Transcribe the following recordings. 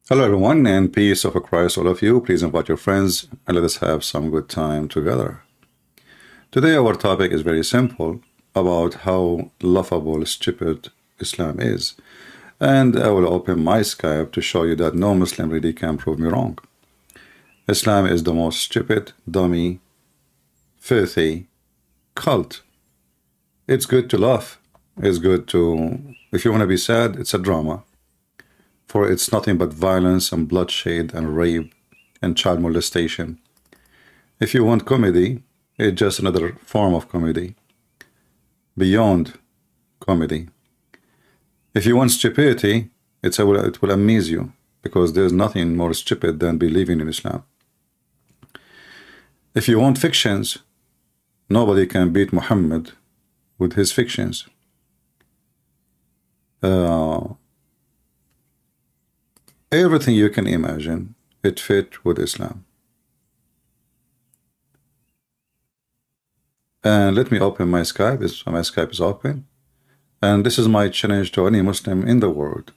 Hello everyone, and peace of Christ all of you. Please invite your friends and let us have some good time together. Today our topic is very simple about how laughable, stupid Islam is. And I will open my Skype to show you that no Muslim really can prove me wrong. Islam is the most stupid, dummy, filthy cult. It's good to laugh. It's good to, if you want to be sad, it's a drama. For it's nothing but violence and bloodshed and rape and child molestation. If you want comedy, it's just another form of comedy, beyond comedy. If you want stupidity, it will amaze you, because there's nothing more stupid than believing in Islam. If you want fictions, nobody can beat Muhammad with his fictions. Everything you can imagine, it fit with Islam. And let me open my Skype. My Skype is open. And this is my challenge to any Muslim in the world.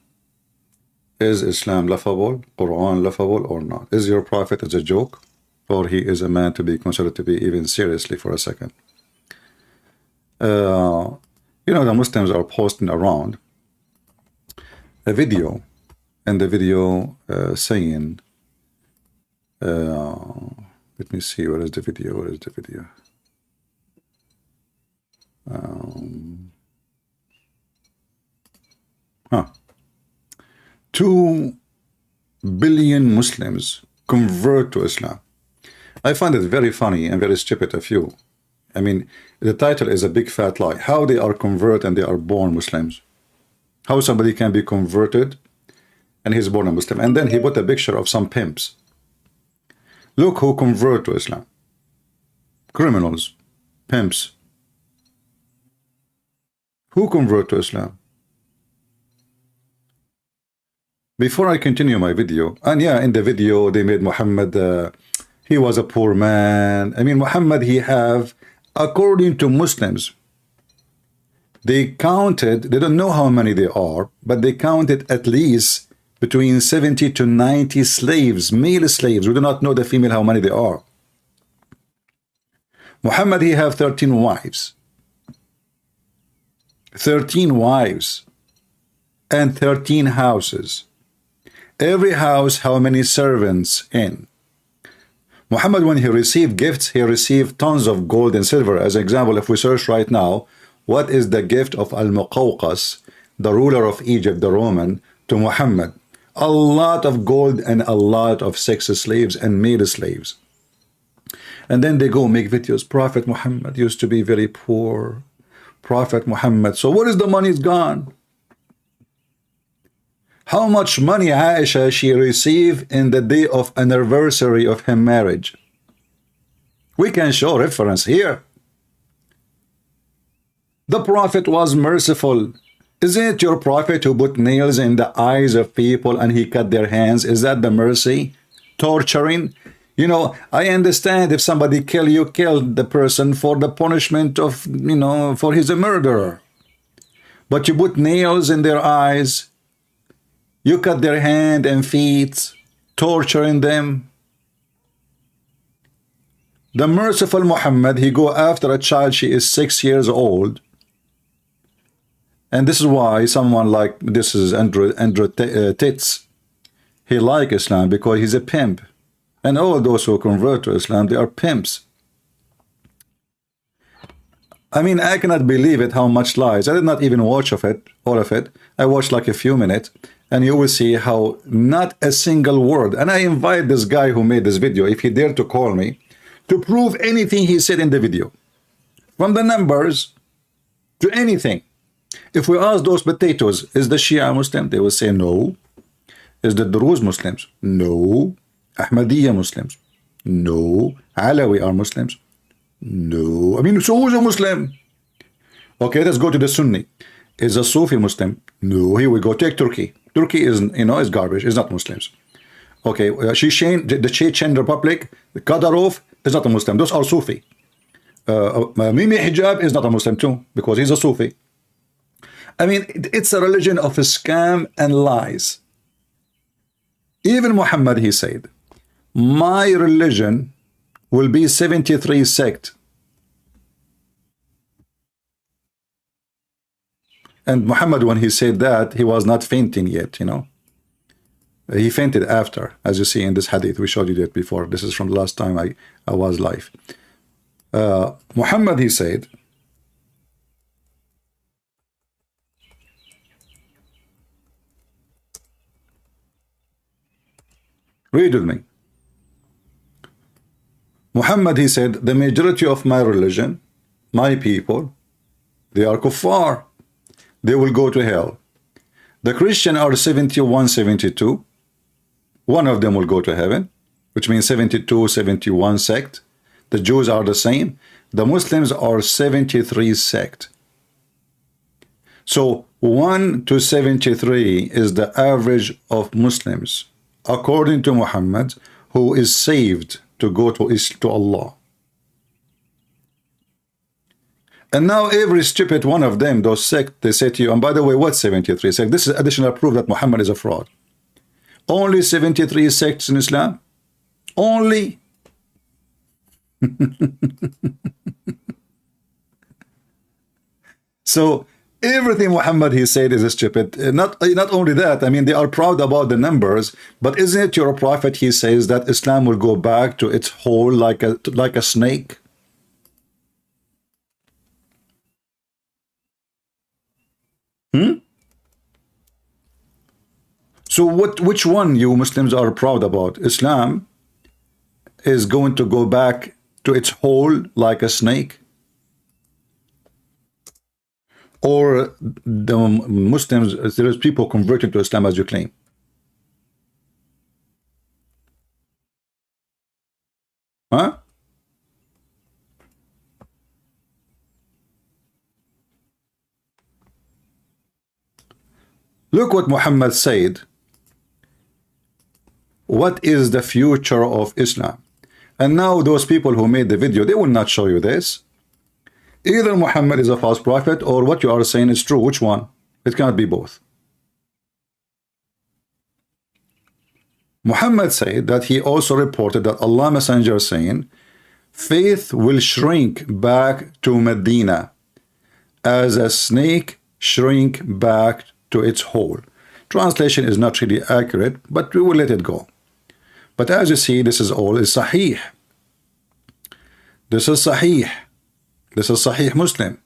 Is Islam laughable, Qur'an laughable or not? Is your prophet as a joke, or he is a man to be considered to be even seriously for a second? You know, the Muslims are posting around a video, and the video saying, let me see, where is the video? Where is the video? 2 billion Muslims convert to Islam. I find it very funny and very stupid of you. I mean, the title is a big fat lie. How they are converted and they are born Muslims? How somebody can be converted and he's born a Muslim? And then he put a picture of some pimps. Look who convert to Islam. Criminals, pimps. Who convert to Islam? Before I continue my video, and yeah, in the video they made Muhammad, he was a poor man. I mean, Muhammad, he have, according to Muslims, they counted, they don't know how many they are, but they counted at least between 70 to 90 slaves, male slaves. We do not know the female, how many they are. Muhammad, he have 13 wives. 13 wives and 13 houses. Every house, how many servants in? Muhammad, when he received gifts, he received tons of gold and silver. As an example, if we search right now, what is the gift of Al-Muqawqas, the ruler of Egypt, the Roman, to Muhammad? A lot of gold and a lot of sex slaves and male slaves. And then they go make videos. Prophet Muhammad used to be very poor. Prophet Muhammad. So what is the money? It's gone. How much money Aisha she received in the day of anniversary of her marriage? We can show reference here. The Prophet was merciful. Isn't it your Prophet who put nails in the eyes of people and he cut their hands? Is that the mercy? Torturing? You know, I understand if somebody kill the person for the punishment of, you know, for he's a murderer. But you put nails in their eyes. You cut their hand and feet, torturing them. The merciful Muhammad, he go after a child, she is 6 years old. And this is why someone like, this is Andrew Tits, he like Islam because he's a pimp. And all those who convert to Islam, they are pimps. I mean, I cannot believe it, how much lies. I did not even watch all of it. I watched like a few minutes. And you will see how not a single word. And I invite this guy who made this video, if he dared to call me, to prove anything he said in the video. From the numbers to anything. If we ask those potatoes, is the Shia Muslim? They will say no. Is the Druze Muslims? No. Ahmadiyya Muslims? No. Alawi are Muslims? No. I mean, so who's a Muslim? Okay, let's go to the Sunni. Is a Sufi Muslim? No. Here we go. Take Turkey. Turkey is, you know, is garbage. It's not Muslims. Okay, the Chechen Republic, Kadyrov is not a Muslim. Those are Sufi. Mimi Hijab is not a Muslim too, because he's a Sufi. I mean, it's a religion of scam and lies. Even Muhammad, he said, my religion will be 73 sect. And Muhammad, when he said that, he was not fainting yet, you know. He fainted after, as you see in this hadith. We showed you that before. This is from the last time I was live. Muhammad, he said, read with me. Muhammad, he said, the majority of my religion, my people, they are kuffar. They will go to hell. The Christian are 71, 72. One of them will go to heaven, which means 72, 71 sect. The Jews are the same. The Muslims are 73 sect. So 1 to 73 is the average of Muslims, according to Muhammad, who is saved to go to Allah. And now every stupid one of them, those sects, they say to you, and by the way, what's 73 sects? This is additional proof that Muhammad is a fraud. Only 73 sects in Islam? Only? So everything Muhammad he said is stupid. Not only that, I mean, they are proud about the numbers, but isn't it your prophet, he says that Islam will go back to its hole like a snake? So which one you Muslims are proud about? Islam is going to go back to its hole like a snake? Or the Muslims, there is people converted to Islam as you claim? Huh? Look what Muhammad said. What is the future of Islam? And now those people who made the video, they will not show you this. Either Muhammad is a false prophet or what you are saying is true. Which one? It cannot be both. Muhammad said that he also reported that Allah Messenger saying, faith will shrink back to Medina as a snake shrink back to its hole. Translation is not really accurate, but we will let it go. But as you see, this is all is Sahih. This is Sahih. This is Sahih Muslim.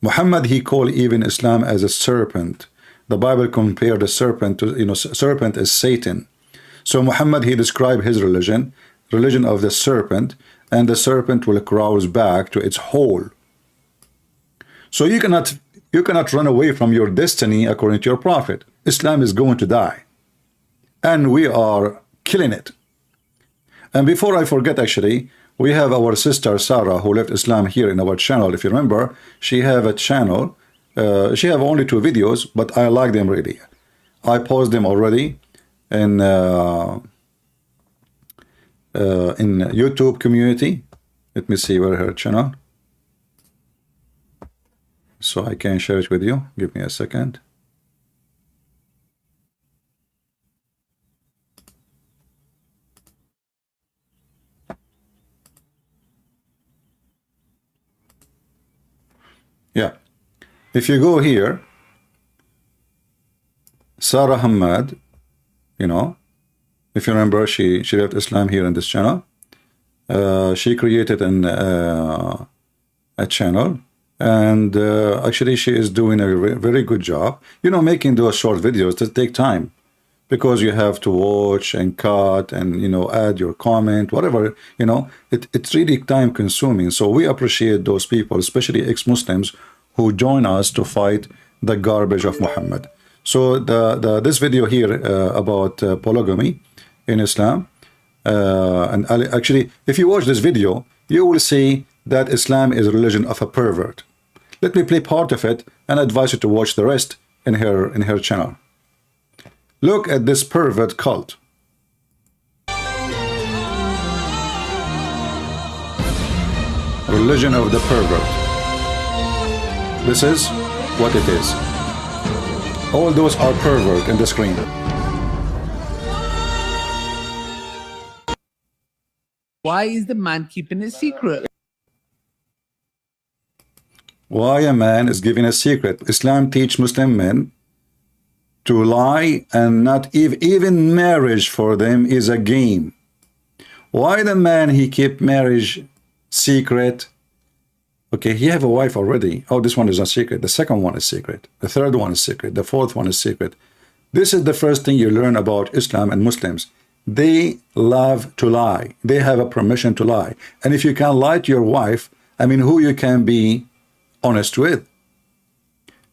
Muhammad, he called even Islam as a serpent. The Bible compared the serpent to, serpent is Satan. So Muhammad, he described his religion of the serpent, and the serpent will crawl back to its hole. So you cannot run away from your destiny according to your prophet. Islam is going to die. And we are killing it. And before I forget, actually, we have our sister Sarah who left Islam here in our channel. If you remember, she have a channel. She have only 2 videos, but I like them really. I paused them already in YouTube community. Let me see where her channel. So I can share it with you. Give me a second. Yeah. If you go here, Sarah Hamad, if you remember, she left Islam here in this channel. She created a channel. And actually she is doing a very good job. Making those short videos that take time, because you have to watch and cut and add your comment, whatever. It's really time consuming. So we appreciate those people, especially ex-Muslims, who join us to fight the garbage of Muhammad. So this video here about polygamy in Islam, and actually if you watch this video, you will see that Islam is a religion of a pervert. Let me play part of it and advise you to watch the rest in her channel. Look at this pervert cult. Religion of the pervert. This is what it is. All those are pervert in the screen. Why is the man keeping it secret? Why a man is giving a secret? Islam teach Muslim men to lie, and not even marriage for them is a game. Why the man he keep marriage secret? Okay, he have a wife already. Oh, this one is a secret. The second one is secret. The third one is secret. The fourth one is secret. This is the first thing you learn about Islam and Muslims. They love to lie. They have a permission to lie. And if you can lie to your wife, I mean, who you can be honest with?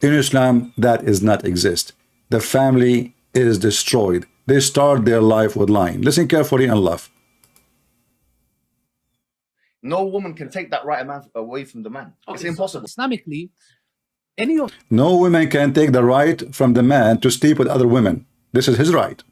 In Islam, that is not exist. The family is destroyed. They start their life with lying. Listen carefully and laugh. No woman can take that right away from the man. It's impossible. Islamically, no woman can take the right from the man to sleep with other women. This is his right.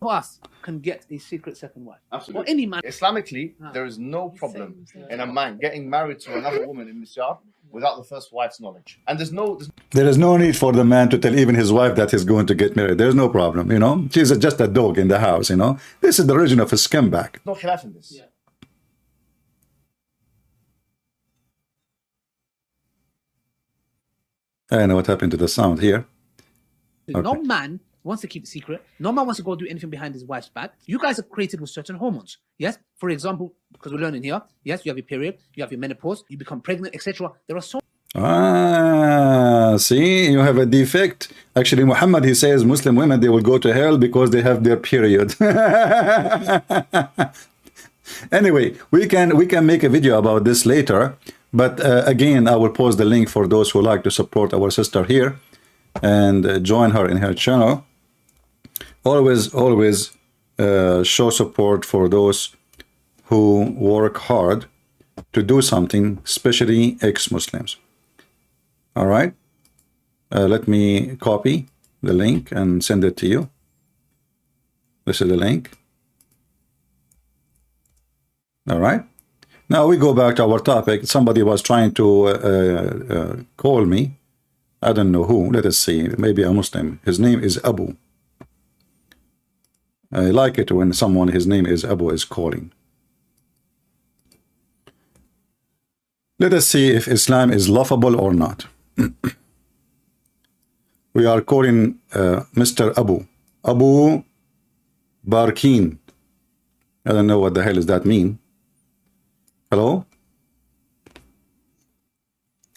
us can get a secret second wife. Absolutely. Or any man. Islamically, there is no problem in a man getting married to another woman in Islam without the first wife's knowledge. And there is no need for the man to tell even his wife that he's going to get married. There's no problem, you know. She's just a dog in the house, you know. This is the origin of a scumbag. No khilaf in this. Yeah. I don't know what happened to the sound here. No Okay. man wants to keep it secret. No man wants to go do anything behind his wife's back. You guys are created with certain hormones. Yes? For example, because we're learning here, yes, you have your period, you have your menopause, you become pregnant, etc. There are so see, you have a defect. Actually, Muhammad, he says Muslim women, they will go to hell because they have their period. Anyway, we can make a video about this later, but again, I will post the link for those who like to support our sister here and join her in her channel. Always show support for those who work hard to do something, especially ex-Muslims. All right, let me copy the link and send it to you. This is the link. All right, now we go back to our topic. Somebody was trying to call me. I don't know who. Let us see. Maybe a Muslim. His name is Abu. I like it when someone, his name is Abu, is calling. Let us see if Islam is laughable or not. We are calling Mr. Abu Barkin. I don't know what the hell does that mean. Hello?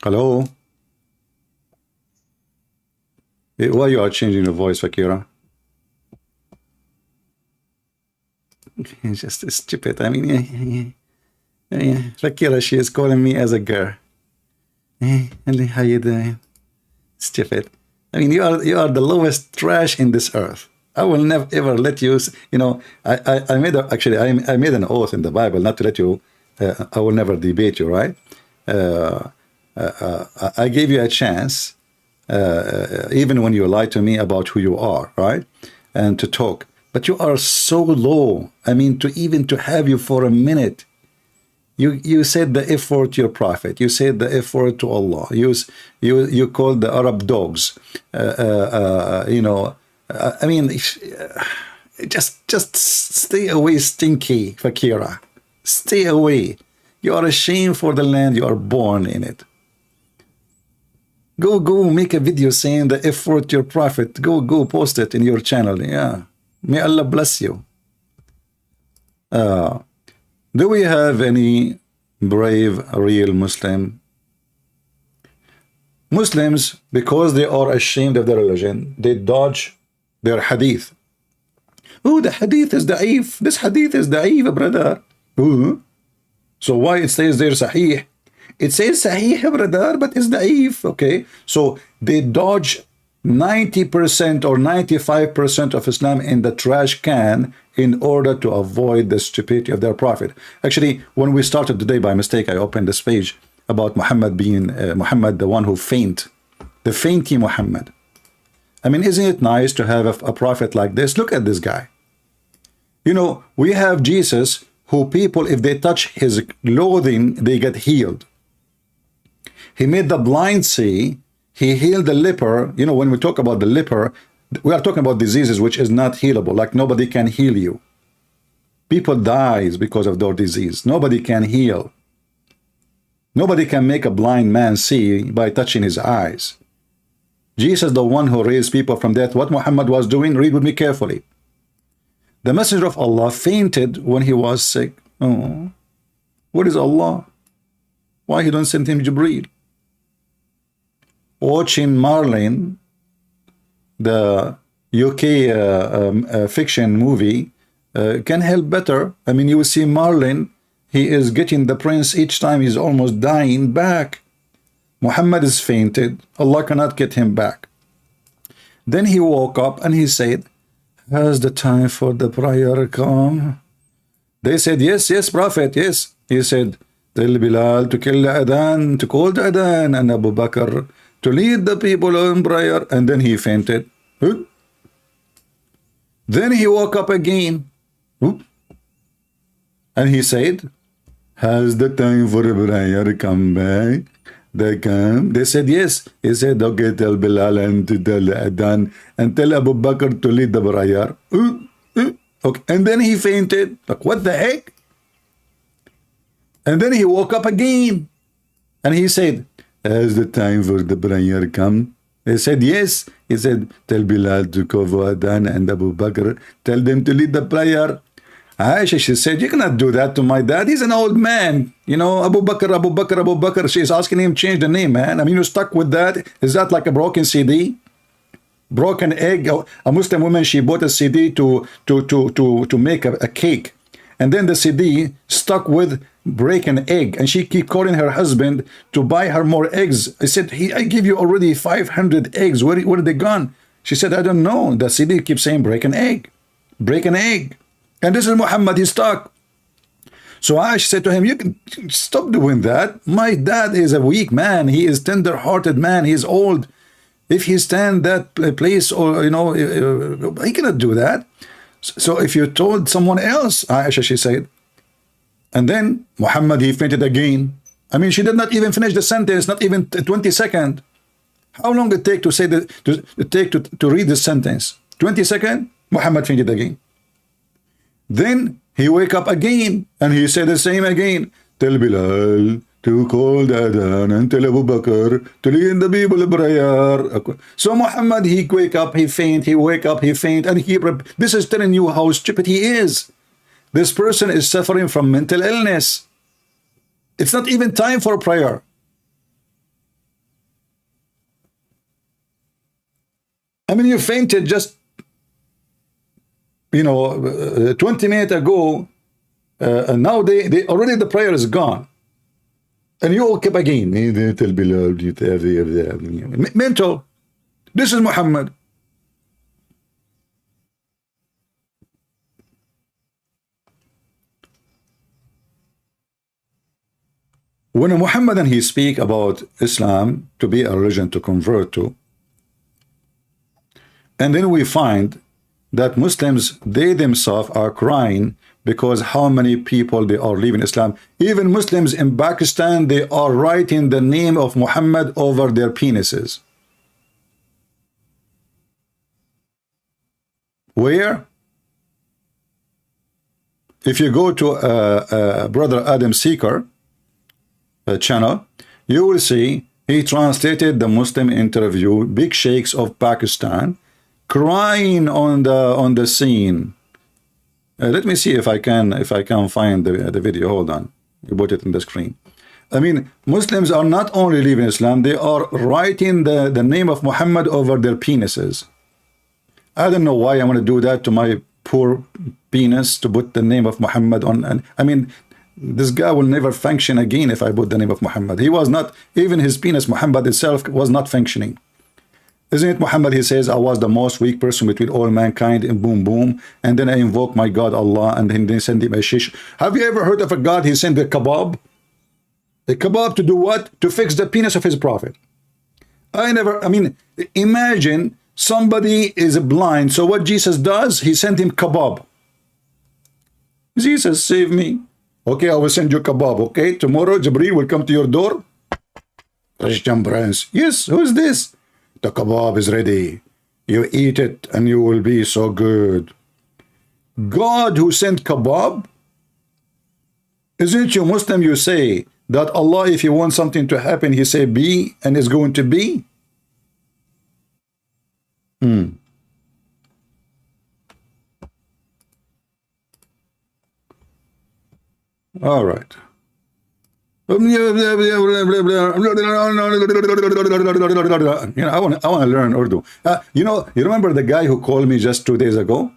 Hello? Why you are changing your voice, Fakira? It's just stupid. I mean, Fakira, she is calling me as a girl. How you doing? Stupid. I mean, you are the lowest trash in this earth. I will never ever let you. You know, I made I made an oath in the Bible not to let you. I will never debate you, right? I gave you a chance, even when you lied to me about who you are, right? And to talk, but you are so low. I mean, to have you for a minute. You said the F word to your prophet. You said the F word to Allah. You called the Arab dogs. You know, I mean, just stay away, stinky Fakira. Stay away. You are a shame for the land you are born in it. Go make a video saying the F word to your prophet. Go post it in your channel. Yeah. May Allah bless you. Do we have any brave, real Muslim? Muslims, because they are ashamed of their religion, they dodge their hadith. Oh, the hadith is da'if. This hadith is da'if, brother. Ooh. So why it says there sahih? It says sahih, brother, but it's da'if. Okay, so they dodge 90% or 95% of Islam in the trash can in order to avoid the stupidity of their prophet. Actually, when we started today, by mistake, I opened this page about Muhammad being Muhammad, the one who faint, the fainty Muhammad. I mean, isn't it nice to have a prophet like this? Look at this guy. You know, we have Jesus, who people, if they touch his clothing, they get healed. He made the blind see. He healed the leper. You know, when we talk about the leper, we are talking about diseases which is not healable, like nobody can heal you. People dies because of their disease. Nobody can heal. Nobody can make a blind man see by touching his eyes. Jesus, the one who raised people from death, what Muhammad was doing, read with me carefully. The messenger of Allah fainted when he was sick. Oh, what is Allah? Why he don't send him Jibreel? Watching Marlene, the UK fiction movie, can help better. I mean, you will see Marlene, he is getting the prince each time he's almost dying back. Muhammad is fainted. Allah cannot get him back. Then he woke up and he said, has the time for the prayer come? They said, yes, yes, Prophet, yes. He said, tell Bilal to kill the adhan, to call the adhan, and Abu Bakr to lead the people in prayer. And then he fainted. Then he woke up again. And he said, has the time for prayer come back? They come. They said, yes. He said, okay, tell Bilal and to tell Adhan and tell Abu Bakr to lead the prayer. Okay. And then he fainted. Like, what the heck? And then he woke up again. And he said, has the time for the prayer come? They said, yes. He said, tell Bilal to cover Adhan and Abu Bakr. Tell them to lead the prayer. Aisha, she said, you cannot do that to my dad. He's an old man. You know, Abu Bakr, Abu Bakr, Abu Bakr. She's asking him to change the name, man. I mean, you're stuck with that. Is that like a broken CD? Broken egg? A Muslim woman, she bought a CD to make a cake. And then the CD stuck with breaking egg. And she keep calling her husband to buy her more eggs. I said, I give you already 500 eggs. Where are they gone? She said, I don't know. The CD keeps saying break an egg. Break an egg. And this is Muhammad, he's stuck. So Aisha said to him, you can stop doing that. My dad is a weak man. He is tender-hearted man. He's old. If he stand that place, or, you know, he cannot do that. So if you told someone else, Aisha, she said, and then Muhammad, he fainted again. I mean, she did not even finish the sentence, not even 20 seconds. How long it take to say to read the sentence? 20 seconds, Muhammad fainted again. Then he wake up again and he said the same again. Tell Bilal to call the adhan and tell Abu Bakr to lead the people in prayer. So Muhammad, he wake up, he faint, he wake up, he faint, and this is telling you how stupid he is. This person is suffering from mental illness. It's not even time for prayer. I mean, you fainted just 20 minutes ago, and now they already the prayer is gone, and you woke up again. Mental. This is Muhammad. When a Muhammadan he speak about Islam to be a religion to convert to, and then we find that Muslims, they themselves are crying because how many people they are leaving Islam. Even Muslims in Pakistan, they are writing the name of Muhammad over their penises. Where? If you go to Brother Adam Seeker channel, you will see he translated the Muslim interview, big sheikhs of Pakistan, crying on the scene. Let me see if I can find the video. Hold on, you put it in the screen. I mean, Muslims are not only leaving Islam, they are writing the name of Muhammad over their penises. I don't know why I want to do that to my poor penis, to put the name of Muhammad on. And I mean, this guy will never function again if I put the name of Muhammad. He was not, even his penis, Muhammad itself, was not functioning. Isn't it Muhammad? He says, I was the most weak person between all mankind, and boom, boom. And then I invoke my God, Allah, and then they send him a shish. Have you ever heard of a God? He sent a kebab. A kebab to do what? To fix the penis of his prophet. I mean, imagine somebody is blind. So what Jesus does, he sent him kebab. Jesus, save me. Okay, I will send you kebab. Okay, tomorrow Jibreel will come to your door. Christian Prince. Yes, who's this? The kebab is ready. You eat it and you will be so good. God who sent kebab? Isn't you Muslim? You say that Allah, if He wants something to happen, He say be, and it's going to be. All right. You know, I want to learn Urdu. You know, you remember the guy who called me just 2 days ago?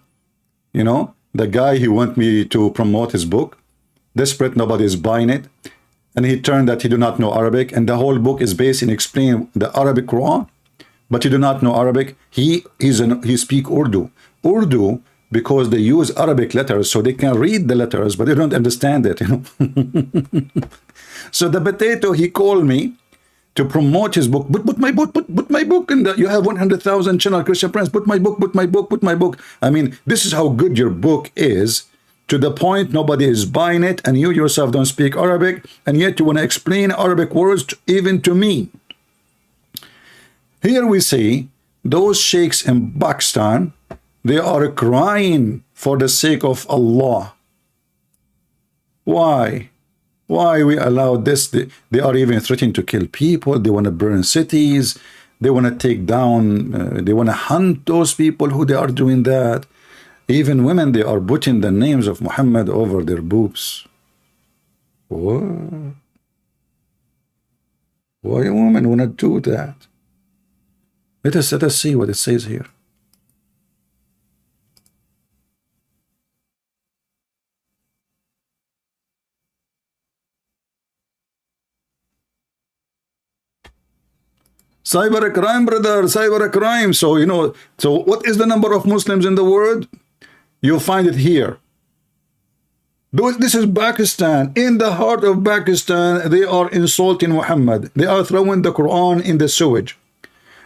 You know, the guy who want me to promote his book. Desperate, nobody is buying it. And he turned that he do not know Arabic, and the whole book is based in explaining the Arabic Quran, but he do not know Arabic. He speak Urdu. Urdu, because they use Arabic letters, so they can read the letters, but they don't understand it, you know. So the potato, he called me to promote his book. Put my book, put my book, and you have 100,000 channel, Christian Prince. Put my book, put my book, put my book. I mean, this is how good your book is, to the point nobody is buying it, and you yourself don't speak Arabic, and yet you want to explain Arabic words even to me. Here we see those sheikhs in Pakistan, they are crying for the sake of Allah. Why? Why we allow this? They are even threatening to kill people. They want to burn cities. They want to take down, they want to hunt those people who they are doing that. Even women, they are putting the names of Muhammad over their boobs. What? Why a woman want to do that? Let us see what it says here. Cyber crime, brother, cyber crime. So, you know, so what is the number of Muslims in the world? You'll find it here. This is Pakistan. In the heart of Pakistan, they are insulting Muhammad. They are throwing the Quran in the sewage.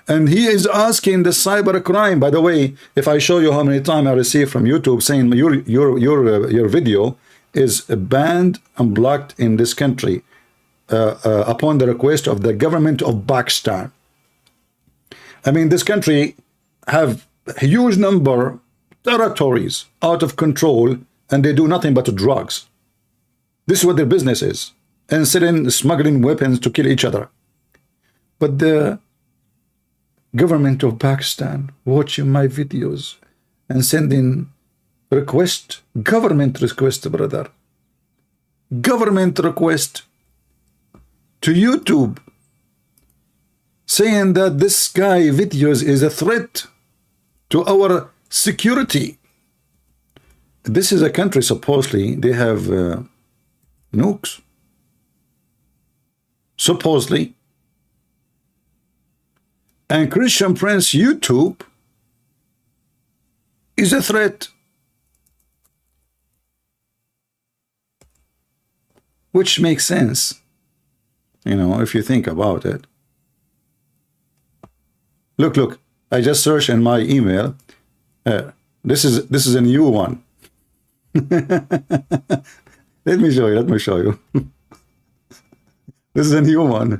And he is asking the cyber crime. By the way, if I show you how many times I received from YouTube saying your video is banned and blocked in this country upon the request of the government of Pakistan. I mean, this country have a huge number territories out of control, and they do nothing but drugs. This is what their business is, and smuggling weapons to kill each other. But the government of Pakistan watching my videos and sending request, government request, brother, government request to YouTube, saying that this guy videos is a threat to our security. This is a country, supposedly, they have nukes. Supposedly. And Christian Prince YouTube is a threat. Which makes sense, you know, if you think about it. Look, I just searched in my email. This is a new one. Let me show you. This is a new one.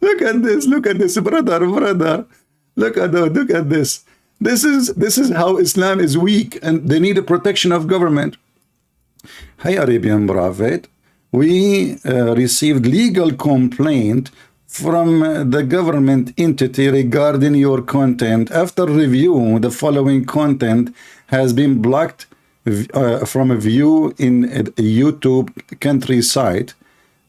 Look at this, brother. Look at this. This is how Islam is weak, and they need a protection of government. Hey, Arabian Prophet, we received legal complaint from the government entity regarding your content. After review, the following content has been blocked from a view in a YouTube country site.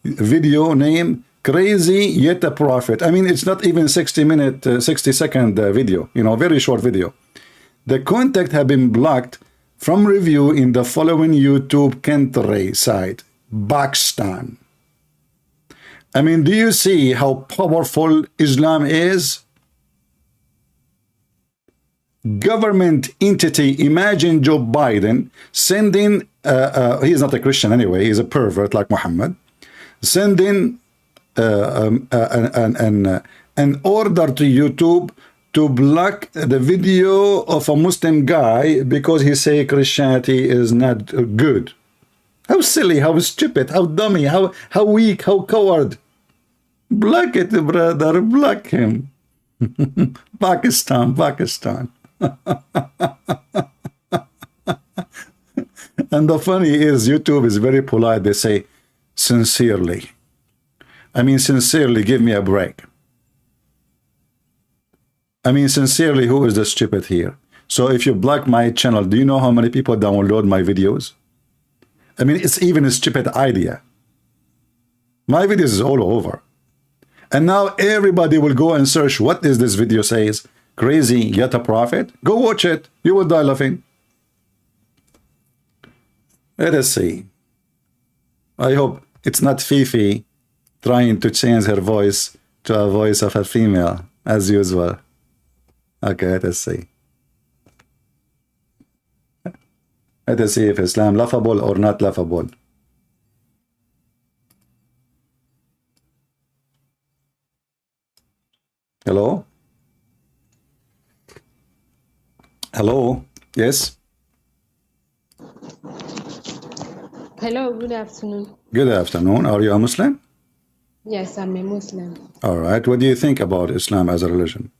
Video name Crazy Yet a Prophet. I mean, it's not even 60-second video, you know, very short video. The content have been blocked from review in the following YouTube country site, Pakistan. I mean, do you see how powerful Islam is? Government entity, imagine Joe Biden sending, he is not a Christian anyway, he's a pervert like Muhammad, sending an order to YouTube to block the video of a Muslim guy because he say Christianity is not good. How silly, how stupid, how dummy, how weak, how coward. Block it, brother. Block him. Pakistan, Pakistan. And the funny is, YouTube is very polite. They say, sincerely. I mean, sincerely, give me a break. I mean, sincerely, who is the stupid here? So if you block my channel, do you know how many people download my videos? I mean, it's even a stupid idea. My videos is all over. And now everybody will go and search what is this video says. Crazy, yet a prophet? Go watch it. You will die laughing. Let us see. I hope it's not Fifi trying to change her voice to a voice of a female, as usual. Okay, let us see. Let us see if Islam laughable or not laughable. Hello? Hello? Yes? Hello, good afternoon. Good afternoon. Are you a Muslim? Yes, I'm a Muslim. All right. What do you think about Islam as a religion?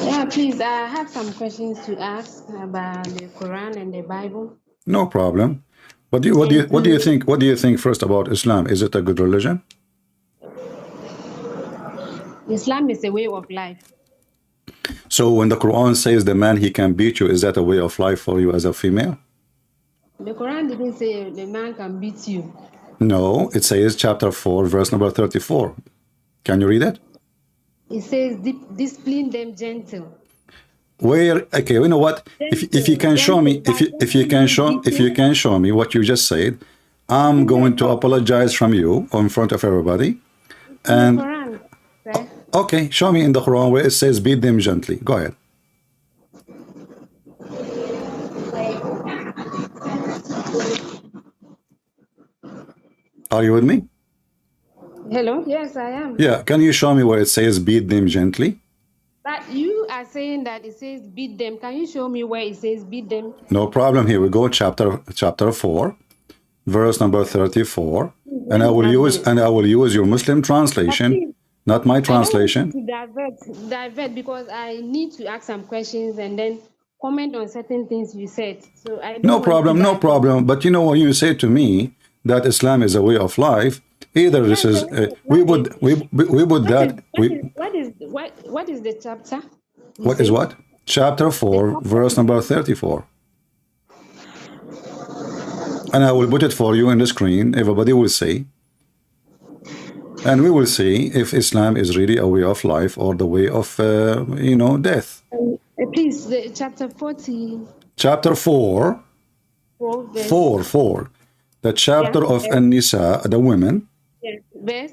Yeah, please, I have some questions to ask about the Quran and the Bible. No problem. What do you think? What do you think first about Islam? Is it a good religion? Islam is a way of life. So when the Quran says the man he can beat you, is that a way of life for you as a female? The Quran didn't say the man can beat you. No, it says chapter 4, verse number 34. Can you read it? It says discipline them gentle. Where? Okay, you know what? If you can show me, if you can show me what you just said, I'm going to apologize from you in front of everybody. And Quran, right? okay, show me in the Quran where it says beat them gently. Go ahead. Are you with me? Hello? Yes, I am. Yeah, can you show me where it says beat them gently? But you are saying that it says beat them. Can you show me where it says beat them? No problem. Here we go. Chapter 4, verse number 34. And I will use your Muslim translation, not my translation. I don't want to divert because I need to ask some questions and then comment on certain things you said. So I don't No want problem, to no divert. problem. But you know what you say to me that Islam is a way of life. Either this is we would that we What is the chapter? what is what? Chapter 4, verse number 34. And I will put it for you in the screen. Everybody will see. And we will see if Islam is really a way of life or the way of, death. Please, chapter 40. Chapter 4, 4. The chapter of An-Nisa, the women. Verse.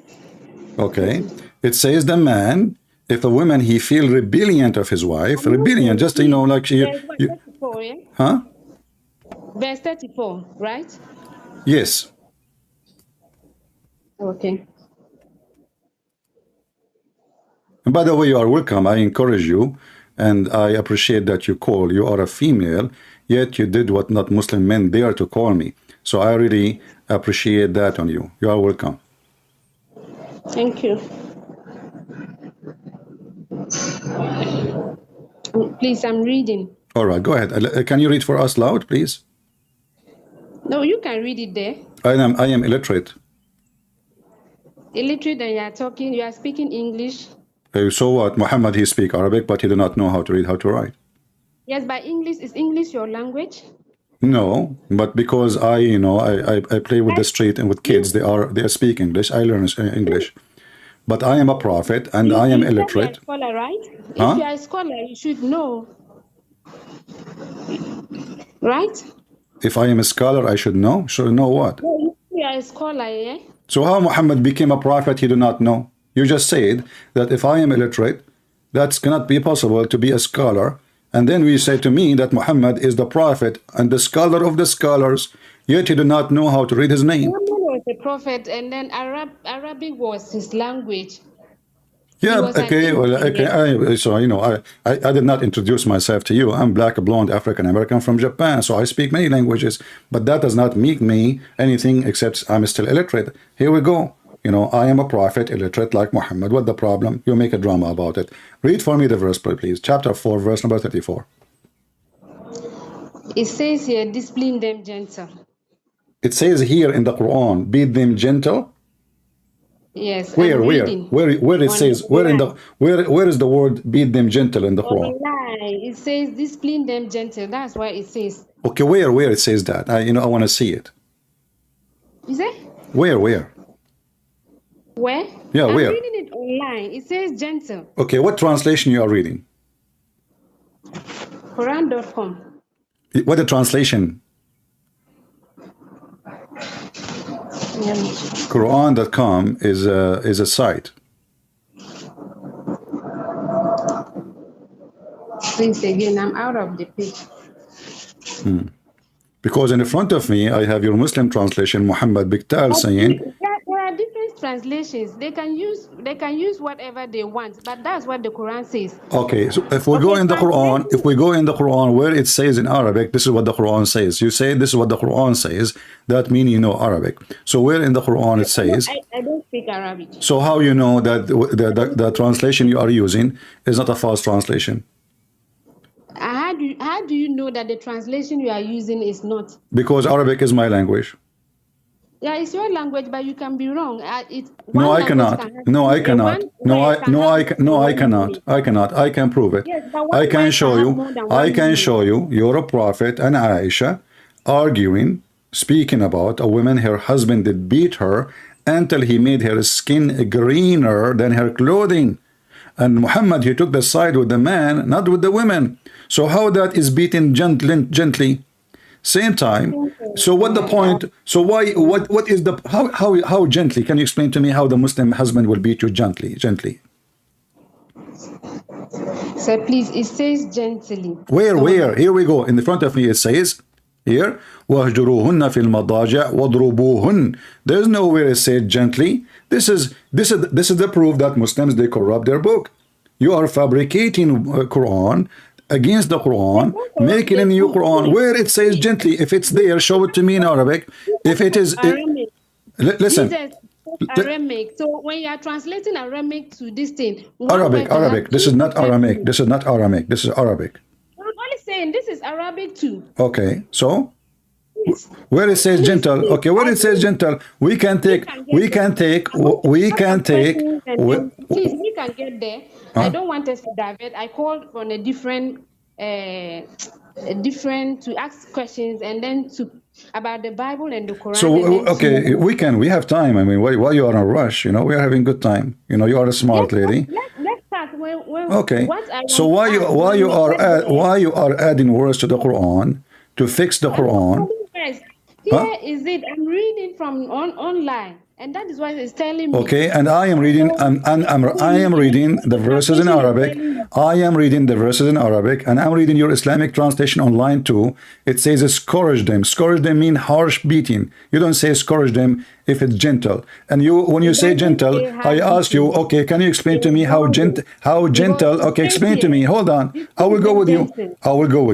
Okay. It says the man, if a woman, he feel rebellion of his wife, rebellion, just, like she... Verse 34, yeah? Huh? Verse 34, right? Yes. Okay. And by the way, you are welcome. I encourage you, and I appreciate that you call. You are a female, yet you did what not Muslim men dare to call me. So I really appreciate that on you. You are welcome. Thank you. Please, I'm reading. All right, go ahead. Can you read for us loud, please? No, you can read it there. I am illiterate. Illiterate, and you are speaking English. So what? Muhammad, he speak Arabic, but he do not know how to read, how to write. Yes, but is English your language? No, but because I play with the street and with kids, they speak English. I learn English, but I am a prophet and I am illiterate. You are a scholar, right? Huh? If you are a scholar, you should know, right? If I am a scholar, I should know. Should know what? No, you are a scholar, yeah. So how Muhammad became a prophet? He do not know. You just said that if I am illiterate, that cannot be possible to be a scholar. And then we say to me that Muhammad is the prophet and the scholar of the scholars, yet he do not know how to read his name. Muhammad was a prophet, and then Arabic was his language. Yeah, okay, well, okay. So, I did not introduce myself to you. I'm black, blonde, African American from Japan, so I speak many languages, but that does not make me anything except I'm still illiterate. Here we go. You know, I am a prophet, illiterate like Muhammad. What the problem? You make a drama about it. Read for me the verse, please. Chapter 4, verse number 34. It says here, discipline them gentle. It says here in the Quran, beat them gentle. Yes. Where it On says, where in the where is the word beat them gentle in the Quran? online, it says discipline them gentle. That's why it says. Okay, where it says that? I want to see it. Is it? Where? Where? Yeah, I'm where? reading it online. It says gentle. Okay, what translation you are reading? Quran.com. What the translation? Quran.com is a site. Please again, I'm out of the page. Because in front of me, I have your Muslim translation, Muhammad Biktal, saying, There are different translations. They can use whatever they want, but that's what the Quran says. okay, so if we go in the Quran, where it says in Arabic, this is what the Quran says. You say this is what the Quran says, that means you know Arabic. So where in the Quran it says, I don't speak Arabic. so how you know that the translation you are using is not a false translation? How do you know that the translation you are using is not? Because Arabic is my language. Yeah, it's your language, but you can be wrong. No, I cannot. No, I cannot. I cannot. I can prove it. Yes, but I can show you. I can meaning. show you. You're a prophet and Aisha arguing, speaking about a woman. Her husband did beat her until he made her skin greener than her clothing. And Muhammad, he took the side with the man, not with the women. So how that is beaten gently? Same time. So what the point? So why? What is the how gently? Can you explain to me how the Muslim husband will beat you gently? So please, it says gently. Where? Here we go. In the front of me, it says here, وَهْجُرُوهُنَّ فِي الْمَضَاجِعِ وَضْرُبُوهُنَّ. There's nowhere it said gently. This is the proof that Muslims, they corrupt their book. You are fabricating Quran against the Quran, making a new Quran where it says gently. If it's there, show it to me in Arabic. If it is, listen. Aramaic. So when you are translating Aramaic to this thing, Arabic. This is not Aramaic. This is not Aramaic. This is Arabic. I'm only saying this is Arabic too. Okay, so where it says gentle, okay, where it says gentle, we can take. Please, we can get there. I don't want us to divert. I called on a different to ask questions and then to about the Bible and the Quran. So okay, we have time. I mean, why you are in a rush? You know, we are having good time. You know, you are a smart lady. Let's start. Okay. So why you are adding words to the Quran to fix the Quran? Here is it. I'm reading from online. And that is what it's telling me. Okay, and I am reading, I am reading the verses in Arabic. I am reading the verses in Arabic, and I'm reading your Islamic translation online too. It says scourge them. Scourge them mean harsh beating. You don't say scourge them if it's gentle. And when you say gentle, I asked you, okay, can you explain to me how gentle? Okay, explain to me. Hold on. I will go with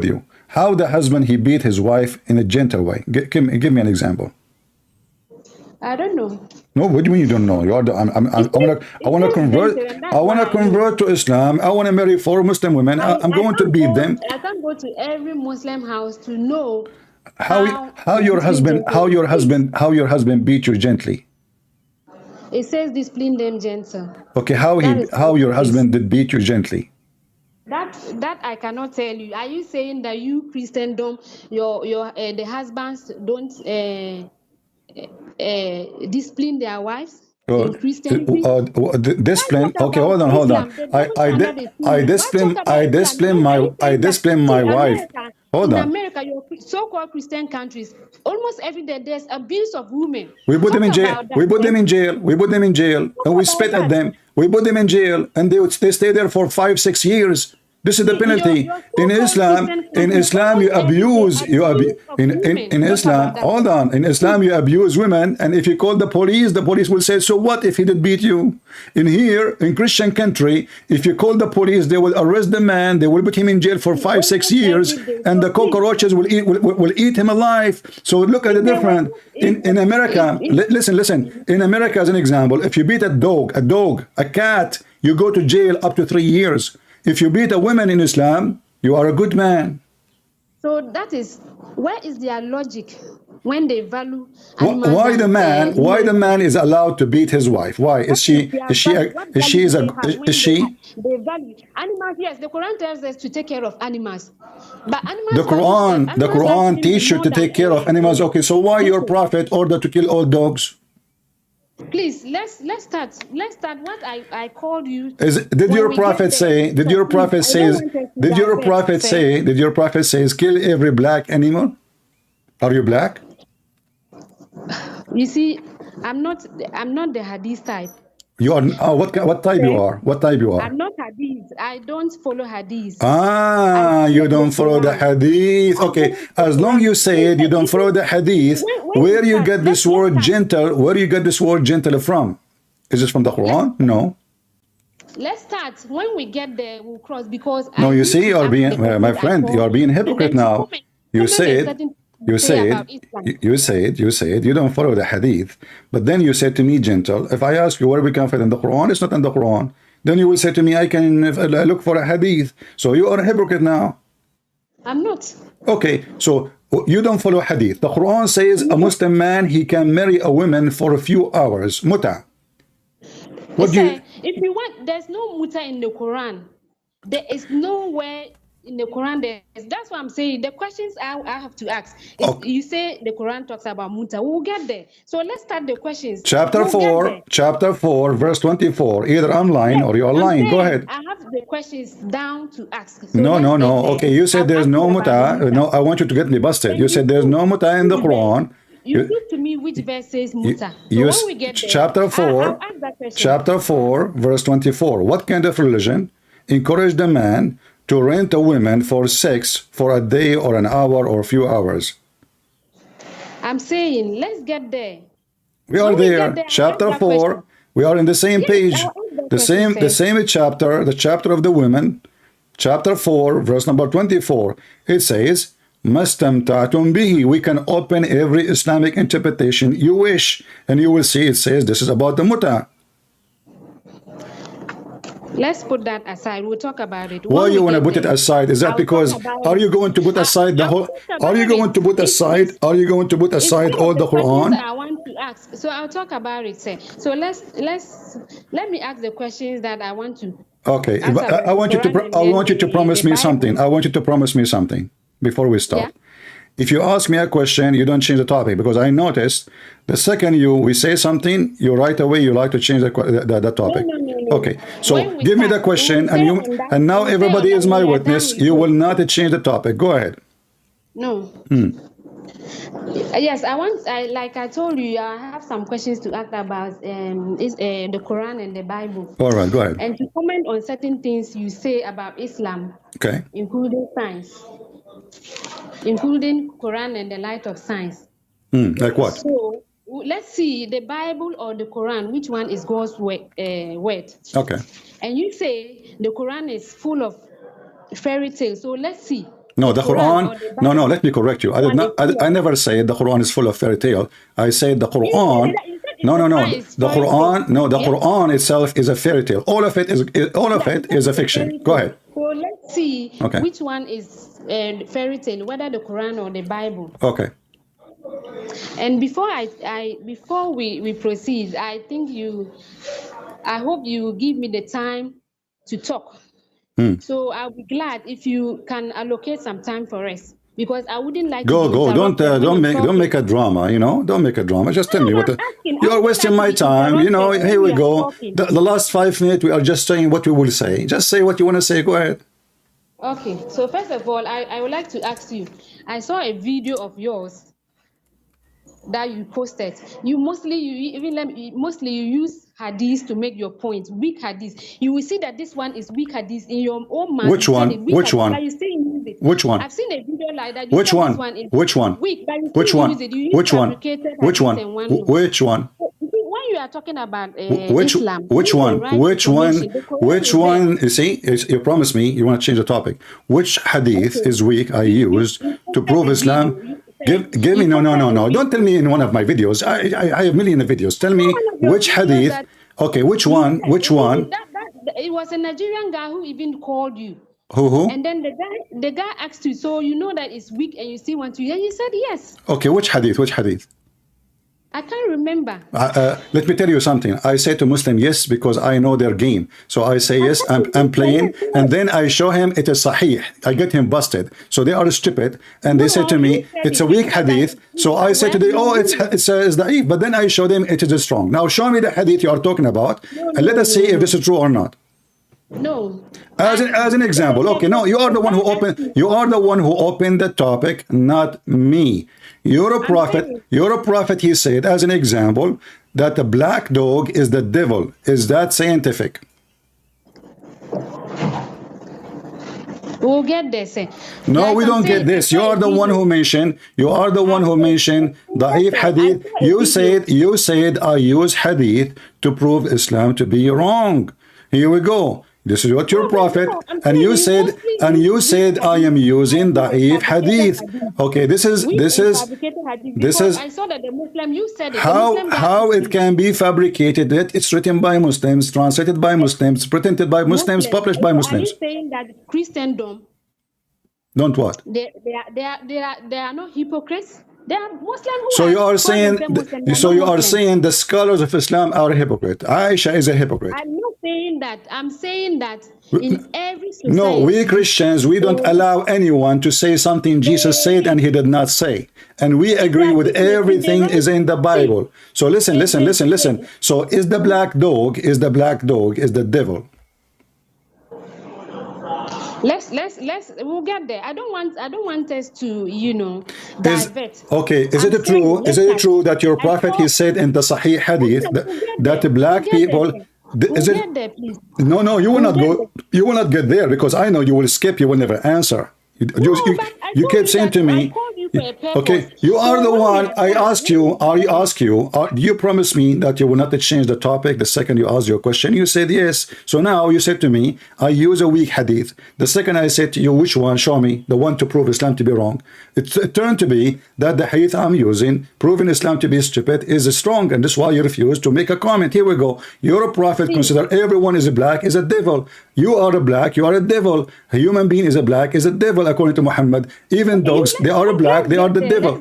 you. How the husband, he beat his wife in a gentle way. Give me an example. I don't know. No, what do you mean you don't know? You are I want to convert. I want to convert to Islam. I want to marry 4 Muslim women. I'm going to beat them. I can't go to every Muslim house to know how your husband beat you gently. It says discipline them gentle. Okay, how your husband did beat you gently? That I cannot tell you. Are you saying that you Christendom, the husbands don't discipline their wives? In Christianity? Discipline. Okay, hold on. I discipline my wife. Hold on. In America, your so-called Christian countries, almost every day there's abuse of women. We put them in jail. And we spit at them. We put them in jail, and they stay there for 5-6 years. This is the penalty. In Islam, you abuse, in Islam, hold on, in Islam, you abuse women, and if you call the police will say, so what if he did beat you? In here, in Christian country, if you call the police, they will arrest the man, they will put him in jail for 5-6 years, and the cockroaches will eat him alive. So look at the difference. In America, listen, in America, as an example, if you beat a dog, a cat, you go to jail up to 3 years. If you beat a woman in Islam, you are a good man. So that is, where is their logic when they value why the man is allowed to beat his wife? Why is she they value animals? Yes, the Quran tells us to take care of animals, but animals, the Quran teaches you to take care of animals. Okay, so why your prophet ordered to kill all dogs? Please, let's start what I called you. Did your prophet say kill every black animal? Are you black? You see, I'm not the hadith type. You are what type you are? What type you are? I'm not hadith. I don't follow hadith. You don't follow the hadith. Okay, as long you said you don't follow the hadith, where you get this word gentle? Where you get this word gentle from? Is this from the Quran? No. Let's start. When we get there, we'll cross, because no. You see, you are being my friend. You are being hypocrite now. You said you don't follow the hadith, but then you said to me gentle. If I ask you where we can find in the Quran, it's not in the Quran. Then you will say to me, I can look for a hadith. So you are a hypocrite now. I'm not. Okay, so you don't follow hadith. The Quran says a Muslim man, he can marry a woman for a few hours. Muta. If you want, there's no muta in the Quran. There is nowhere in the Quran that's what I'm saying. The questions I have to ask. You say the Quran talks about muta, we'll get there. So let's start the questions. Chapter 4, verse 24. Either I'm lying or you're lying. Go ahead. I have the questions down to ask. So no. Okay, you said there's no muta. No, I want you to get me busted. You said there's no muta in the Quran. You give to me which verse says muta. When we get there, chapter 4, verse 24. What kind of religion encouraged a man to rent a woman for sex for a day or an hour or a few hours? I'm saying, let's get there. We are there. Chapter 4. We are in the same page. The same chapter, the chapter of the women. Chapter 4, verse number 24. It says, Mastamta'tum bihi. We can open every Islamic interpretation you wish. And you will see it says this is about the muta. Let's put that aside. We'll talk about it. Why you want to put it aside? Is that because are you going to put aside the whole? Are you going to put aside? Are you going to put aside all the Quran? I want to ask. So I'll talk about it. So let me ask the questions that I want to. Okay, I want you to promise me something. I want you to promise me something before we start. Yeah? If you ask me a question, you don't change the topic, because I noticed the second we say something, you right away you like to change the topic. No. Okay, so give me the question, and now everybody is my witness. You will not change the topic. Go ahead. No. Yes, like I told you, I have some questions to ask about the Quran and the Bible. All right, go ahead. And to comment on certain things you say about Islam. Okay. Including science. Including Quran and the light of science. Like what? So let's see, the Bible or the Quran, which one is God's word? Okay. And you say the Quran is full of fairy tales. So let's see. No, the Quran. No. Let me correct you. I never said the Quran is full of fairy tale. I said the Quran. No. The Quran. No, the Quran itself is a fairy tale. All of it is a fiction. Go ahead. So let's see which one is fairy tale, whether the Quran or the Bible. Okay. And before we proceed, I hope you give me the time to talk. So I'll be glad if you can allocate some time for us, because I wouldn't like go. Don't make a drama. Don't make a drama. Just tell me what you are wasting my time. Here we go. The last 5 minutes we are just saying what we will say. Just say what you want to say. Go ahead. Okay. So first of all, I would like to ask you. I saw a video of yours that you posted. You use hadith to make your point. Weak hadith. You will see that this one is weak hadith in your own mind. Which one? Which one? You still use it. Which one? I've seen a video like that. Which one? Which one? Weak, but you Which still one? use it. You use Which one? fabricated Which one? hadith and Which one? When you are talking about Which Islam, which one? Which one? Which one? You see, you promised me you want to change the topic. Which hadith is weak I used to prove Islam? Give me no. Don't tell me in one of my videos. I have millions of videos. Tell me which hadith. Okay, which one? Which one? It was a Nigerian guy who even called you. Who? And then the guy asked you, so you know that it's weak and you still want to, and you said yes. Okay, which hadith? Which hadith? I can't remember. Let me tell you something. I say to Muslim yes because I know their game. So I say yes, I'm playing, and then I show him it is sahih. I get him busted. So they are stupid, and they say to me it's a weak hadith. So I say to them, oh, it's da'if. But then I show them it is strong. Now show me the hadith you are talking about, and let us see if this is true or not. No. As an example, okay. No, you are the one who opened. You are the one who opened the topic, not me. You're a prophet. You're a prophet. He said, as an example, that the black dog is the devil. Is that scientific? We'll get this. No, Like we don't get this. You are the one who mentioned. You are the one who mentioned da'if hadith. You said I use hadith to prove Islam to be wrong. Here we go. This is what your prophet, and you said I am using da'if hadith. Okay, this is I saw that the Muslim, you said it. how it can be fabricated. That it's written by Muslims, translated by Muslims, pretended by Muslims, published by Muslims. Are you saying that Christendom Don't what? they are not hypocrites? They are Muslims who So you are saying Muslim. the scholars of Islam are a hypocrite. Aisha is a hypocrite. I'm not saying that. I'm saying that in every society. No, we Christians, we don't allow anyone to say something Jesus said and he did not say. And we agree with everything is in the Bible. So listen. So is the black dog, is the devil? We'll get there. I don't want us to, divert. Is it true that your prophet, he said in the Sahih Hadith that black people, There, please. No, you will not go. You will not get there because I know you will skip. You will never answer. You kept saying to me, okay, you are the one. I asked you, do you promise me that you will not change the topic the second you ask your question? You said yes. So now you said to me, I use a weak hadith. The second I said to you, which one? Show me the one to prove Islam to be wrong. It turned to be that the hadith I'm using, proving Islam to be stupid, is strong, and this is why you refuse to make a comment. Here we go. You're a prophet. Consider everyone is a black, is a devil. You are a black, you are a devil. A human being is a black, is a devil, according to Muhammad. Even dogs, they are a black, they are the devil.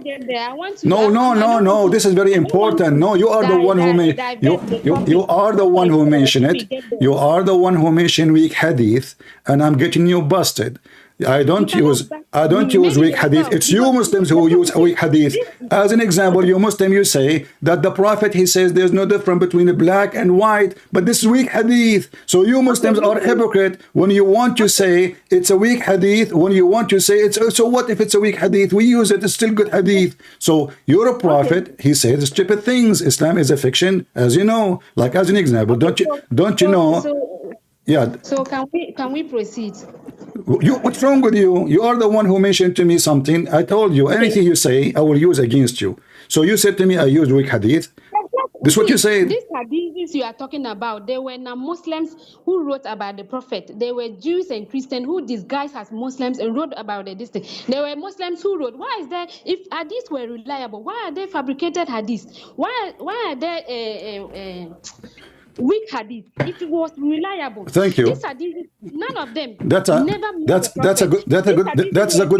No. This is very important. No, you are the one who made you are the one who mentioned it. You are the one who mentioned weak hadith, and I'm getting you busted. I don't use weak hadith. It's you Muslims who use weak hadith. As an example, you Muslim, you say that the Prophet, he says there's no difference between black and white, but this is weak hadith. So you Muslims are hypocrite when you want to say it's a weak hadith, when you want to say it's, so what if it's a weak hadith? We use it, it's still good hadith. So you're a prophet, he says stupid things. Islam is a fiction, as you know. Like as an example, don't you know? Yeah. So can we proceed? What's wrong with you? You are the one who mentioned to me something. I told you anything you say, I will use against you. So you said to me, I use weak hadith. This is what you said. These hadiths you are talking about, they were non-Muslims who wrote about the Prophet. They were Jews and Christians who disguised as Muslims and wrote about this thing. They were Muslims who wrote. Why is that? If hadiths were reliable, why are they fabricated hadiths? Why are they weak hadith? If it was reliable, thank you. These hadiths, none of them. That's a good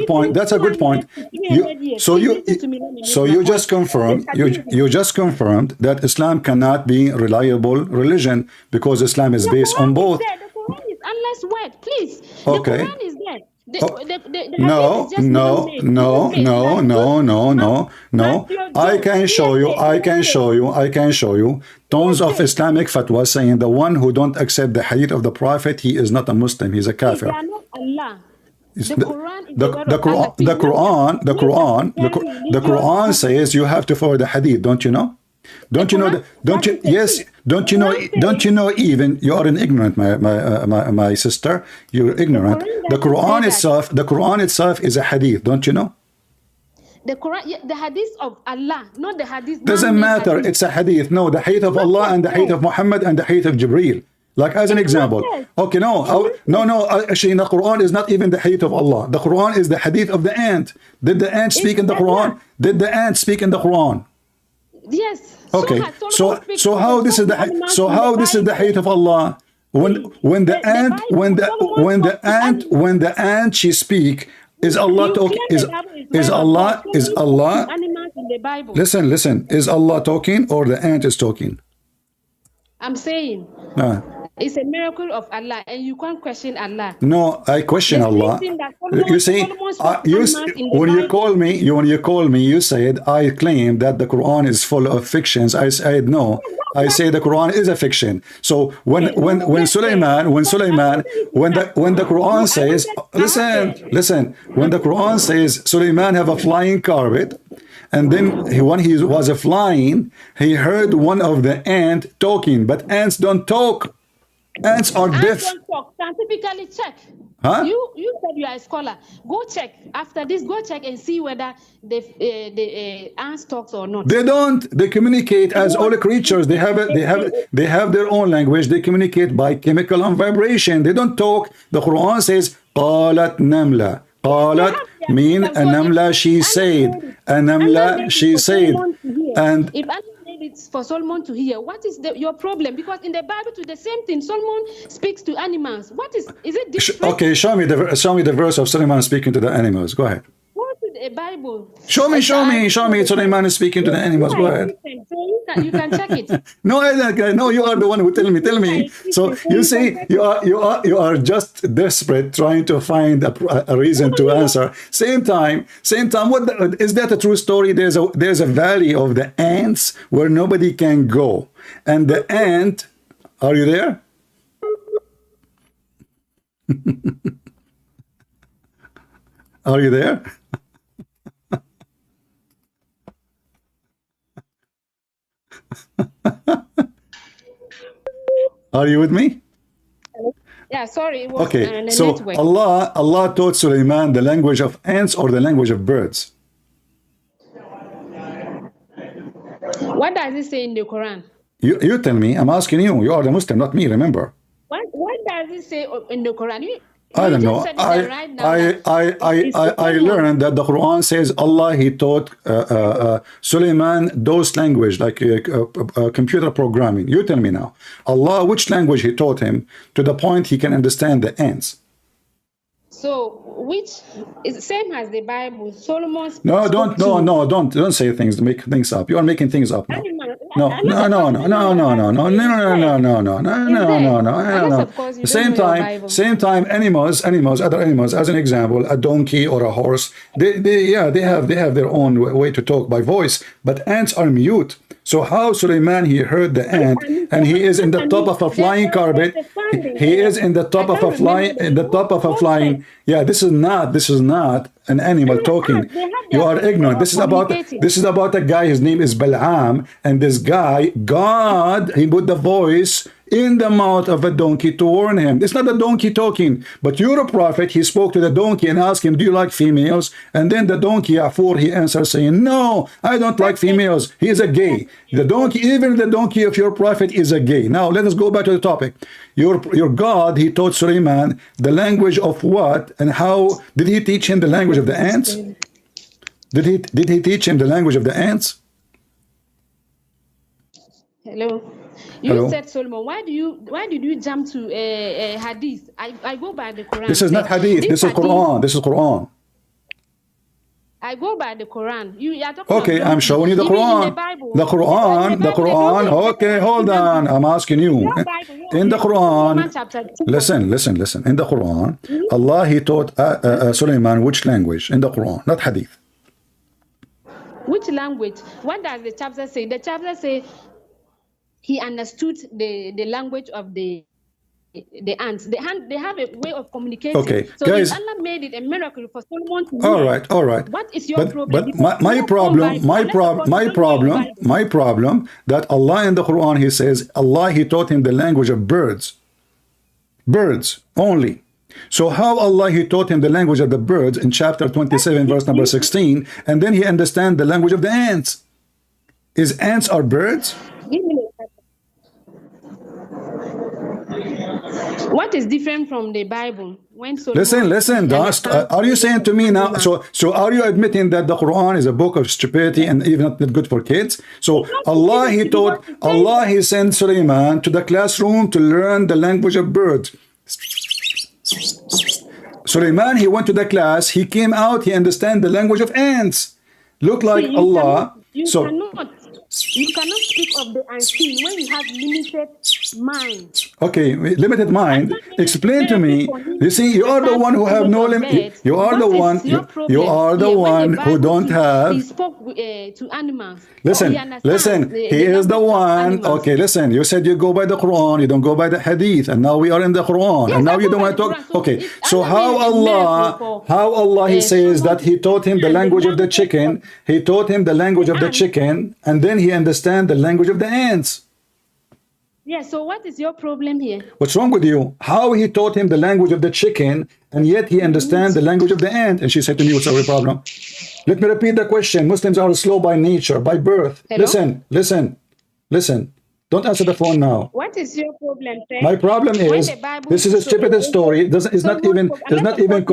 point. That's a good point. You just confirmed that Islam cannot be reliable religion because Islam is based on both. The Quran is unless word, please. Okay. The Quran is there. No. I can show you tons of Islamic fatwa saying the one who don't accept the hadith of the Prophet, he is not a Muslim, he's a kafir. They are not Allah. The Quran says you have to follow the hadith, don't you know? Don't you know that? Don't you? Yes. Don't you know? Don't you know? Even you are an ignorant, my sister. You're ignorant. The Quran itself. The Quran itself is a hadith. Don't you know? The Quran, the hadith of Allah, not the hadith. Doesn't matter. Hadith. It's a hadith. No, the hadith of Allah and the hadith of Muhammad and the hadith of Jibreel. Like as an example. Okay, no. Actually, in the Quran is not even the hadith of Allah. The Quran is the hadith of the ant. Did the ant speak in the Quran? Did the ant speak in the Quran? Yes. Okay. So how this is the hadith of Allah? When the ant she speak, is Allah talking? Is Allah? Listen. Is Allah talking or the ant is talking? I'm saying it's a miracle of Allah, and you can't question Allah. No, I question Allah. You see, when you call me, you said I claim that the Quran is full of fictions. I said no. I say the Quran is a fiction. So when the Quran says, listen, when the Quran says Sulaiman have a flying carpet, and then when he was flying, he heard one of the ant talking, but ants don't talk. Ants are deaf. Ants don't talk. Scientifically check. Huh? You said you are a scholar. Go check. After this, go check and see whether the ants talks or not. They don't. They communicate as all creatures. They have their own language. They communicate by chemical and vibration. They don't talk. The Quran says, قالت نملة. قالت mean a namla, she said. A namla, she said. And if Allah made it for Solomon to hear, what is your problem? Because in the Bible, to the same thing, Solomon speaks to animals. What is it different? Okay, show me the verse of Solomon speaking to the animals. Go ahead. What is a Bible? Show me. Solomon is speaking to the animals. Go ahead. So you can check it. No, you are the one who tell me. So you see, you are just desperate trying to find a reason to answer. Same time. What is that a true story? There's a valley of the ants where nobody can go, and the ant. Are you there? Are you there? Are you with me? Yeah, sorry. It was okay, so network. Allah taught Sulaiman the language of ants or the language of birds? What does it say in the Quran? You tell me. I'm asking you. You are the Muslim, not me, remember. What does it say in the Quran? I don't know. I learned that the Quran says Allah, he taught Sulaiman those language, like computer programming. You tell me now. Allah, which language he taught him to the point he can understand the ants? So, which is same as the Bible? Solomon. Don't say things, make things up. You are making things up now. No. Same time, animals, other animals, as an example, a donkey or a horse, they have their own way to talk by voice, but ants are mute. So how Sulaiman, he heard the ant, and he is in the top of a flying carpet. He is in the top of a flying. Yeah, this is not an animal talking. You are ignorant. This is about a guy. His name is Balaam, and this guy, God, he put the voice in the mouth of a donkey to warn him. It's not a donkey talking, but you're a prophet. He spoke to the donkey and asked him, do you like females? And then the donkey, Afur, he answered saying, no, I don't like females. He is a gay. Even the donkey of your prophet is a gay. Now, let us go back to the topic. Your God, he taught Sulaiman the language of what and how. Did he teach him the language of the ants? Did he teach him the language of the ants? Hello. You said Solomon. Why did you jump to hadith? I go by the Quran. This is not hadith. This is Quran. This is Quran. I go by the Quran. You are talking okay, I'm showing you the Quran. The Quran. Okay, hold on. I'm asking you. In the Quran, listen. In the Quran, Allah, he taught Sulaiman which language? In the Quran, not hadith. Which language? What does the chapter say? The chapter say he understood the language of the the ants. They have a way of communicating. Okay, so guys. if Allah made it a miracle for Solomon to All hear, right, all right. what is your problem? But Because my your own problem, Bible, my unless of course problem, you don't know your Bible. my problem that Allah in the Quran, He says, Allah, He taught him the language of birds. Birds only. So how Allah, He taught him the language of the birds in chapter 27, verse number 16, and then He understand the language of the ants. Is ants are birds? Give me the- What is different from the Bible? When Solomon Listen, Dust. Are you saying to me now? So are you admitting that the Quran is a book of stupidity and even not good for kids? So Allah, He sent Sulaiman to the classroom to learn the language of birds. Sulaiman, he went to the class. He came out. He understand the language of ants. Look like Allah. You cannot speak of the unseen when you have limited mind. Okay, limited mind. Explain to me. You see, you are the one who have no limit. You are the one. You are the one who don't have. He spoke to animals. Listen. He is the one. Okay, listen. You said you go by the Quran. You don't go by the Hadith, and now we are in the Quran, and now you don't want to talk. Okay, so how Allah He says that He taught him the language of the chicken. He taught him the language of the chicken, and then he understand the language of the ants. Yeah, so what is your problem here? What's wrong with you? How He taught him the language of the chicken, and yet he understands the language of the ant? And she said to me, what's our problem? Let me repeat the question. Muslims are slow by nature, by birth. Hello? Listen. Don't answer the phone now. What is your problem, sir? My problem is, this is a stupid story. It's not even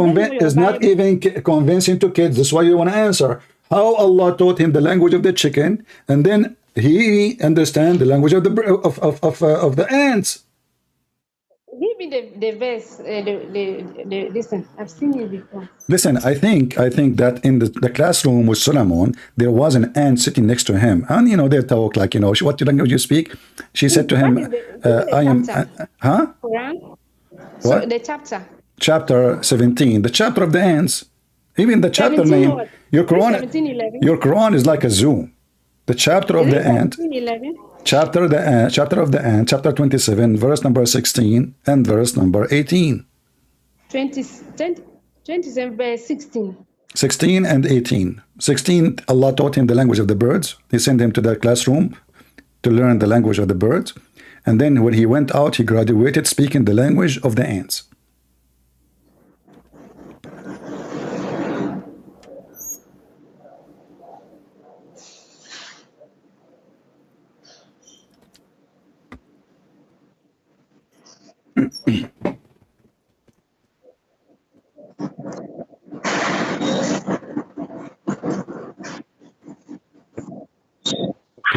convincing to kids. That's why you want to answer. How Allah taught him the language of the chicken, and then he understand the language of the ants. Give me the verse. Listen, I've seen it before. Listen, I think that in the classroom with Solomon, there was an ant sitting next to him, and they talk like, what language you speak? She said to him, "I am." Quran. What? So the chapter. Chapter 17, the chapter of the ants. Even the chapter 17 name. what? Your Quran. 17:11. Your Quran is like a zoo. The chapter of the ant. 17:11. Chapter of the ant, chapter 27, verse number 16 and verse number 18. 27 verse 16. 16 and 18. 16, Allah taught him the language of the birds. He sent him to the classroom to learn the language of the birds. And then when he went out, he graduated speaking the language of the ants.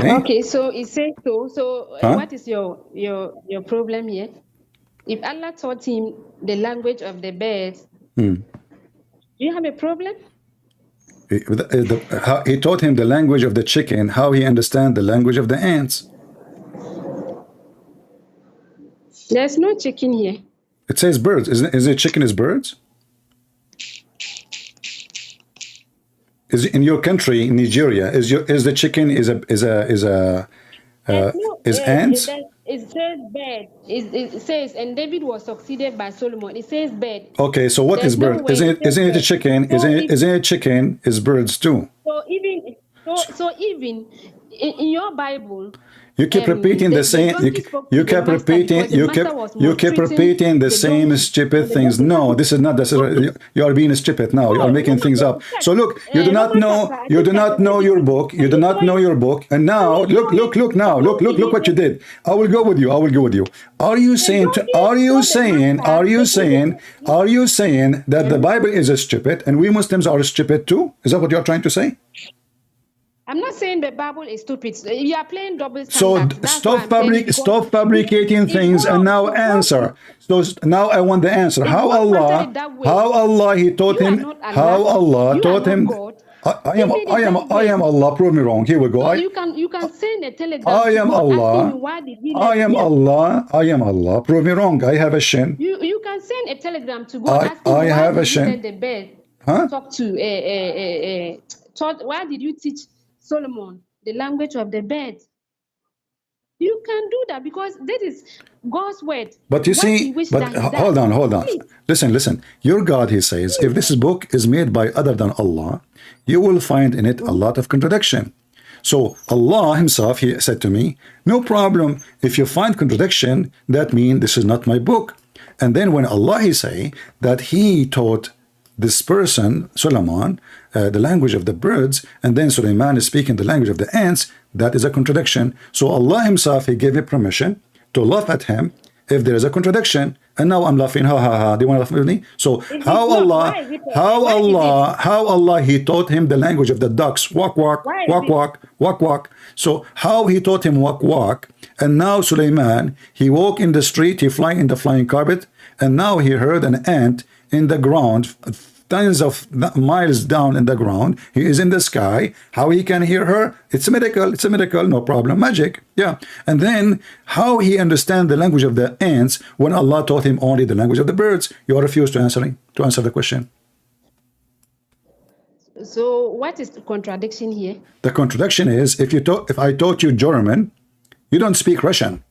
Okay, so it says so. So what is your problem here? If Allah taught him the language of the birds, do you have a problem? He taught him the language of the chicken. How he understand the language of the ants? There's no chicken here. It says birds. Is it chicken is birds? Is in your country, in Nigeria, is the chicken is ants? It says bird. It says, and David was succeeded by Solomon. It says bird. Okay, so what is bird? Isn't it a chicken? Isn't it chicken? Is birds too? So even in your Bible, you keep repeating the same. You kept repeating. You kept repeating the same stupid things. No, this is not. You are being stupid now. You are making things up. So look, you do not know. You do not know your book. You do not know your book. And now look now. Look what you did. I will go with you. Are you saying that the Bible is stupid and we Muslims are stupid too? Is that what you are trying to say? I'm not saying the Bible is stupid. You are playing double So standard. stop fabricating things and now answer. So now I want the answer. How Allah He taught him. How Allah taught him. I am Allah. Prove me wrong. Here we go. You can send a telegram. I am Allah. I am Allah. Prove me wrong. I have a shin. You can send a telegram to God. I have a shin. The bed. Talk to why did you teach Solomon the language of the bird? You can do that because that is God's word. But you What see, He wished but that He hold does. on. Please. Listen. Your God, he says, if this book is made by other than Allah, you will find in it a lot of contradiction. So Allah himself, he said to me, no problem. If you find contradiction, that means this is not my book. And then when Allah, he say that he taught this person, Solomon, the language of the birds, and then Suleiman is speaking the language of the ants, that is a contradiction. So Allah himself, he gave me permission to laugh at him if there is a contradiction. And now I'm laughing, ha ha ha. Do you want to laugh with me? So how Allah, he taught him the language of the ducks, walk, walk, walk, walk, walk, walk. So how he taught him walk, walk, and now Suleiman, he walk in the street, he fly in the flying carpet, and now he heard an ant in the ground, tens of miles down in the ground. He is in the sky. How he can hear her? It's a miracle. It's a miracle. No problem. Magic. Yeah. And then how he understand the language of the ants when Allah taught him only the language of the birds? You refuse to answer the question. So what is the contradiction here? The contradiction is if I taught you German, you don't speak Russian.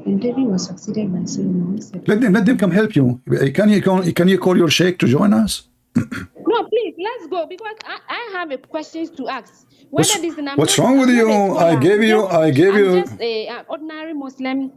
And David was succeeded by Solomon. Let them come help you. Can you call your sheikh to join us? No, please, let's go because I have a questions to ask. What's wrong with you? I gave you. I'm just an ordinary Muslim,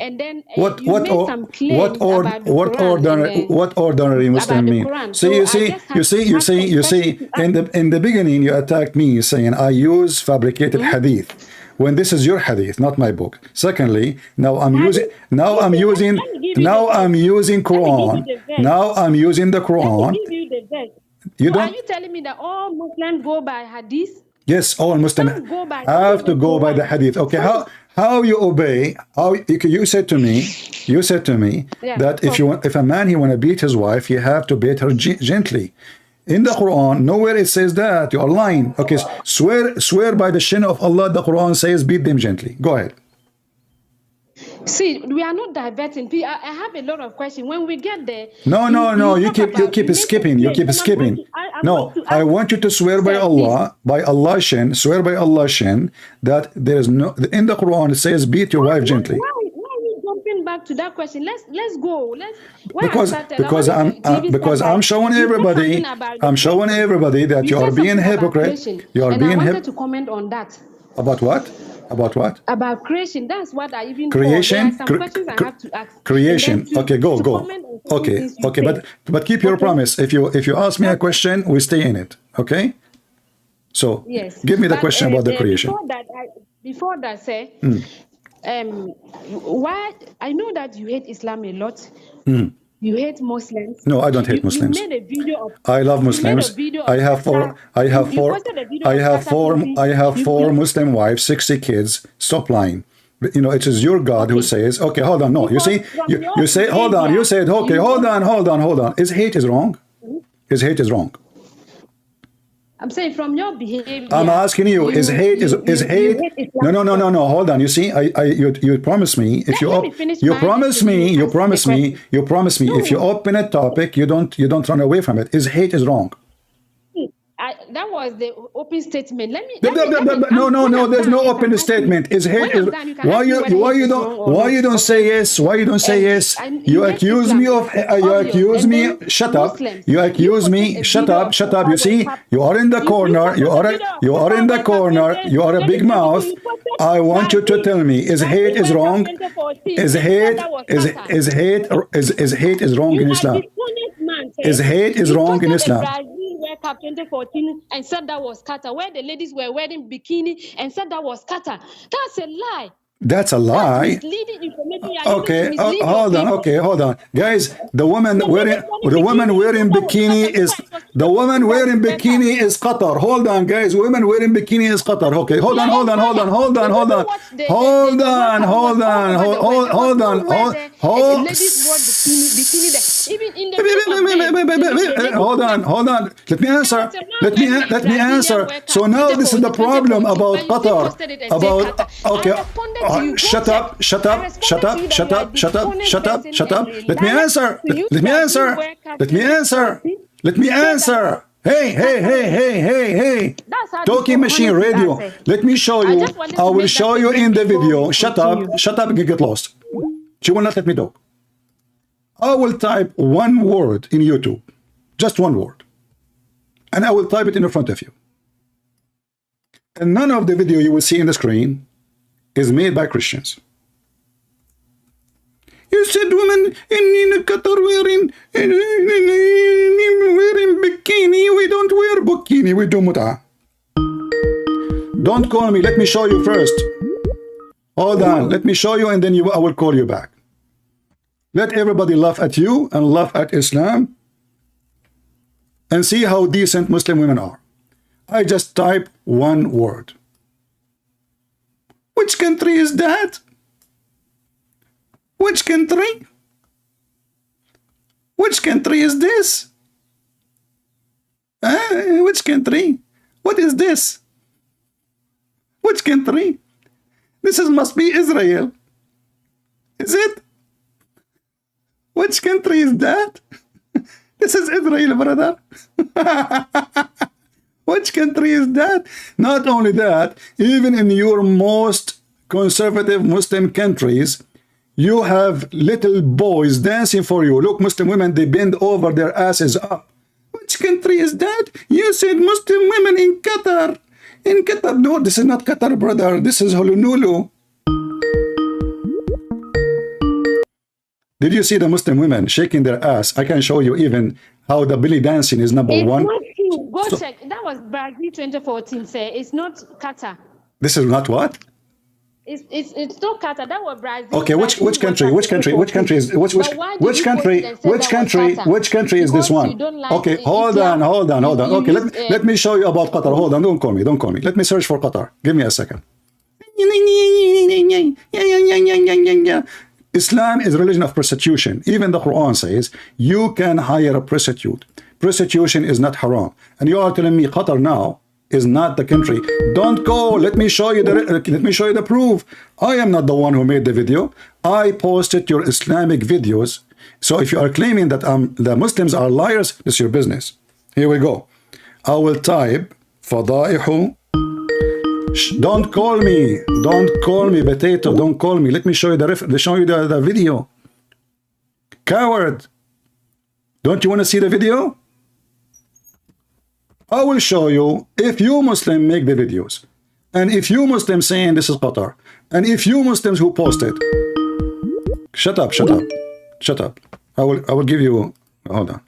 and then what some claims about the Quran what ordinary Muslim mean? You see. In the beginning, you attacked me saying I use fabricated hadith. When this is your hadith, not my book. Secondly, now I'm using Quran. Now I'm using the Quran. Are you telling me that all Muslims go by hadith? Yes, all Muslims have to go by the hadith. Okay, how you obey? How you said to me that if a man he want to beat his wife, he have to beat her gently. In the Quran, nowhere it says that. You are lying. Okay, swear by the shin of Allah. The Quran says beat them gently. Go ahead. See, we are not diverting. I have a lot of questions. When we get there, no. You keep skipping. You keep skipping. No, I want you to swear by Allah, shin. Swear by Allah shin that there is no. In the Quran it says beat your wife gently. Back to that question. Let's go. Because I'm showing everybody. I'm showing everybody that you are being hypocrite. You are being hypocrite. I wanted to comment on that. About what? About what? About creation. That's what I even. Creation. There are some questions I have to ask. Creation. Okay, go. Okay. But keep your promise. If you ask me a question, we stay in it. Okay. So yes. Give me the question about the creation. Before that, say. Why I know that you hate Islam a lot. You hate Muslims. No, I don't hate Muslims. You made a video of, I love Muslims. I have four Muslim wives, 60 kids. Stop lying. It is your God who says, okay, hold on. No, you say, hold on. You said, okay, hold on. Is hate is wrong? Is hate is wrong? I'm saying from your behavior. I'm asking you, is hate? No. Hold on. You see, you promise me if you promise me. If you open a topic, you don't run away from it. Is hate is wrong? That was the open statement. No. There's no open statement. Is hate? Why you don't say yes? Why you don't say yes? You accuse me of. You accuse me. Shut up. You accuse me. Shut up. You see, you are in the corner. You are in the corner. You are a big mouth. I want you to tell me: is hate is wrong? Is hate is wrong in Islam? Is hate is wrong in Islam? Cup 2014 and said that was Qatar, where the ladies were wearing bikini and said that was Qatar. That's a lie. That's a lie. Okay, hold on. Guys, the woman wearing bikini is Qatar. Hold on, guys. Women wearing bikini is Qatar. Okay, hold on. hold on. Let me answer. Let me answer. So now this is the problem about Qatar. About okay. Shut up. Let me answer. Let me answer. Hey. Talking machine radio. Let me show you. I will show you in the video. Shut up and get lost. She will not let me talk. I will type one word in YouTube. Just one word. And I will type it in front of you. And none of the video you will see in the screen is made by Christians. You said women in Qatar wearing bikini. We don't wear bikini. We do mut'ah. Don't call me. Let me show you first. Hold on. Let me show you and then I will call you back. Let everybody laugh at you and laugh at Islam and see how decent Muslim women are. I just type one word. Which country is that? Which country? Which country is this? Which country? What is this? Which country? This must be Israel. Is it? Which country is that? This is Israel, brother. Which country is that? Not only that, even in your most conservative Muslim countries, you have little boys dancing for you. Look, Muslim women, they bend over their asses up. Which country is that? You said Muslim women in Qatar. In Qatar. No, this is not Qatar, brother. This is Honolulu. Did you see the Muslim women shaking their ass? I can show you even how the belly dancing is number one. Go check. That was Brazil 2014, sir. It's not Qatar. This is not what? It's not Qatar. That was Brazil. Okay, which country is this one? Okay, hold on. Okay, let me show you about Qatar. Hold on, don't call me. Let me search for Qatar. Give me a second. Islam is a religion of prostitution. Even the Quran says you can hire a prostitute. Prostitution is not haram. And you are telling me Qatar now is not the country. Don't go. Let me show you the proof. I am not the one who made the video. I posted your Islamic videos. So if you are claiming that the Muslims are liars, it's your business. Here we go. I will type Fadaihu. Don't call me. Don't call me, potato. Don't call me. Let me show you the video. Coward. Don't you want to see the video? I will show you if you Muslim make the videos. And if you Muslims saying this is Qatar. And if you Muslims who post it. Shut up. I will give you, hold on.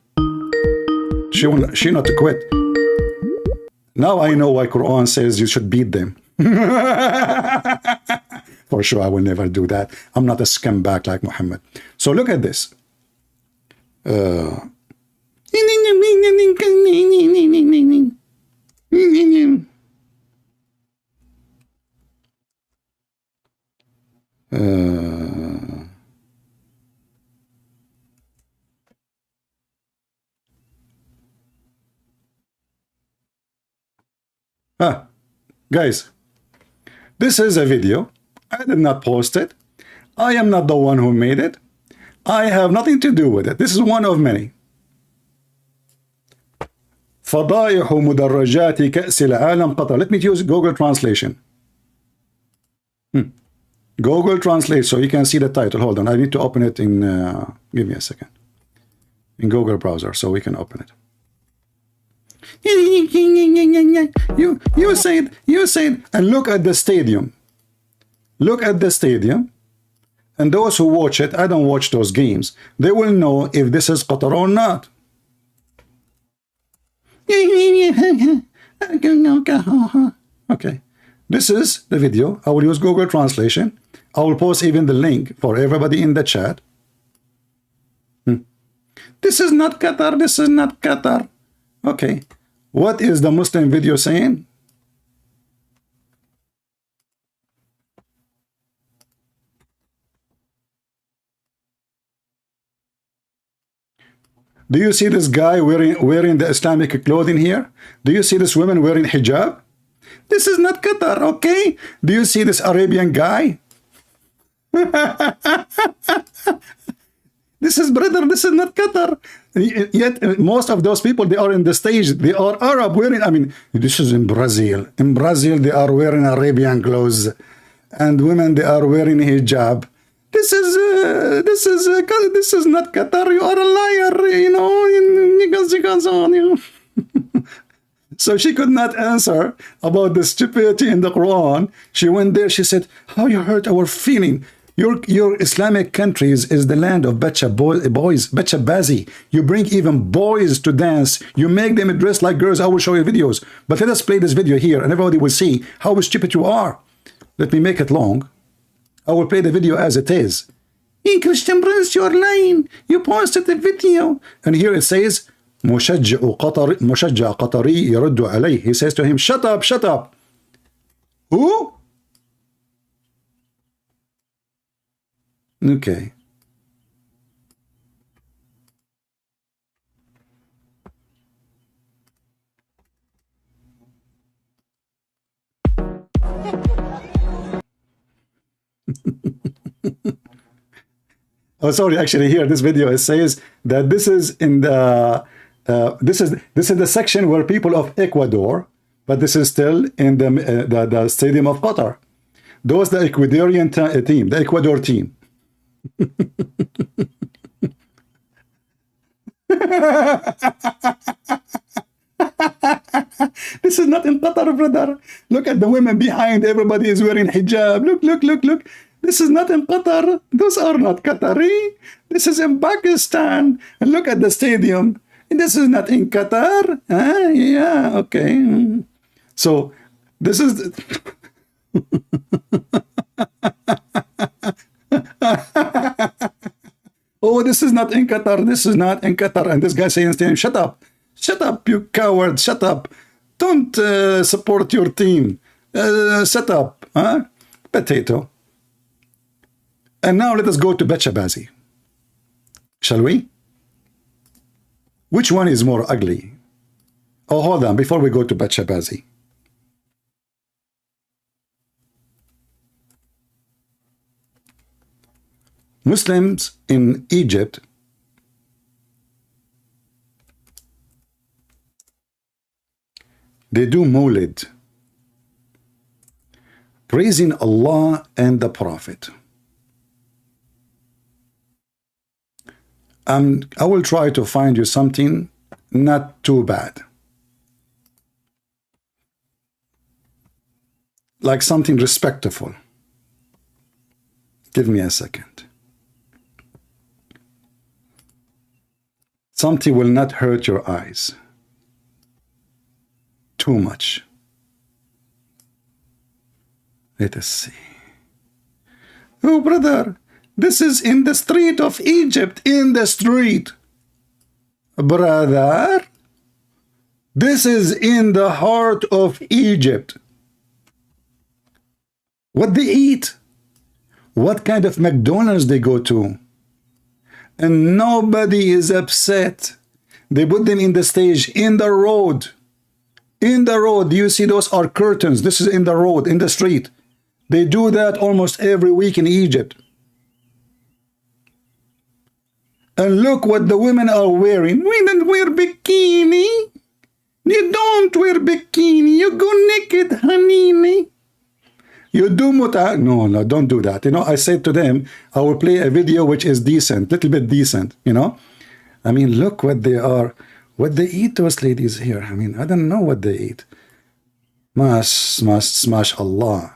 She not to quit. Now I know why Quran says you should beat them. For sure, I will never do that. I'm not a scumbag like Muhammad. So look at this. Guys, this is a video. I did not post it. I am not the one who made it. I have nothing to do with it. This is one of many. فضائح مدرجات كأس العالم قطر. Let me use Google Translation. Google Translate so you can see the title. Hold on, I need to open it in, give me a second. In Google browser so we can open it. You said, and look at the stadium. Look at the stadium. And those who watch it, I don't watch those games. They will know if this is Qatar or not. Okay. This is the video. I will use Google Translation. I will post even the link for everybody in the chat. This is not Qatar. This is not Qatar. Okay. What is the Muslim video saying? Do you see this guy wearing the Islamic clothing here? Do you see this woman wearing hijab? This is not Qatar, okay? Do you see this Arabian guy? This is, brother, this is not Qatar. Yet most of those people, they are in the stage, they are Arab wearing, I mean, this is in Brazil. In Brazil, they are wearing Arabian clothes. And women, they are wearing hijab. This is not Qatar. You are a liar, you know. So she could not answer about the stupidity in the Quran. She went there. She said, "How you hurt our feeling? Your Islamic countries is the land of boys, bacha bazi. You bring even boys to dance. You make them dress like girls. I will show you videos. But let us play this video here, and everybody will see how stupid you are. Let me make it long. I will play the video as it is. In Christian Prince, you're lying. You posted the video. And here it says, مشجع قطري يرد عليه. He says to him, shut up, shut up. Who? Okay. Oh, sorry. Actually, here this video it says that this is in the this is the section where people of Ecuador, but this is still in the stadium of Qatar. Those the Ecuadorian team, the Ecuador team. This is not in Qatar, brother. Look at the women behind. Everybody is wearing hijab. Look, look, look, look. This is not in Qatar. Those are not Qatari. This is in Pakistan. And look at the stadium. This is not in Qatar. Yeah, okay. So this is... Oh, this is not in Qatar. This is not in Qatar. And this guy saying, shut up. Shut up, you coward. Shut up. Don't support your team. Shut up. Huh? Potato. And now let us go to Bachabazi. Shall we? Which one is more ugly? Oh, hold on. Before we go to Bachabazi. Muslims in Egypt they do Mawlid, praising Allah and the Prophet. I will try to find you something not too bad. Like something respectful. Give me a second. Something will not hurt your eyes too much. Let us see. Oh, brother, this is in the street of Egypt, in the street. Brother, this is in the heart of Egypt. What they eat, what kind of McDonald's they go to. And nobody is upset. They put them in the stage, in the road. In the road, you see those are curtains. This is in the road, in the street. They do that almost every week in Egypt. And look what the women are wearing. We don't wear bikini. You don't wear bikini. You go naked, honey. You do muta. No, no, don't do that. You know, I said to them, I will play a video which is decent, little bit decent, you know. I mean, look what they are, what they eat, those ladies here. I mean, I don't know what they eat. Smash Allah.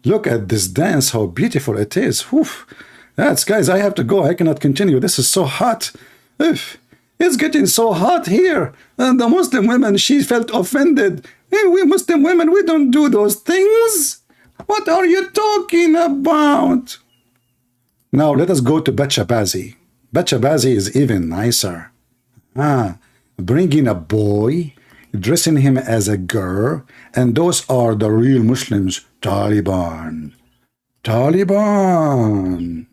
Look at this dance, how beautiful it is. Oof. That's, guys, I have to go. I cannot continue. This is so hot. Oof. It's getting so hot here. And the Muslim women, she felt offended. Hey, we Muslim women, we don't do those things. What are you talking about? Now let us go to Bachabazi. Bachabazi is even nicer. Bringing a boy, dressing him as a girl, and those are the real Muslims. Taliban. Taliban.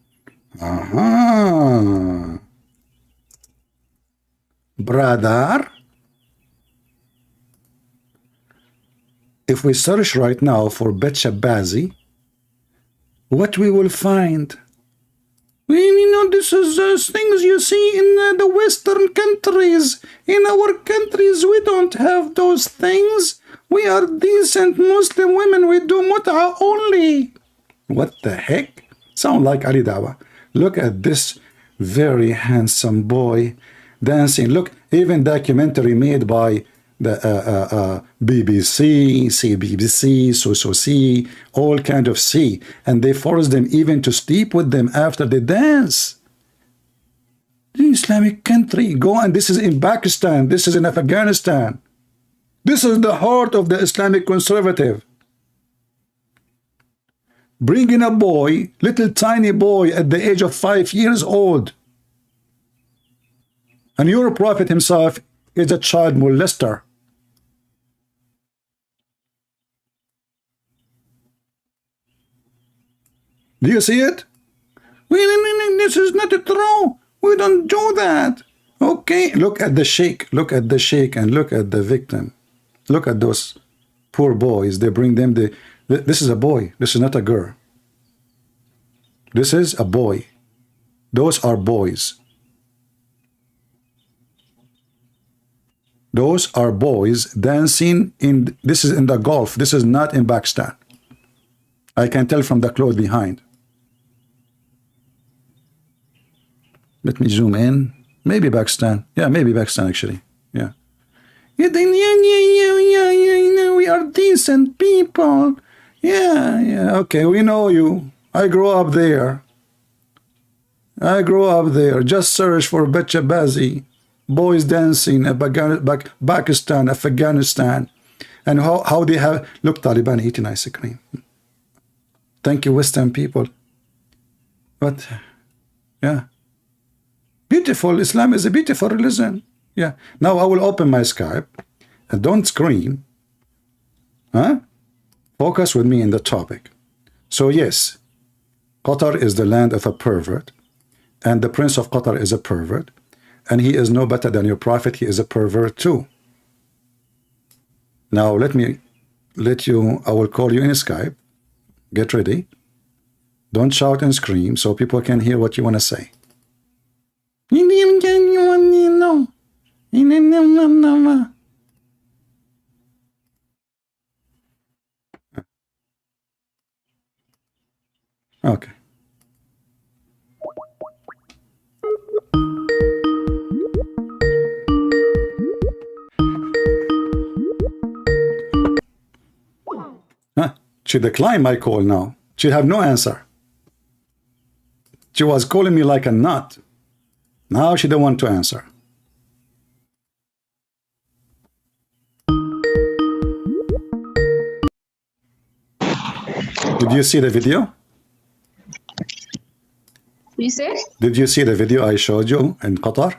brother. If we search right now for Bet Shabazi, what we will find? You know, this is things you see in the Western countries. In our countries, we don't have those things. We are decent Muslim women. We do mut'a only. What the heck? Sound like Ali Dawa. Look at this very handsome boy dancing. Look, even documentary made by the BBC, CBBC, So-So-C, all kind of C, and they force them even to sleep with them after they dance. The Islamic country, go, and this is in Pakistan, this is in Afghanistan. This is the heart of the Islamic conservative. Bringing a boy, little tiny boy at the age of 5 years old. And your prophet himself is a child molester. Do you see it? This is not true. We don't do that. Okay, look at the sheikh. Look at the sheikh and look at the victim. Look at those poor boys. They bring them this is a boy. This is not a girl. This is a boy. Those are boys. Those are boys dancing in, this is in the Gulf. This is not in Pakistan. I can tell from the clothes behind. Let me zoom in. Maybe Pakistan. Yeah, maybe Pakistan actually. Yeah. Yeah, we are decent people. Yeah, okay, we know you. I grew up there. Just search for Bet Shabazi. Boys dancing in Pakistan, Afghanistan. And how they have, look, Taliban eating ice cream. Thank you, Western people. But, yeah. Beautiful. Islam is a beautiful religion. Yeah. Now I will open my Skype. And don't scream. Huh? Focus with me in the topic. So yes, Qatar is the land of a pervert. And the Prince of Qatar is a pervert. And he is no better than your prophet. He is a pervert too. Now let you, I will call you in Skype. Get ready. Don't shout and scream so people can hear what you want to say. Okay. She declined my call now. She have no answer. She was calling me like a nut. Now she don't want to answer. Did you see the video? You said? Did you see the video I showed you in Qatar?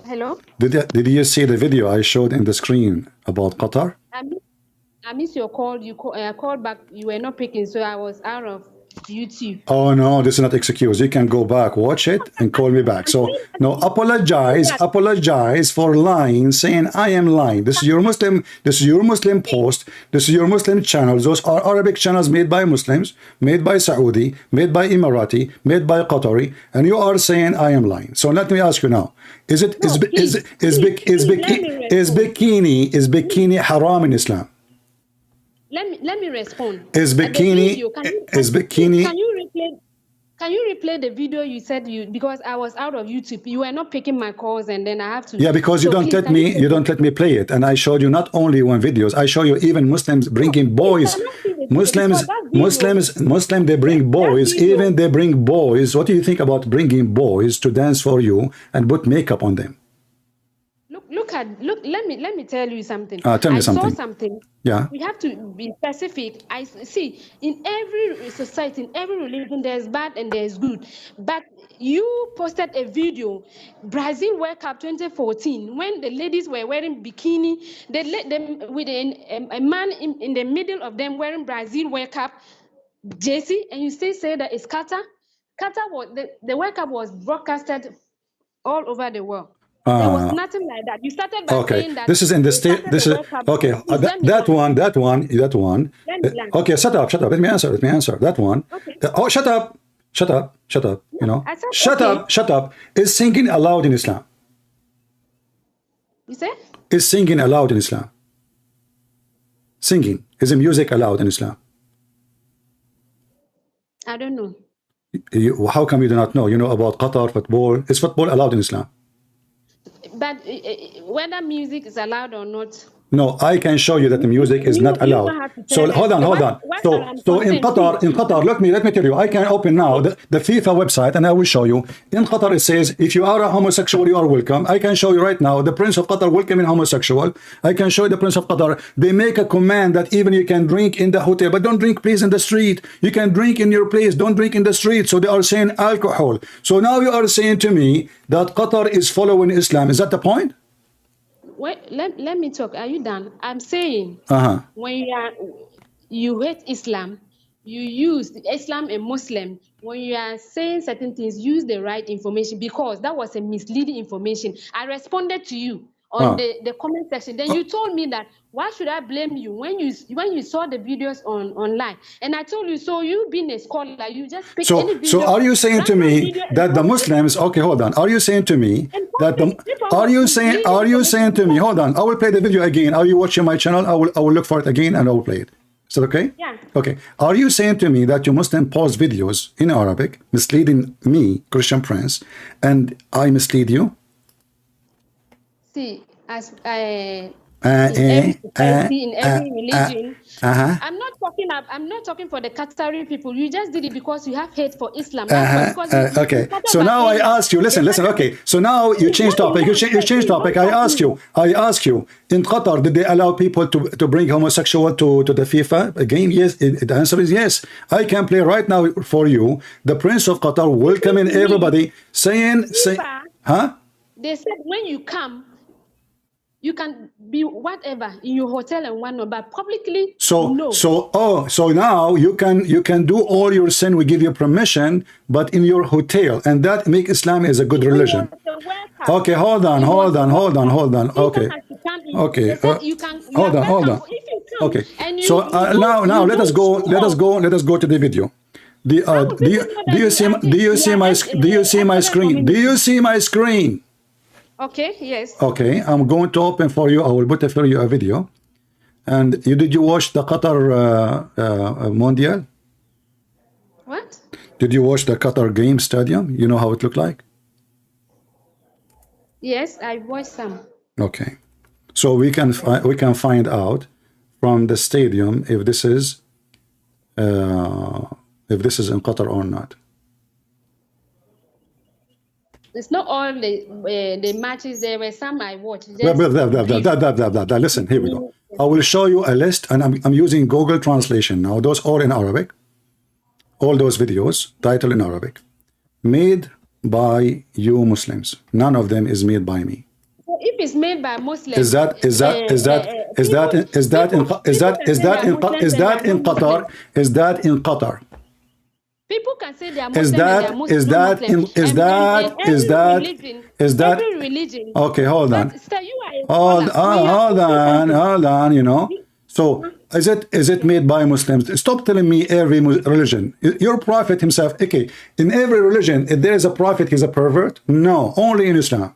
Hello? Did you see the video I showed in the screen about Qatar? I missed your call. I called back. You were not picking, so I was out of YouTube. Oh no, this is not excuse. You can go back, watch it, and call me back. So no, apologize for lying, saying I am lying. This is your Muslim post, this is your Muslim channels. Those are Arabic channels made by Muslims, made by Saudi, made by Emirati, made by Qatari, and you are saying I am lying. So let me ask you now. Is bikini haram in Islam? Let me respond. Is bikini? Can you replay the video you said because I was out of YouTube. You were not picking my calls, and then I have to. Yeah, because you don't let me play it, and I showed you not only one videos. I show you even Muslims bringing boys. Muslims, they bring boys. Even they bring boys. What do you think about bringing boys to dance for you and put makeup on them? Look. Let me tell you something. Tell me something. I saw something. Yeah. We have to be specific. I see in every society, in every religion, there's bad and there's good. But you posted a video, Brazil World Cup 2014, when the ladies were wearing bikini. They let them with a man in the middle of them wearing Brazil World Cup jersey, and you still say that it's Qatar. Qatar was the World Cup was broadcasted all over the world. There was nothing like that. You started by saying that this is in the state. This is okay. That one. Okay, shut up. Let me answer. That one. Okay. Oh, shut up. You know, I said, shut up. Is singing allowed in Islam? You said? Is singing allowed in Islam? Singing, is the music allowed in Islam? I don't know. How come you do not know? You know about Qatar football. Is football allowed in Islam? But whether music is allowed or not. No, I can show you that the music is not allowed. So hold on. So in Qatar, let me tell you, I can open now the FIFA website and I will show you. In Qatar it says, if you are a homosexual, you are welcome. I can show you right now, the Prince of Qatar welcoming homosexual. I can show you the Prince of Qatar. They make a command that even you can drink in the hotel, but don't drink please in the street. You can drink in your place, don't drink in the street. So they are saying alcohol. So now you are saying to me that Qatar is following Islam. Is that the point? Wait, let me talk. Are you done? I'm saying when you hate Islam, you use Islam and Muslim. When you are saying certain things, use the right information, because that was a misleading information. I responded to you on the comment section. Then you told me that why should I blame you when you saw the videos online? And I told you, so you being a scholar, you just pick any video. So are you saying to me that the Muslims? Okay, hold on. Are you saying to me that the? Are you saying to me? Hold on. I will play the video again. Are you watching my channel? I will look for it again and I will play it. Is that okay? Yeah. Okay. Are you saying to me that you Muslim post videos in Arabic misleading me, Christian Prince, and I mislead you? See, as in every religion, I'm not talking for the Qatari people. You just did it because you have hate for Islam. Okay. So now I ask you. Listen. Okay. So now you change topic. You change topic. I ask you. In Qatar, did they allow people to bring homosexual to the FIFA game? Yes. The answer is yes. I can play right now for you. The Prince of Qatar welcoming everybody, saying, They said when you come, you can be whatever in your hotel and whatnot, but publicly, no. So now you can do all your sin. We give you permission, but in your hotel, and that make Islam is a good religion. Okay, hold on. Okay. Hold on. Okay. So now let us go to the video. Do you see my screen? Do you see my screen? Okay, yes. Okay, I'm going to open for you. I will put for you a video. And did you watch the Qatar Mondial? What? Did you watch the Qatar game stadium? You know how it looked like? Yes, I watched some. Okay, so we can find out from the stadium if this is in Qatar or not. It's not all the matches. There were some I watched. Listen, here we go. I will show you a list, and I'm using Google Translation now. Those all in Arabic. All those videos, title in Arabic, made by you Muslims. None of them is made by me. So if it's made by Muslims, is that in Qatar? Is that in Qatar? People can say they are Muslim every religion. Okay, hold on. Hold on, you know. So is it made by Muslims? Stop telling me every religion. Your prophet himself, okay, in every religion, if there is a prophet, he's a pervert? No, only in Islam.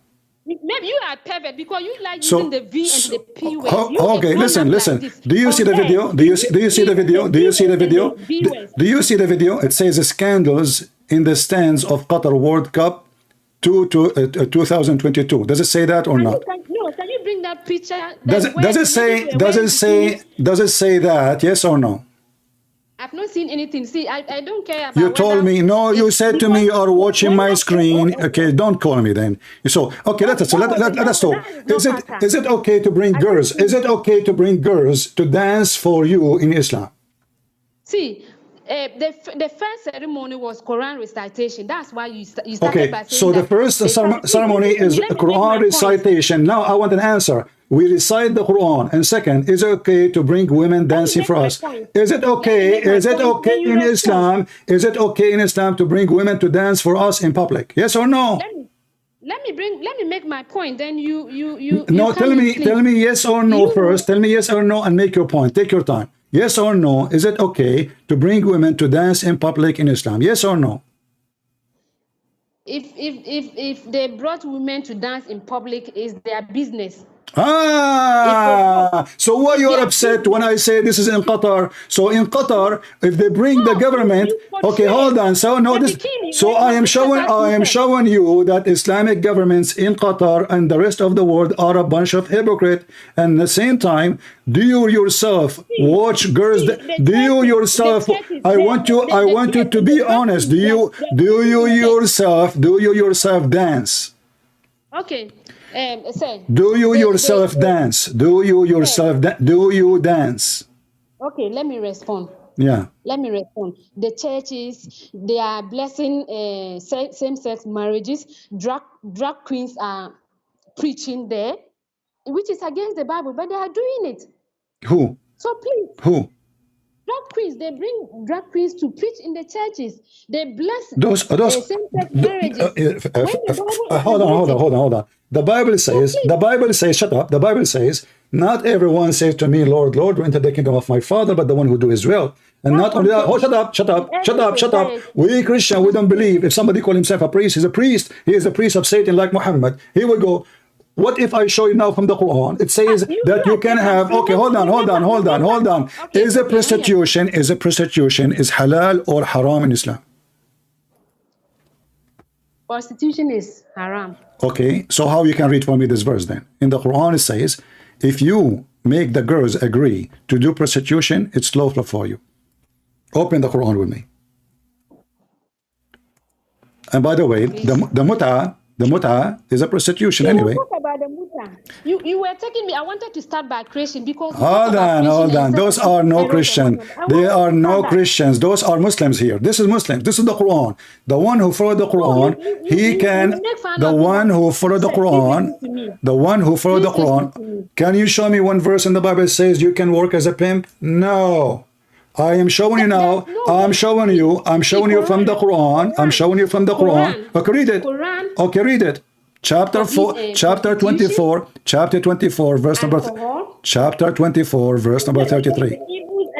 Maybe you are pervert because you like using the V and the P words. Okay, listen. Do you see the video? Do you see the video? Do you see the video? Do you see the video? It says scandals in the stands of Qatar World Cup 2022. Does it say that or not? No. Can you bring that picture? Does it say that? Yes or no? I've not seen anything. See, I don't care about. You told me no. You said to me you are watching my screen. Okay, don't call me then. So okay, let us talk. Is it okay to bring girls? Is it okay to bring girls to dance for you in Islam? See, the first ceremony was Quran recitation. That's why you started by saying so the first ceremony is Quran recitation. Now I want an answer. we recite the Quran. And second, is it okay to bring women dancing for us? Is it okay? Is it okay in Islam? Is it okay in Islam to bring women to dance for us in public? Yes or no? Let me make my point. Then no, tell me yes or no first. Tell me yes or no and make your point. Take your time. Yes or no? Is it okay to bring women to dance in public in Islam? Yes or no? If they brought women to dance in public, is their business. So why you are upset when I say this is in Qatar? So in Qatar, if they bring the government, okay, hold on. So no, this. So I am showing you that Islamic governments in Qatar and the rest of the world are a bunch of hypocrites. And at the same time, do you yourself watch girls? Do you yourself? I want you to be honest. Do you yourself dance? Okay. Do you yourself dance? Do you dance? Okay, let me respond. Yeah. Let me respond. The churches, they are blessing same-sex marriages. Drag queens are preaching there, which is against the Bible, but they are doing it. Who? So please. Who? Drag queens, they bring drag queens to preach in the churches. They bless those same-sex marriages. Hold on. The Bible says, shut up. The Bible says, not everyone says to me, Lord, Lord, enter the kingdom of my Father, but the one who do his will. And not only that, shut up. We Christian, we don't believe if somebody call himself a priest, he's a priest. He is a priest of Satan like Muhammad. He will go, what if I show you now from the Quran? It says that you can have, okay, hold on. Is prostitution halal or haram in Islam? Prostitution is haram. Okay, so how you can read for me this verse then? In the Quran it says, if you make the girls agree to do prostitution, it's lawful for you. Open the Quran with me. And by the way, the mut'a is a prostitution anyway. Talk about the mut'a. You were taking me. I wanted to start by Christian because hold on. Those are no Christians. They are no Christians. Those are Muslims here. This is Muslims. This is the Quran. The one who followed the Quran, the one who followed the Quran. Can you show me one verse in the Bible that says you can work as a pimp? No. I am showing you now. I'm showing you from the Quran. I'm showing you from the Quran. Okay, read it. Okay, read it. Chapter 24, verse number 33. A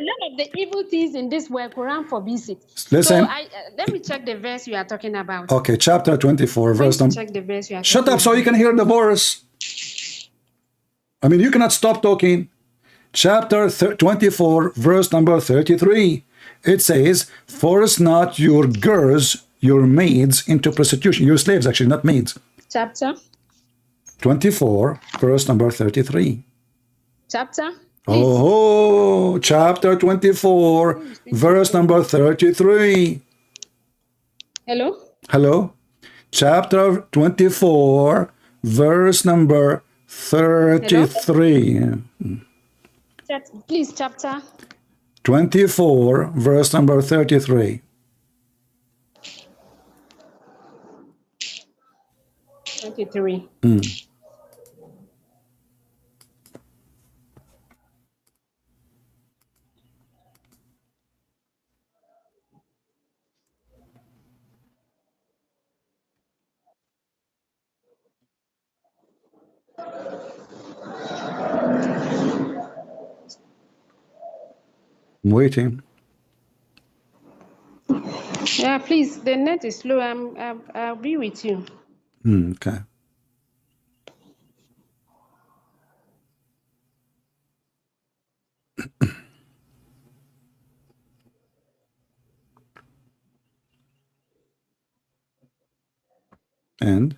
lot of the evil things in this world, Quran forbids it. Listen. So let me check the verse you are talking about. Okay, chapter 24, verse number. Check the verse you are Shut up so you can hear the verse. I mean, you cannot stop talking. Chapter 24, verse number 33. It says, force not your girls, your maids, into prostitution. Your slaves, actually, not maids. Chapter 24, verse number 33. Chapter? Oh, chapter 24, verse number 33. Hello? Chapter 24, verse number 33. Hello? Please, chapter 24, verse number 33. 33. I'm waiting. Yeah, please. The net is slow. I'll be with you. Okay. And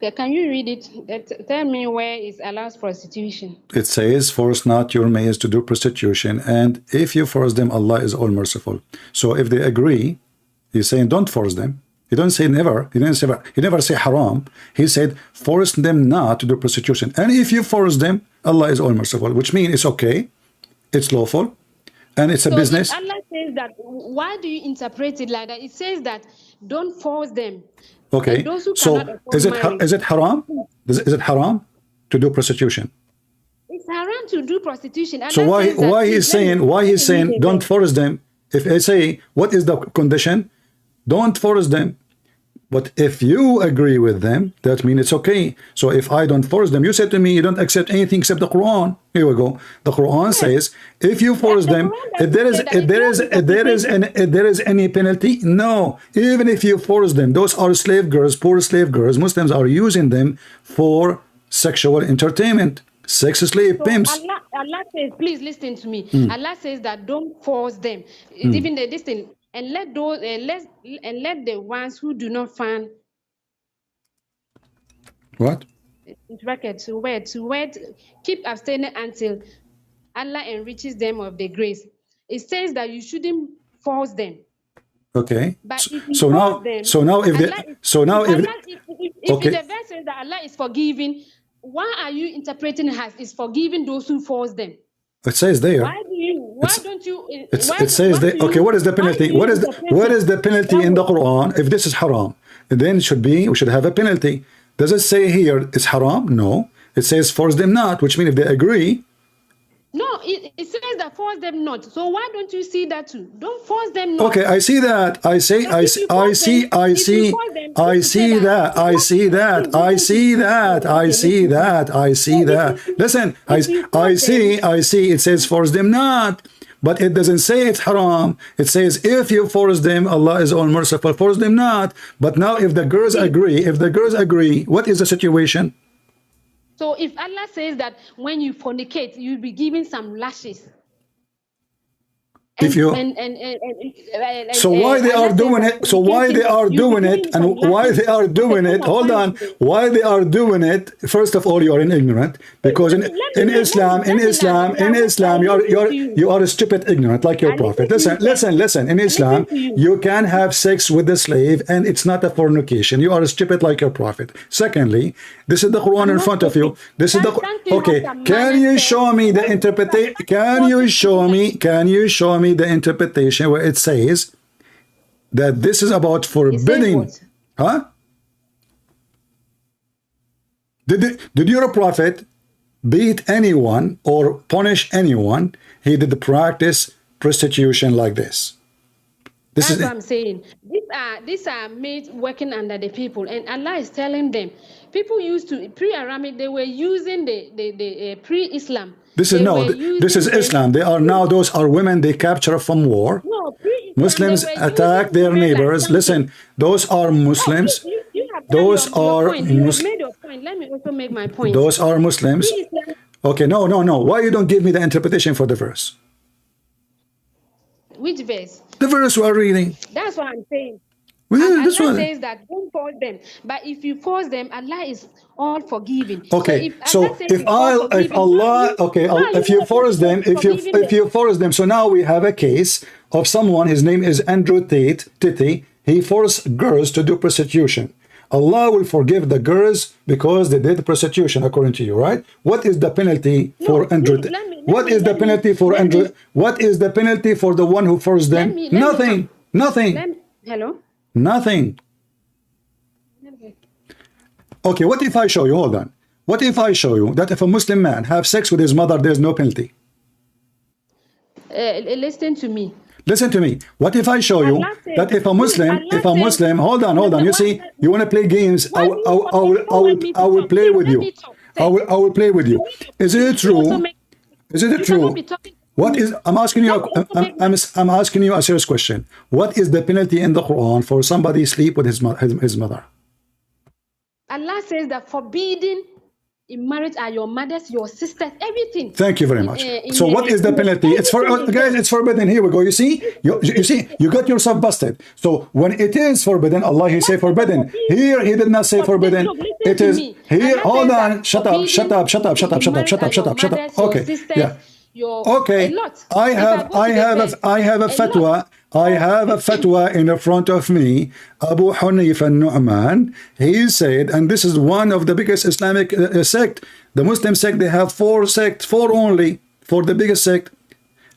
Okay, can you read it? Tell me where it allows prostitution. It says, force not your maids to do prostitution, and if you force them, Allah is all merciful. So if they agree, he's saying don't force them. He don't say never. He never say haram. He said force them not to do prostitution. And if you force them, Allah is all merciful, which means it's okay, it's lawful, and it's a So business. if Allah says that, why do you interpret it like that? It says that don't force them. Okay, And those who so cannot afford is it marriage. is it haram? Is it haram to do prostitution? It's haram to do prostitution. So Allah why says that, why please, he's saying don't force them? If I say what is the condition, don't force them. But if you agree with them, that means it's okay. So if I don't force them, you said to me you don't accept anything except the Quran. Here we go. The Quran says if you force them, if there is any penalty, no. Even if you force them, those are slave girls, poor slave girls. Muslims are using them for sexual entertainment. Sex slave pimps. Allah says, please listen to me. Allah says that don't force them. Even the distance, and let those let the ones who do not find What? to wed, keep abstaining until Allah enriches them of the grace. It says that you shouldn't force them. Okay. But if you So force now, them, so now if Allah the, is- so now if, if okay. the verse says that Allah is forgiving, why are you interpreting it as is forgiving those who force them? it says there. Why do you? Why don't you? It's, why- it says why that, do okay, you- what is the why penalty? do you What is the penalty in the Quran? If this is haram, then it should be, we should have a penalty. Does it say here it's haram? No. It says force them not, which means if they agree. No, it says that force them not. So why don't you see that too? Don't force them not. Okay, I see that. I see that. I see that. Listen, I see. It says force them not. But it doesn't say it's haram. It says if you force them, Allah is all merciful. Force them not. But now if the girls agree, what is the situation? So if Allah says that when you fornicate, you'll be given some lashes. If you so why they are doing it? So why they are doing it? And why they are doing it? Hold on. Why they are doing it? First of all, you are ignorant because in Islam, you are a stupid ignorant like your prophet. Listen. In Islam, you can have sex with the slave, and it's not a fornication. You are stupid like your prophet. Secondly, this is the Quran in front of you. This is the okay. Can you show me the interpretation? Can you show me the interpretation where it says that this is about forbidding? Huh? Did your prophet beat anyone or punish anyone? He did practice prostitution like this. That's what I'm saying. These are made working under the people, and Allah is telling them. People used to pre-Aramic, they were using the pre-Islam. This is Islam. They are now, those are women they capture from war. No, Muslims attack their neighbors. Listen, those are Muslims. Those are Muslims. Let me also make my point. Those are Muslims. Okay, no. Why you don't give me the interpretation for the verse? Which verse? The verse we are reading. That's what I'm saying. Well, Allah says that don't force them, but if you force them, Allah is all forgiving. Okay, so if you force them, if you force them, so now we have a case of someone. His name is Andrew Titi. He forced girls to do prostitution. Allah will forgive the girls because they did prostitution, according to you, right? What is the penalty for Andrew? What is the penalty for Andrew? What is the penalty for the one who forced them? Nothing. Hello. Nothing. Okay, what if I show you, hold on. What if I show you that if a Muslim man have sex with his mother, there's no penalty? Listen to me. Listen to me. What if I show you that if a Muslim, hold on. You see, you want to play games, I will play with you. I will play with you. Is it true? Is it true? What is, I'm asking you a serious question. What is the penalty in the Quran for somebody sleep with his mother? Allah says that forbidding in marriage are your mothers, your sisters, everything. Thank you very much. So what is the penalty? It's for guys, it's forbidden. Here we go. You see, you got yourself busted. So when it is forbidden, Allah he say forbidden. Here he did not say forbidden. It is here. Hold on. Shut up. Okay. Yeah. Okay, I have a fatwa. I have a fatwa in front of me. Abu Hanif al-Nu'man, he said, and this is one of the biggest Islamic sect. The Muslim sect, they have four sects, four only, for the biggest sect.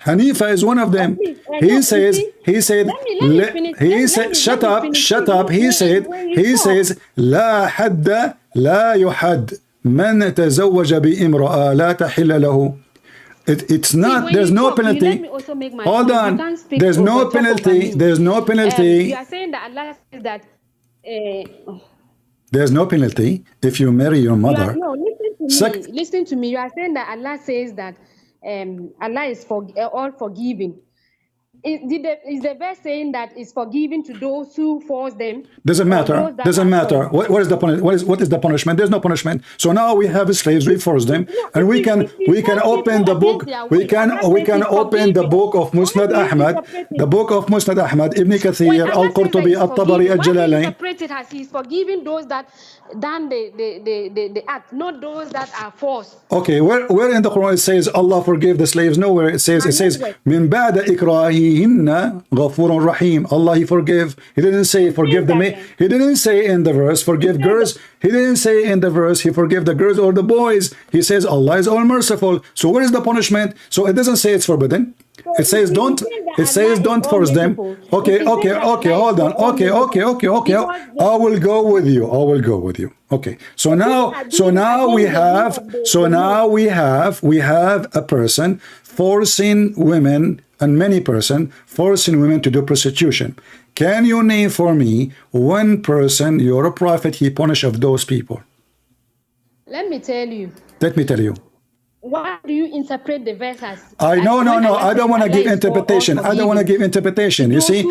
Hanifa is one of them. He says, shut up. He says, لا حد لا يحد من تزوج بامرأة لا تحل له. It's not, there's no penalty. Hold on. There's no penalty. There's no penalty. You are saying that Allah says that. There's no penalty if you marry your mother. No, listen to me. You are saying that Allah says that Allah is all forgiving. Is the verse saying that it's forgiving to those who force them? Doesn't matter. Doesn't matter. What is the punishment? What is the punishment? There's no punishment. So now we have slaves. We force them, and we can open the book. We can open the book of Musnad Ahmad. The book of Musnad Ahmad. Ibn Kathir, Al-Qurtubi, Al-Tabari, Al-Jalalain. Interpret it as he's forgiving those that done the act, not those that are forced. Okay, where in the Quran it says Allah forgave the slaves? Nowhere it says min ba'da ikrahihinna ghafurun rahim. Allah, he forgive. He didn't say forgive them. He didn't say in the verse forgive girls. He didn't say in the verse he forgive the girls or the boys. He says Allah is all merciful. So where is the punishment? So it doesn't say it's forbidden. It says don't. It says don't force them. Okay. Hold on. Okay. I will go with you. Okay. So now we have a person forcing women, and many person forcing women to do prostitution. Can you name for me one person, you're a prophet, he punished of those people? Let me tell you. Why do you interpret the verse as? No. I don't want to give interpretation. You see,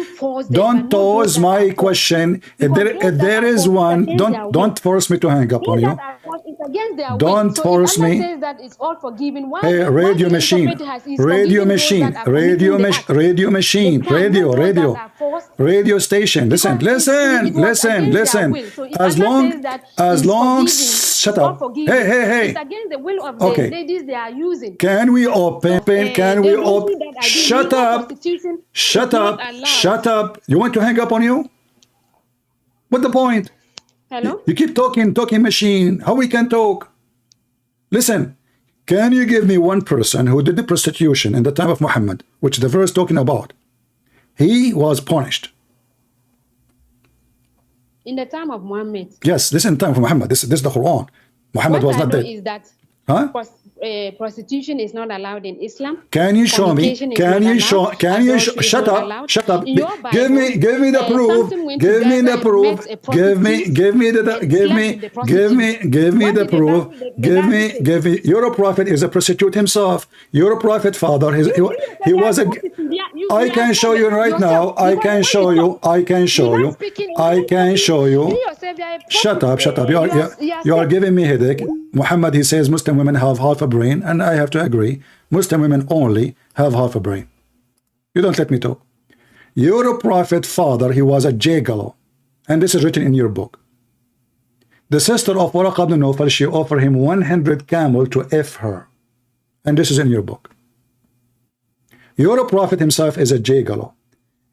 don't toss my question. If there is one, don't force me to hang up on you. Don't force me. Hey, radio machine, radio station. Listen. As long, shut up. Hey. It's against the will of the ladies they are using. Can we open? Shut up. You want to hang up on you? What's the point? Hello? You keep talking machine. How we can talk? Listen, can you give me one person who did the prostitution in the time of Muhammad, which the verse talking about? He was punished. In the time of Muhammad? Yes, this is in the time of Muhammad. This is the Quran. Muhammad was not dead. Is that prostitution is not allowed in Islam? Can you show me? Shut up. Give me the proof. Give me the proof. Your prophet is a prostitute himself. Your prophet father, he was a. I can show you right now. I can show you. Shut up. You are giving me headache. Muhammad, he says Muslim women have half a brain, and I have to agree. Muslim women only have half a brain. You don't let me talk. Your prophet father, he was a gigolo, and this is written in your book. The sister of Waraq ibn Nawfal, she offered him 100 camel to F her, and this is in your book. Your prophet himself is a gigolo.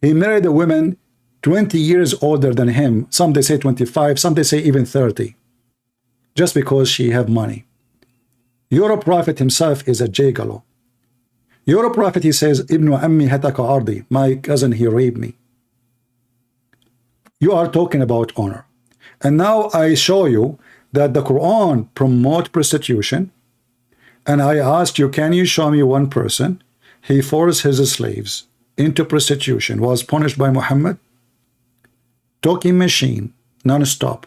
He married a woman 20 years older than him. Some they say 25, some they say even 30. Just because she have money. Your prophet himself is a gigolo. Your prophet, he says, Ibn Ammi hataka ardi, my cousin, he raped me. You are talking about honor. And now I show you that the Quran promotes prostitution. And I asked you, can you show me one person he forced his slaves into prostitution, was punished by Muhammad? Talking machine, non-stop.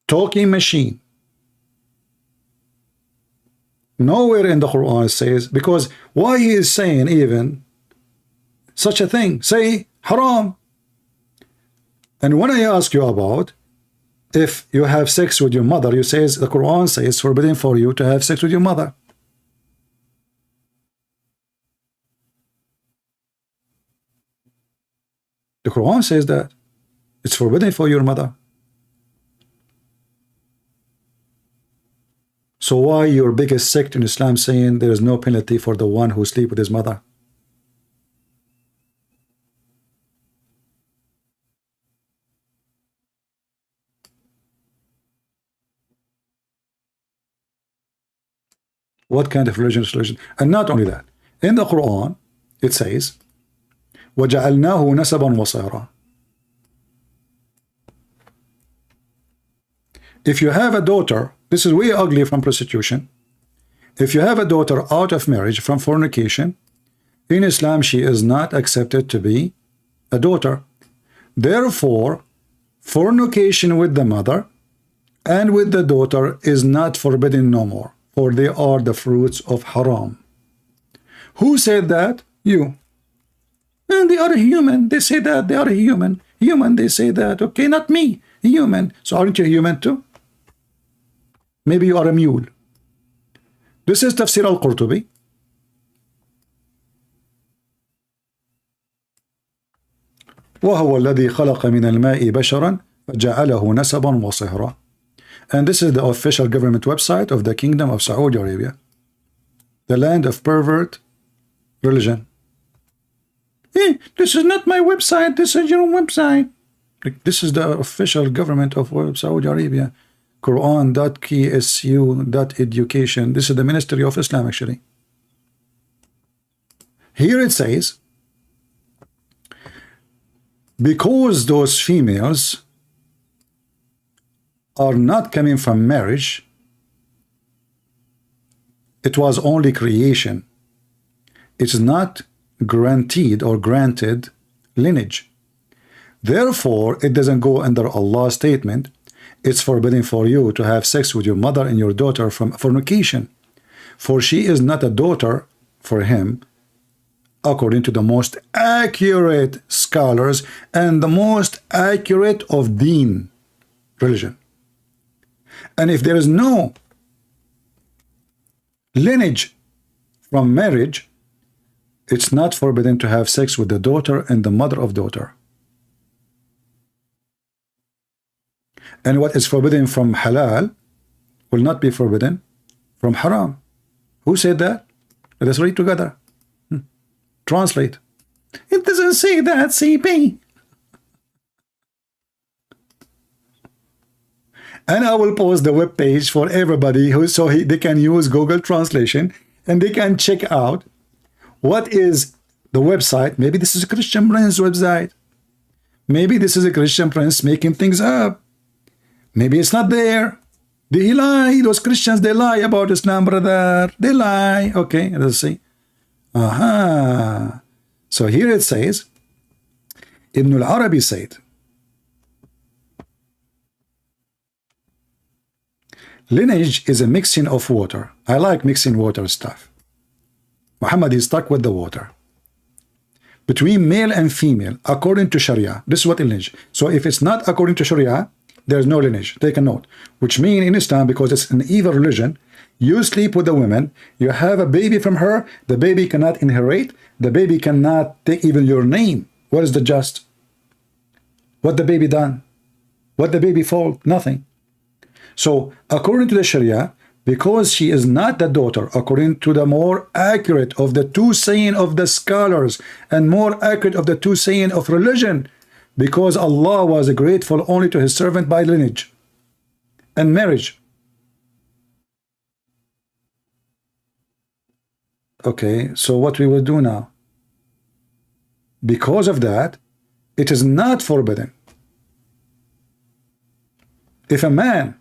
Talking machine. Nowhere in the Quran says, because why he is saying even such a thing? Say haram. And when I ask you about if you have sex with your mother, you says the Quran says it's forbidden for you to have sex with your mother. The Quran says that it's forbidden for your mother. So why your biggest sect in Islam saying there is no penalty for the one who sleep with his mother? What kind of religion is religion? And not only that, in the Quran, it says, وَجَعَلْنَاهُ نَسَبًا وَصَيْرًا. If you have a daughter, this is way ugly from prostitution. If you have a daughter out of marriage from fornication, in Islam, she is not accepted to be a daughter. Therefore, fornication with the mother and with the daughter is not forbidden no more, for they are the fruits of haram. Who said that? You. And they are human. They say that. They are human. Human, they say that. Okay, not me. Human. So aren't you human too? Maybe you are a mule. This is Tafsir al-Qurtubi. وهو الذي خلق من الماء بشرا فجعله نسبا وصهرا. And this is the official government website of the Kingdom of Saudi Arabia, the land of pervert religion. Hey, this is not my website, this is your website. This is the official government of Saudi Arabia. Quran.ksu.education. This is the Ministry of Islam actually. Here it says, because those females are not coming from marriage, it was only creation. It's not guaranteed or granted lineage. Therefore, it doesn't go under Allah's statement, it's forbidden for you to have sex with your mother and your daughter from fornication, for she is not a daughter for him, according to the most accurate scholars and the most accurate of deen, religion. And if there is no lineage from marriage, it's not forbidden to have sex with the daughter and the mother of daughter. And what is forbidden from halal will not be forbidden from haram. Who said that? Let us read together. Translate. It doesn't say that, CP. And I will post the web page for everybody they can use Google Translation and they can check out what is the website. Maybe this is a Christian Prince website. Maybe this is a Christian Prince making things up. Maybe it's not there. They lie. Those Christians, they lie about Islam, brother. They lie. Okay, let's see. Aha. So here it says, Ibn al-Arabi said, lineage is a mixing of water. I like mixing water stuff. Muhammad is stuck with the water. Between male and female, according to Sharia. This is what lineage. So if it's not according to Sharia, there's no lineage. Take a note. Which means in Islam, because it's an evil religion, you sleep with a woman, you have a baby from her, the baby cannot inherit, the baby cannot take even your name. What is the just? What the baby done? What the baby fault? Nothing. So according to the Sharia, because she is not the daughter, according to the more accurate of the two saying of the scholars and more accurate of the two saying of religion, because Allah was grateful only to his servant by lineage and marriage. Okay, so what we will do now? Because of that, it is not forbidden. If a man,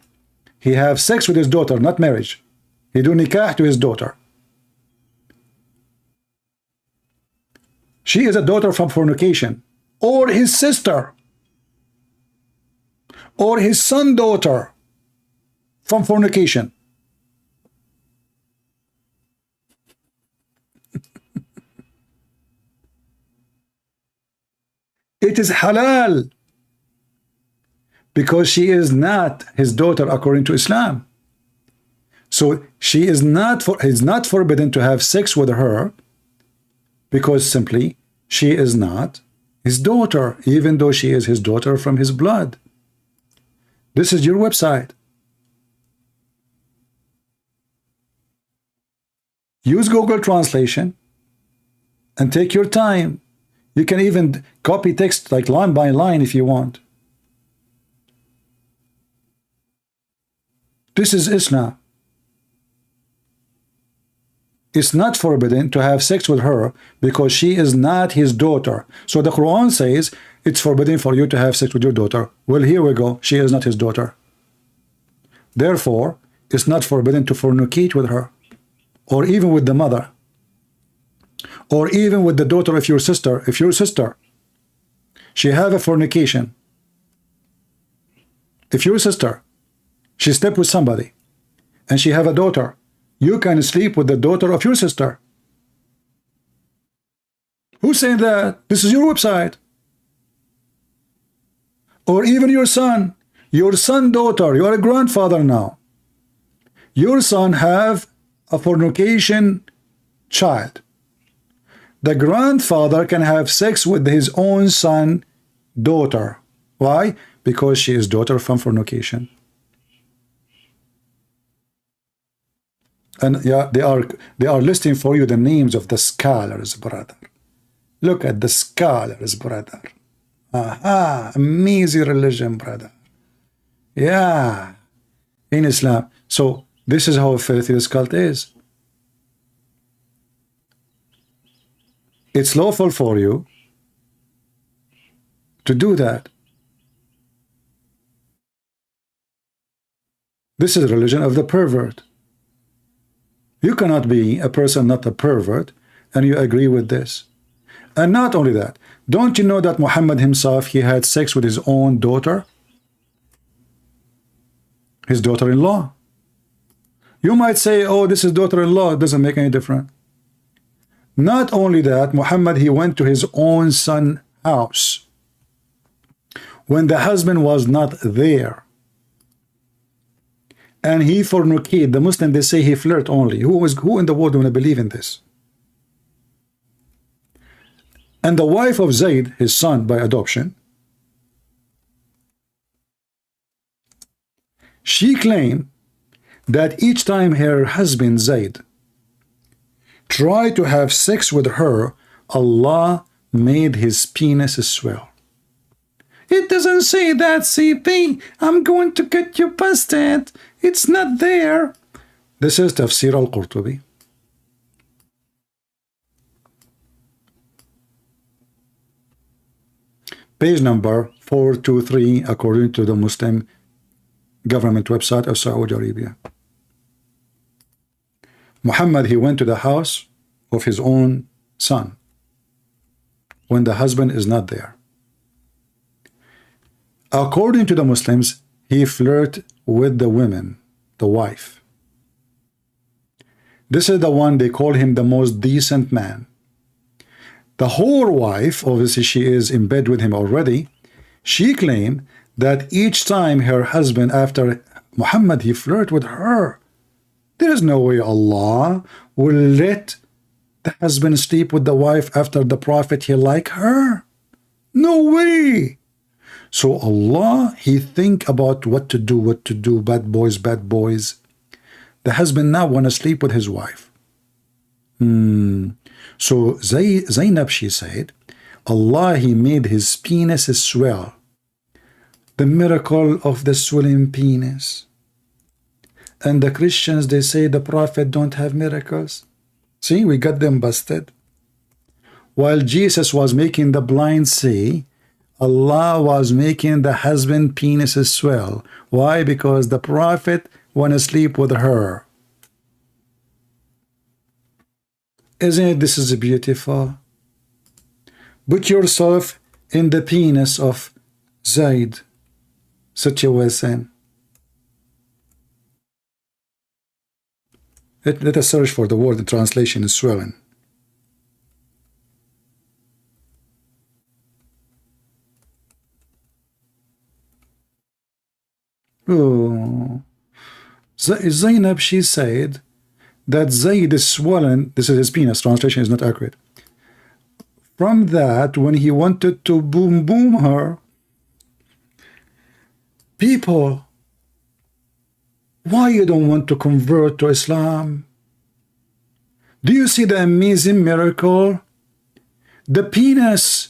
he have sex with his daughter, not marriage, he do nikah to his daughter, she is a daughter from fornication, or his sister, or his son daughter from fornication. It is halal because she is not his daughter according to Islam. So she is not it's not forbidden to have sex with her because simply she is not his daughter, even though she is his daughter from his blood. This is your website. Use Google Translation and take your time. You can even copy text like line by line if you want. This is Islam. it's not forbidden to have sex with her because she is not his daughter. So the Quran says it's forbidden for you to have sex with your daughter. Well, here we go. She is not his daughter. Therefore, it's not forbidden to fornicate with her, or even with the mother, or even with the daughter of your sister. If your sister, she have a fornication, if your sister, she slept with somebody, and she have a daughter, you can sleep with the daughter of your sister. Who's saying that? This is your website. Or even your son, daughter, you are a grandfather now. Your son have a fornication child. The grandfather can have sex with his own son, daughter. Why? Because she is daughter from fornication. And yeah, they are listing for you the names of the scholars, brother. Look at the scholars, brother. Aha, amazing religion, brother. Yeah, in Islam. So this is how filthy this cult is. It's lawful for you to do that. This is religion of the pervert. You cannot be a person not a pervert and you agree with this. And not only that, don't you know that Muhammad himself, he had sex with his own daughter? His daughter-in-law. You might say, oh, this is daughter-in-law, it doesn't make any difference. Not only that, Muhammad, he went to his own son's house when the husband was not there. And he fornicated. The Muslim, they say he flirt only. Who in the world will believe in this? And the wife of Zayd, his son by adoption, she claimed that each time her husband Zayd tried to have sex with her, Allah made his penis swell. It doesn't say that, CP. I'm going to get you busted. It's not there. This is Tafsir al-Qurtubi. Page number 423, according to the Muslim government website of Saudi Arabia. Muhammad, he went to the house of his own son when the husband is not there. According to the Muslims, he flirted with the women, the wife. This is the one they call him the most decent man. The whore wife, obviously she is in bed with him already, she claimed that each time her husband, after Muhammad, he flirted with her. There is no way Allah will let the husband sleep with the wife after the Prophet, he like her. No way. So Allah, he think about what to do, bad boys, bad boys. The husband now want to sleep with his wife. So Zainab, she said, Allah, he made his penis swell. The miracle of the swelling penis. And the Christians, they say the Prophet don't have miracles. See, we got them busted. While Jesus was making the blind see, Allah was making the husband penis swell. Why? Because the Prophet want to sleep with her. Isn't it, this is beautiful? Put yourself in the penis of Zayd situation. Let us search for the word. The translation is swelling. Oh, Zainab, she said that Zayd is swollen. This is his penis. Translation is not accurate. From that, when he wanted to boom her, people, why you don't want to convert to Islam? Do you see the amazing miracle? The penis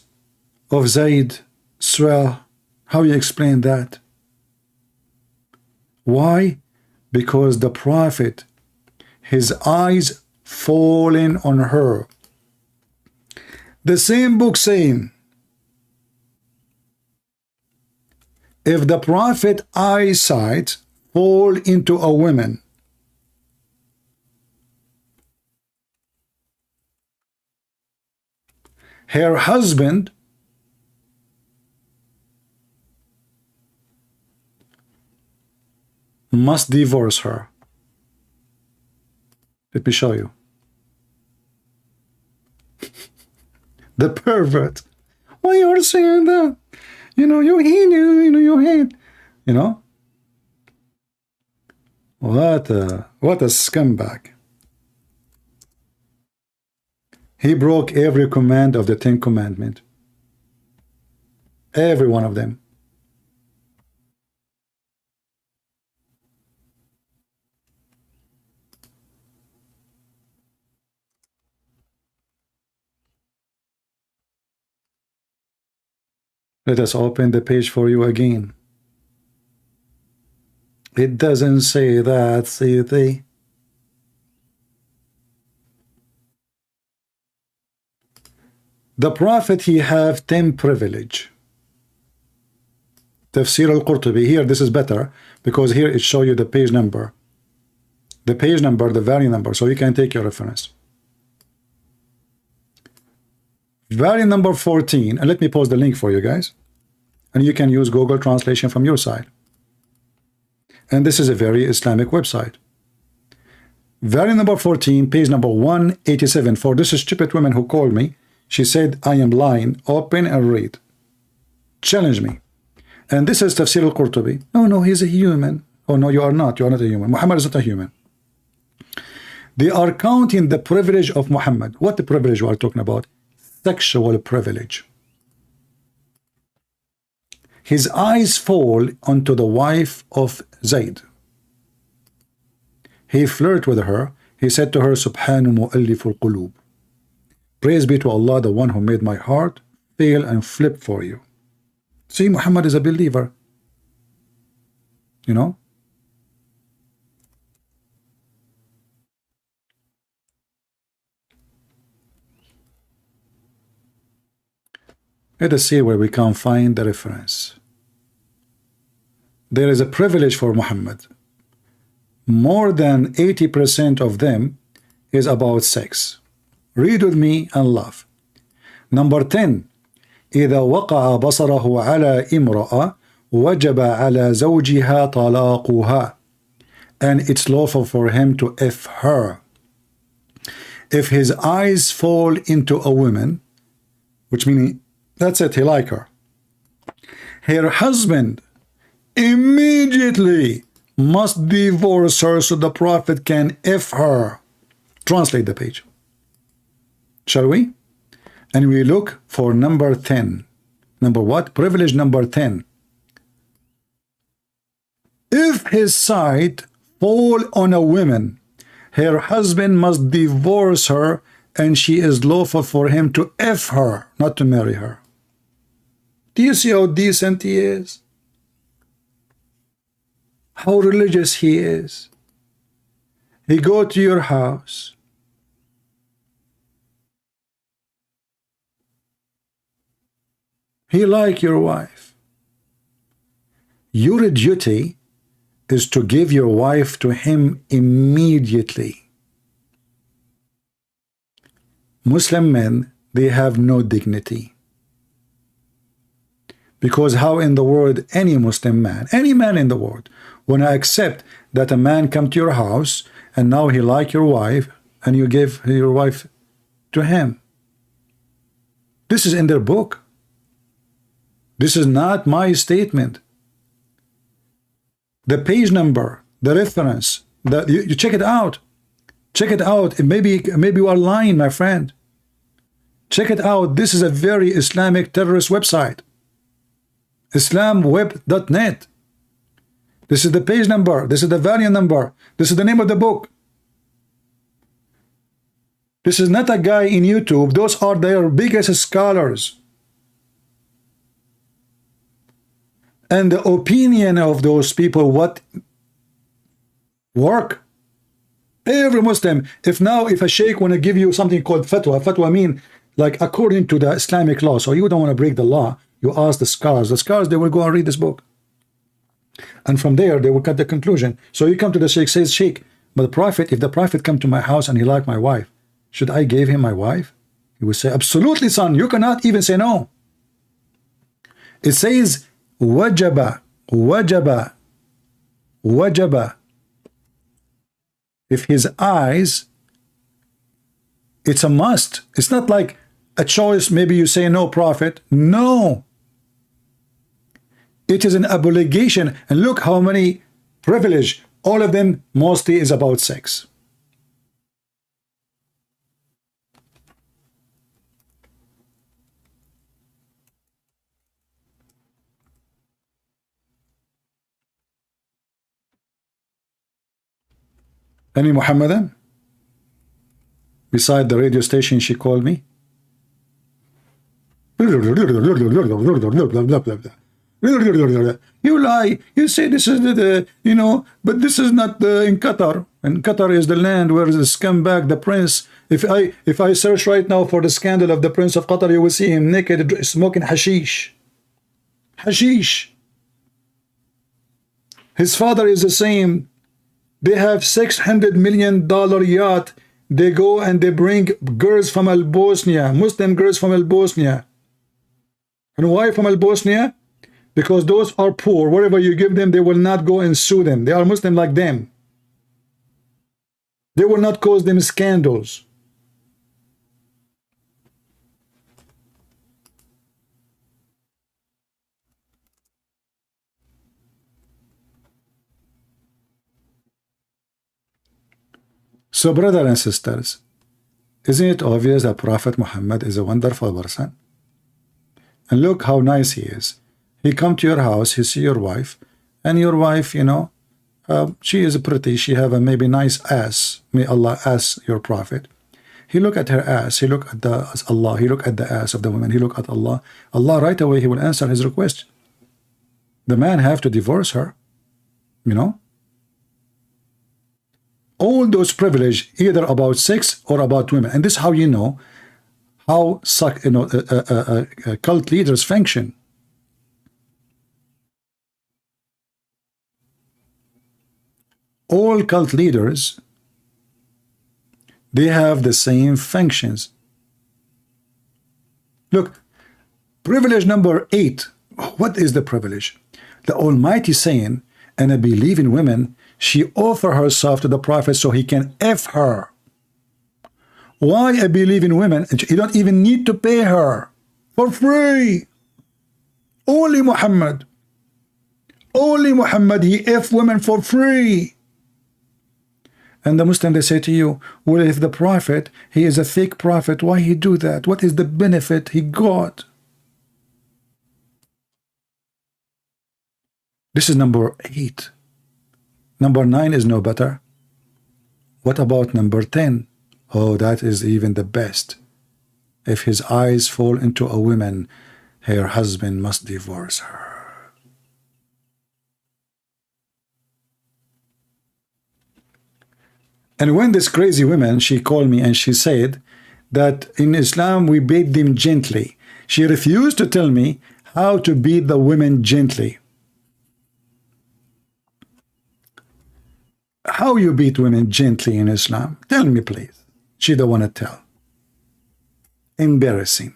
of Zayd swell. How you explain that? Why? Because the Prophet, his eyes falling on her. The same book saying, if the prophet eyesight fall into a woman, her husband must divorce her. Let me show you. The pervert. Why you are saying that? You know, you hate, you hate. You know? What a scumbag. He broke every command of the 10 Commandments. Every one of them. Let us open the page for you again. It doesn't say that, see they. The Prophet, he have 10 privilege. Tafsir al-Qurtubi. Here, this is better, because here it show you the page number. The page number, the variant number, so you can take your reference. Variant number 14, and let me post the link for you guys, and you can use Google translation from your side. And this is a very Islamic website. Variant number 14, page number 187. For this stupid woman who called me, she said, I am lying. Open and read. Challenge me. And this is Tafsir al-Qurtubi. Oh no, he's a human. Oh no, you are not. You are not a human. Muhammad is not a human. They are counting the privilege of Muhammad. What the privilege we are talking about? Sexual privilege. His eyes fall onto the wife of Zayd. He flirted with her. He said to her, Subhanu mu'alliful qulub. Praise be to Allah, the one who made my heart fail and flip for you. See, Muhammad is a believer. You know? Let us see where we can find the reference. There is a privilege for Muhammad. More than 80% of them is about sex. Read with me and laugh. Number 10. إذا وقع بصره على امرأة وجب على زوجها طلاقها. And it's lawful for him to F her. If his eyes fall into a woman, which meaning that's it, he like her. Her husband immediately must divorce her so the Prophet can F her. Translate the page. Shall we? And we look for number 10. Number what? Privilege number 10. If his sight fall on a woman, her husband must divorce her, and she is lawful for him to F her, not to marry her. Do you see how decent he is? How religious he is? He go to your house. He like your wife. Your duty is to give your wife to him immediately. Muslim men, they have no dignity. Because how in the world any Muslim man, any man in the world, when I accept that a man come to your house and now he like your wife and you give your wife to him? This is in their book. This is not my statement. The page number, the reference, you check it out. Check it out. Maybe you are lying, my friend. Check it out. This is a very Islamic terrorist website. Islamweb.net. This is the page number. This is the variant number. This is the name of the book. This is not a guy in YouTube. Those are their biggest scholars. And the opinion of those people, what work Every Muslim, if a sheikh want to give you something called fatwa mean like according to the Islamic law, so you don't want to break the law, you ask the scholars, they will go and read this book. And from there, they will cut the conclusion. So you come to the sheikh, says, sheikh, but the prophet, if the prophet come to my house and he like my wife, should I give him my wife? He will say, absolutely, son, you cannot even say no. It says, wajaba, wajaba, wajaba. If his eyes, it's a must. It's not like a choice, maybe you say no, prophet. No. It is an obligation. And look how many privilege. All of them mostly is about sex. Any Muhammadan? Beside the radio station, she called me. You lie. You say this is but this is not in Qatar. And Qatar is the land where the scumbag, the prince. If I search right now for the scandal of the prince of Qatar, you will see him naked smoking hashish. Hashish. His father is the same. They have $600 million yacht. They go and they bring girls from Bosnia, Muslim girls from Bosnia. And why from Bosnia? Because those are poor. Whatever you give them, they will not go and sue them. They are Muslim like them. They will not cause them scandals. So, brothers and sisters, isn't it obvious that Prophet Muhammad is a wonderful person? And look how nice he is. He come to your house, he see your wife, and your wife, she is pretty, she have a maybe nice ass. May Allah ask your Prophet. He look at her ass, he look at Allah, he look at the ass of the woman, he look at Allah. Allah right away, he will answer his request. The man have to divorce her, all those privilege, either about sex or about women. And this is how you know how cult leaders function. All cult leaders, they have the same functions. Look, privilege number 8. What is the privilege? The Almighty saying, and I believe in women, she offer herself to the Prophet so he can F her. Why I believe in women? You don't even need to pay her for free. Only Muhammad, he F women for free. And the Muslim, they say to you, well, if the Prophet, he is a fake prophet, why he do that? What is the benefit he got? This is number 8. Number 9 is no better. What about number 10? Oh, that is even the best. If his eyes fall into a woman, her husband must divorce her. And when this crazy woman, she called me and she said that in Islam we beat them gently. She refused to tell me how to beat the women gently. How you beat women gently in Islam? Tell me, please. She don't want to tell. Embarrassing.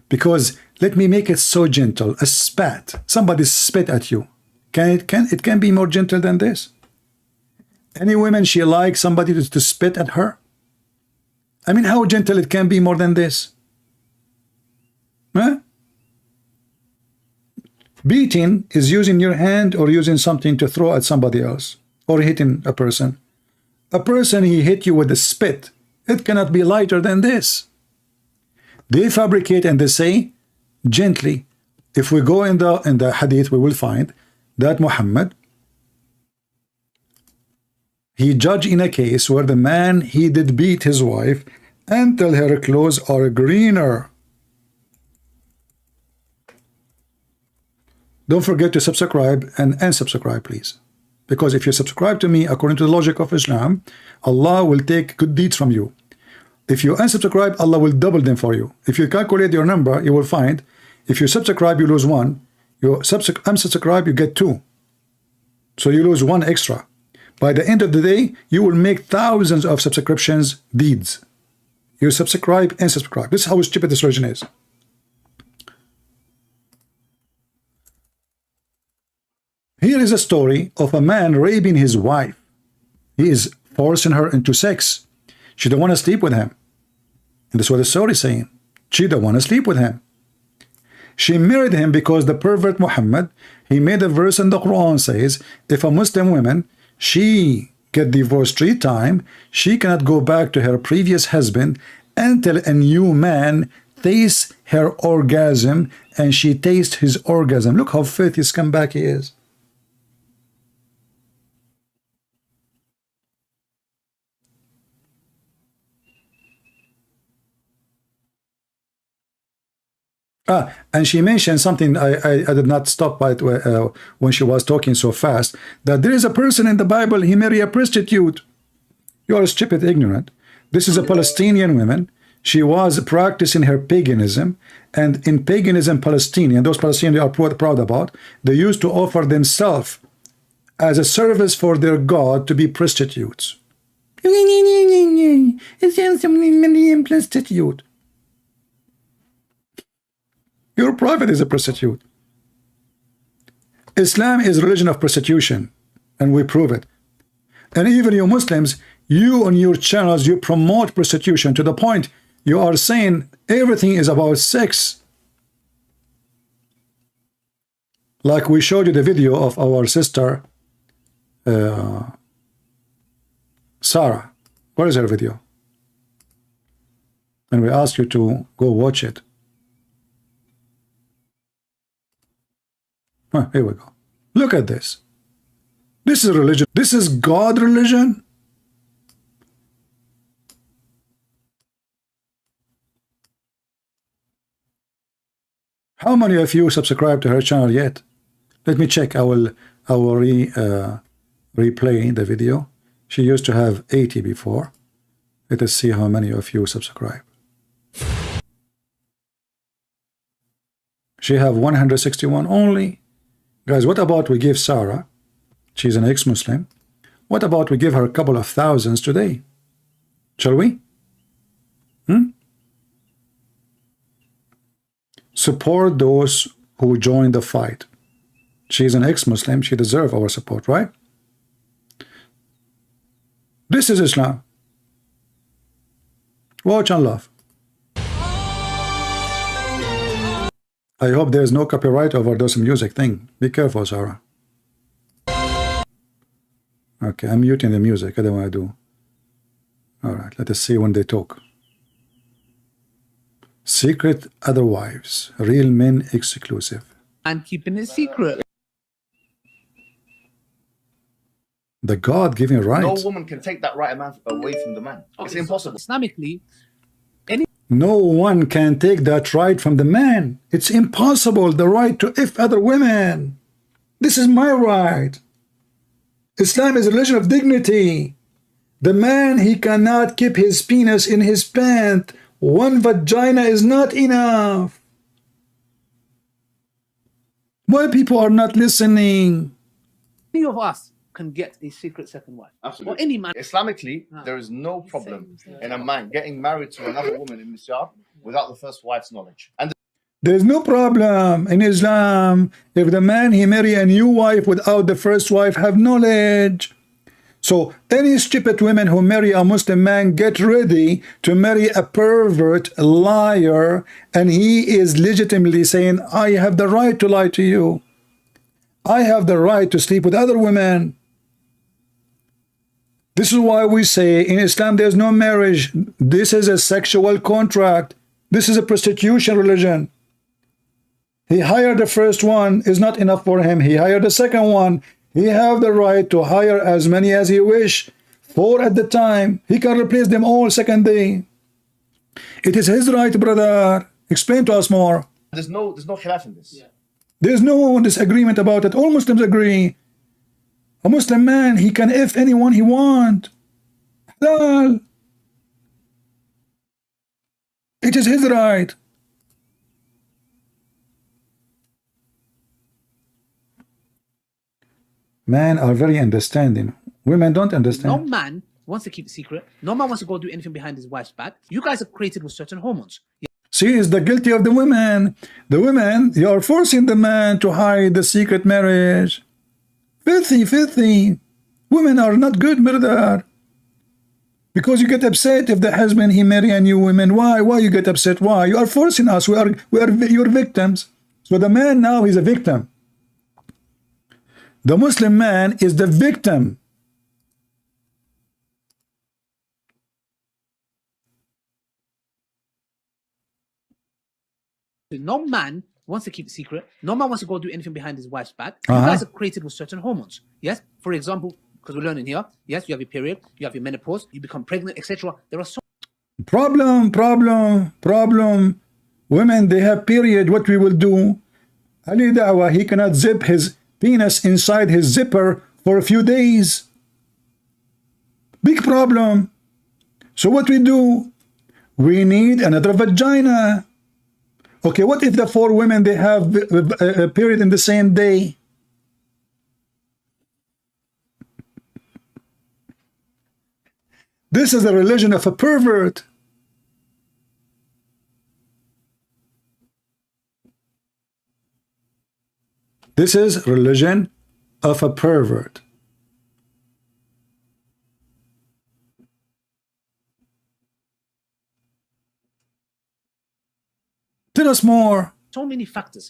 Because let me make it so gentle. A spat. Somebody spit at you. It can be more gentle than this? Any woman she likes somebody to spit at her? I mean, how gentle it can be more than this? Huh? Beating is using your hand or using something to throw at somebody else. Or hitting a person. A person he hit you with a spit. It cannot be lighter than this. They fabricate and they say gently. If we go in the hadith, we will find that Muhammad, he judged in a case where the man, he did beat his wife until her clothes are greener. Don't forget to subscribe and unsubscribe, please. Because if you subscribe to me according to the logic of Islam, Allah will take good deeds from you. If you unsubscribe, Allah will double them for you. If you calculate your number, you will find if you subscribe, you lose 1. You unsubscribe, you get 2. So you lose 1 extra. By the end of the day, you will make thousands of subscriptions deeds. You subscribe and subscribe. This is how stupid this religion is. Here is a story of a man raping his wife. He is forcing her into sex. She don't want to sleep with him. And that's what the story is saying. She don't want to sleep with him. She married him because the pervert Muhammad, he made a verse in the Quran says, if a Muslim woman, she get divorced 3 times, she cannot go back to her previous husband until a new man tastes her orgasm and she tastes his orgasm. Look how filthy scumbag he is. And she mentioned something I did not stop by it when she was talking so fast, that there is a person in the Bible, he married a prostitute. You are stupid, ignorant. This is a Palestinian woman. She was practicing her paganism, and in paganism, Palestinian, those Palestinians are proud about, they used to offer themselves as a service for their God to be prostitutes. Prostitute. Your prophet is a prostitute. Islam is a religion of prostitution, and we prove it. And even you Muslims, you on your channels, you promote prostitution to the point you are saying everything is about sex. Like we showed you the video of our sister Sarah. Where is her video? And we ask you to go watch it. Here we go. Look at this. This is religion. This is God religion. How many of you subscribe to her channel yet? Let me check. I will replay the video. She used to have 80 before. Let us see how many of you subscribe. She have 161 only. Guys, what about we give Sarah, she's an ex-Muslim, what about we give her a couple of thousands today? Shall we? Support those who join the fight. She's an ex-Muslim, she deserves our support, right? This is Islam. Watch and love. I hope there's no copyright over those music thing. Be careful, Sarah. Okay, I'm muting the music. I don't want to do. Alright, let us see when they talk. Secret other wives. Real men exclusive. And keeping it secret. The God-given right. No woman can take that right away from the man. It's impossible. Islamically, no one can take that right from the man. It's impossible. The right to if other women. This is my right. Islam is a religion of dignity. The man, he cannot keep his penis in his pant. One vagina is not enough. Why people are not listening? any of us can get a secret second wife. Absolutely. Or any man. Islamically, there is no problem in a man getting married to another woman in Islam without the first wife's knowledge. And there's no problem in Islam if the man he marry a new wife without the first wife have knowledge. So any stupid women who marry a Muslim man, get ready to marry a pervert, a liar, and he is legitimately saying, I have the right to lie to you. I have the right to sleep with other women. This is why we say in Islam there's no marriage. This is a sexual contract. This is a prostitution religion. He hired the first one, is not enough for him. He hired the second one. He have the right to hire as many as he wish, 4 at the time. He can replace them all second day. It is his right, brother. Explain to us more. there's no khilaf in this. There's no disagreement about it. All Muslims agree. A Muslim man, he can F anyone he want. Halal. It is his right. Men are very understanding. Women don't No understand. man wants to keep it secret. No man wants to go do anything behind his wife's back. You guys are created with certain hormones. See, it's the guilty of the women. The women, you are forcing the man to hide the secret marriage. Filthy, filthy. Women are not good, murder. Because you get upset if the husband he marry a new woman. Why? Why you get upset? Why? You are forcing us. We are your victims. So the man now is a victim. The Muslim man is the victim. No man wants to keep it secret. No man wants to go do anything behind his wife's back. You guys are created with certain hormones. Yes? For example, because we're learning here, yes, you have your period, you have your menopause, you become pregnant, etc. There are so Problem. Women, they have period. What we will do? Ali Dawah, he cannot zip his penis inside his zipper for a few days. Big problem. So what we do? We need another vagina. Okay, what if the 4 women, they have a period in the same day? This is the religion of a pervert. This is religion of a pervert. Tell us more. so many factors.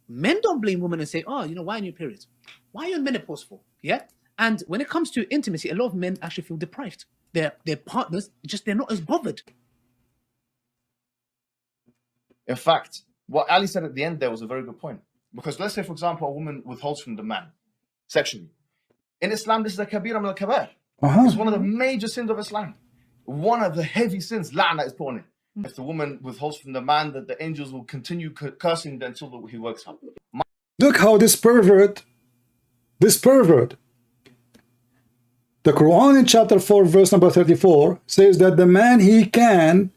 Men don't blame women and say, oh, you know, why are you periods? Why are you in menopause for? Yeah. And when it comes to intimacy, a lot of men actually feel deprived. Their partners, they're not as bothered. In fact, what Ali said at the end there was a very good point. Because let's say, for example, a woman withholds from the man sexually. In Islam, this is a kabira min al-kabair. It's one of the major sins of Islam. One of the heavy sins, la'na, is put on it. If the woman withholds from the man, that the angels will continue cursing until he works up. Look how this pervert, the Quran in chapter 4, verse number 34, says that the man, he can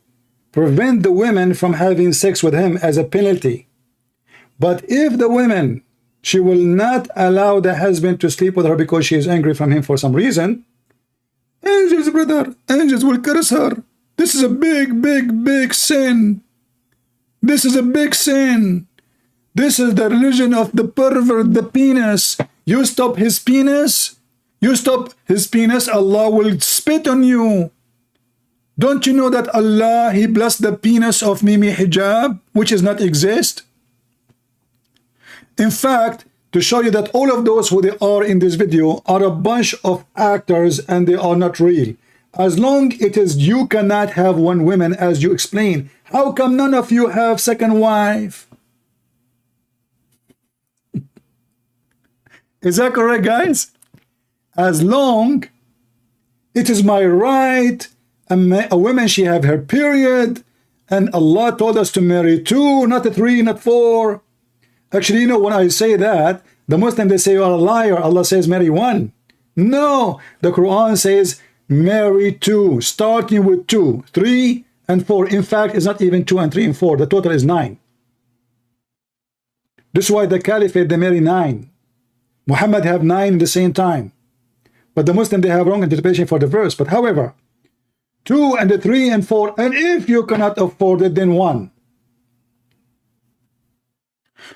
prevent the women from having sex with him as a penalty. But if the woman, she will not allow the husband to sleep with her because she is angry from him for some reason, angels, brother, angels will curse her. This is a big, big, big sin. This is a big sin. This is the religion of the pervert, the penis. You stop his penis, Allah will spit on you. Don't you know that Allah, He blessed the penis of Mimi Hijab, which does not exist? In fact, to show you that all of those who they are in this video are a bunch of actors and they are not real. As long it is you cannot have one woman as you explain. How come none of you have second wife? Is that correct, guys? As long it is my right, a woman, she have her period, and Allah told us to marry 2, not 3, not 4. Actually, you know, when I say that, the Muslim, they say, you're a liar. Allah says marry 1. No, the Quran says marry 2, starting with 2, 3, and 4. In fact, it's not even 2 and 3 and 4. The total is 9. This is why the Caliphate, they marry 9. Muhammad have 9 at the same time. But the Muslim, they have wrong interpretation for the verse. But however, 2 and 3 and 4, and if you cannot afford it, then 1.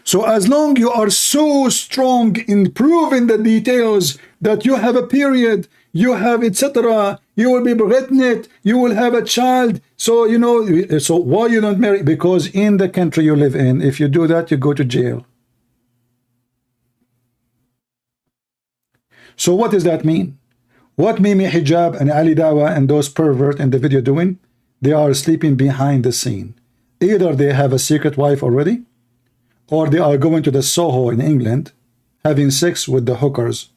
So as long you are so strong in proving the details that you have a period, you have etc., you will be pregnant, you will have a child. So you know, so why you don't marry? Because in the country you live in, if you do that, you go to jail. So what does that mean? What Mimi Hijab and Ali Dawah and those pervert in the video doing? They are sleeping behind the scene. Either they have a secret wife already, or they are going to the Soho in England, having sex with the hookers,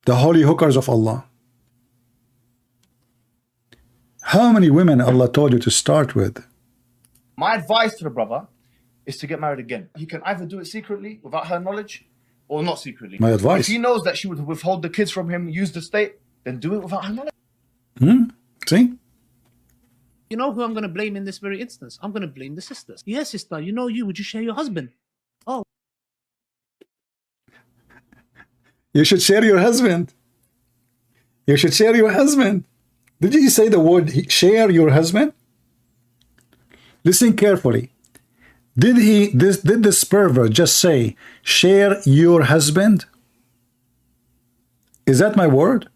the holy hookers of Allah. How many women Allah told you to start with? My advice to the brother is to get married again. He can either do it secretly without her knowledge, or not secretly. My advice. If he knows that she would withhold the kids from him, use the state, then do it without her knowledge. See? You know who I'm going to blame in this very instance? I'm going to blame the sisters. Yes, sister, you know you. Would you share your husband? Oh. You should share your husband. You should share your husband. Did you say the word share your husband? Listen carefully. Did this pervert just say share your husband? Is that my word?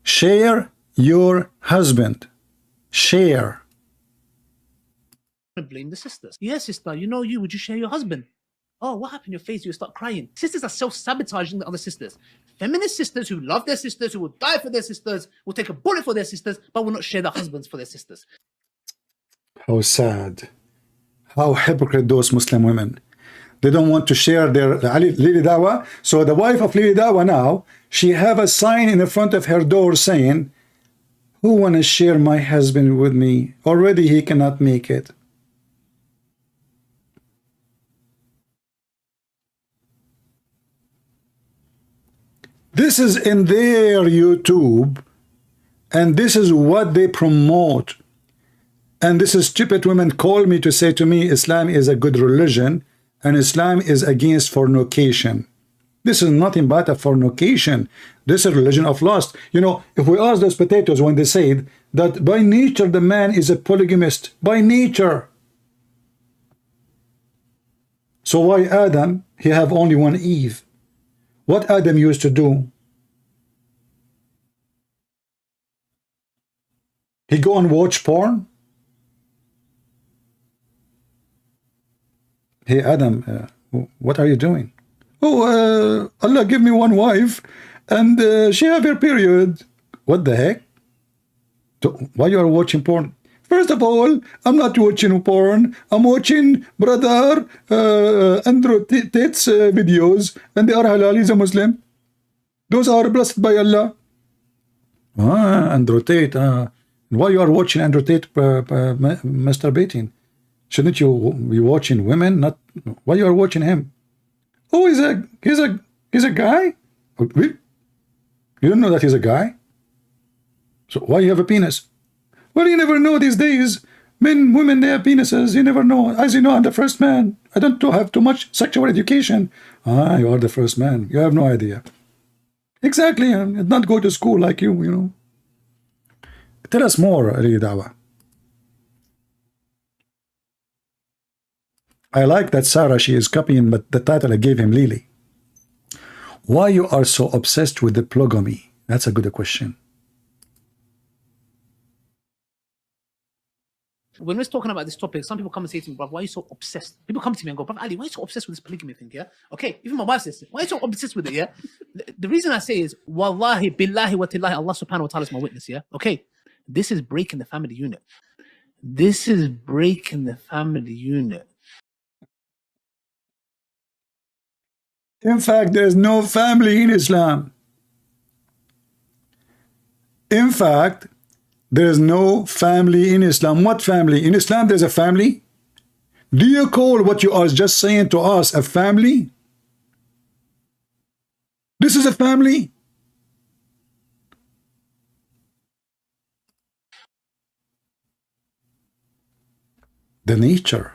Share your husband. Share. I'm going to blame the sisters. Yes, sister, you know you. Would you share your husband? Oh, what happened? Your face, you start crying. Sisters are self-sabotaging the other sisters. Feminist sisters who love their sisters, who will die for their sisters, will take a bullet for their sisters, but will not share their husbands for their sisters. How sad. How hypocrite those Muslim women. They don't want to share their Lili Dawa. So the wife of Lili Dawa now, she have a sign in the front of her door saying, who want to share my husband with me? Already he cannot make it. This is in their YouTube, and this is what they promote. And this is stupid women call me to say to me, Islam is a good religion, and Islam is against fornication. This is nothing but a fornication. This is a religion of lust. You know, if we ask those potatoes when they said that by nature the man is a polygamist, by nature. So why Adam, he have only one Eve? What Adam used to do? He go and watch porn? Hey Adam, what are you doing? Oh, Allah give me one wife and she have her period. What the heck? Why you are watching porn? First of all, I'm not watching porn. I'm watching brother Andrew Tate's videos, and they are halal. He's a Muslim. Those are blessed by Allah. Andrew Tate. Why you are watching Andrew Tate masturbating? Shouldn't you be watching women? Not why you are watching him? Oh, he's a guy. You don't know that he's a guy. So why you have a penis? Well, you never know these days. Men, women, they have penises. You never know. As you know, I'm the first man. I don't have too much sexual education. You are the first man. You have no idea. Exactly. I did not go to school like you, you know. Tell us more, Ali Dawa. I like that Sarah, she is copying, but the title I gave him, Lily. Why you are so obsessed with the polygamy? That's a good question. When we're talking about this topic, some people come and say to me, bro, why are you so obsessed? People come to me and go, bro, Ali, why are you so obsessed with this polygamy thing, yeah? Okay, even my wife says, why are you so obsessed with it, yeah? The reason I say is, wallahi, billahi, wa tillahi, Allah subhanahu wa ta'ala is my witness, yeah? Okay, this is breaking the family unit. This is breaking the family unit. In fact, there is no family in Islam. In fact, there is no family in Islam. What family? In Islam, there's a family. Do you call what you are just saying to us a family? This is a family. The nature.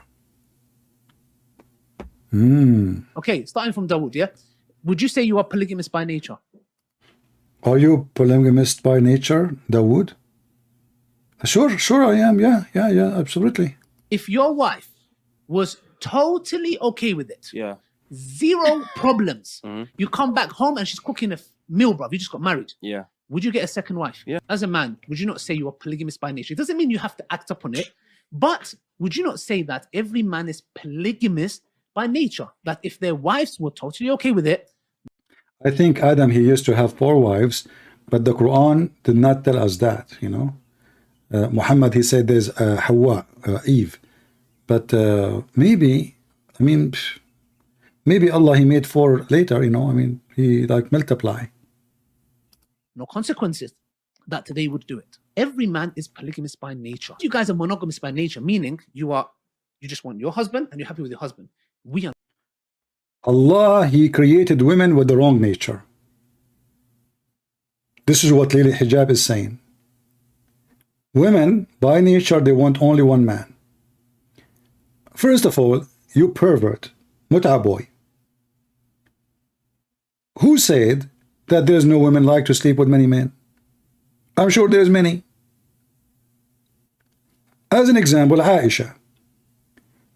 Okay, starting from Dawood, yeah? Would you say you are polygamist by nature? Are you polygamist by nature, Dawood? Sure I am. Yeah, absolutely. If your wife was totally okay with it, Yeah. zero problems, you come back home and she's cooking a meal, bruv, you just got married. Yeah. Would you get a second wife? Yeah. As a man, would you not say you are polygamist by nature? It doesn't mean you have to act upon it, but would you not say that every man is polygamist by nature? That if their wives were totally okay with it. I think Adam, he used to have 4 wives, but the Quran did not tell us that, you know. Muhammad, he said there's Hawa, Eve. But maybe, I mean, maybe Allah, he made 4 later, you know. I mean, he like multiply. No consequences that they would do it. Every man is polygamist by nature. You guys are monogamous by nature, meaning you just want your husband and you're happy with your husband. We are. Allah, He created women with the wrong nature. This is what Lily Hijab is saying. Women, by nature, they want only one man. First of all, you pervert, mut'a boy. Who said that there's no women like to sleep with many men? I'm sure there's many. As an example, Aisha.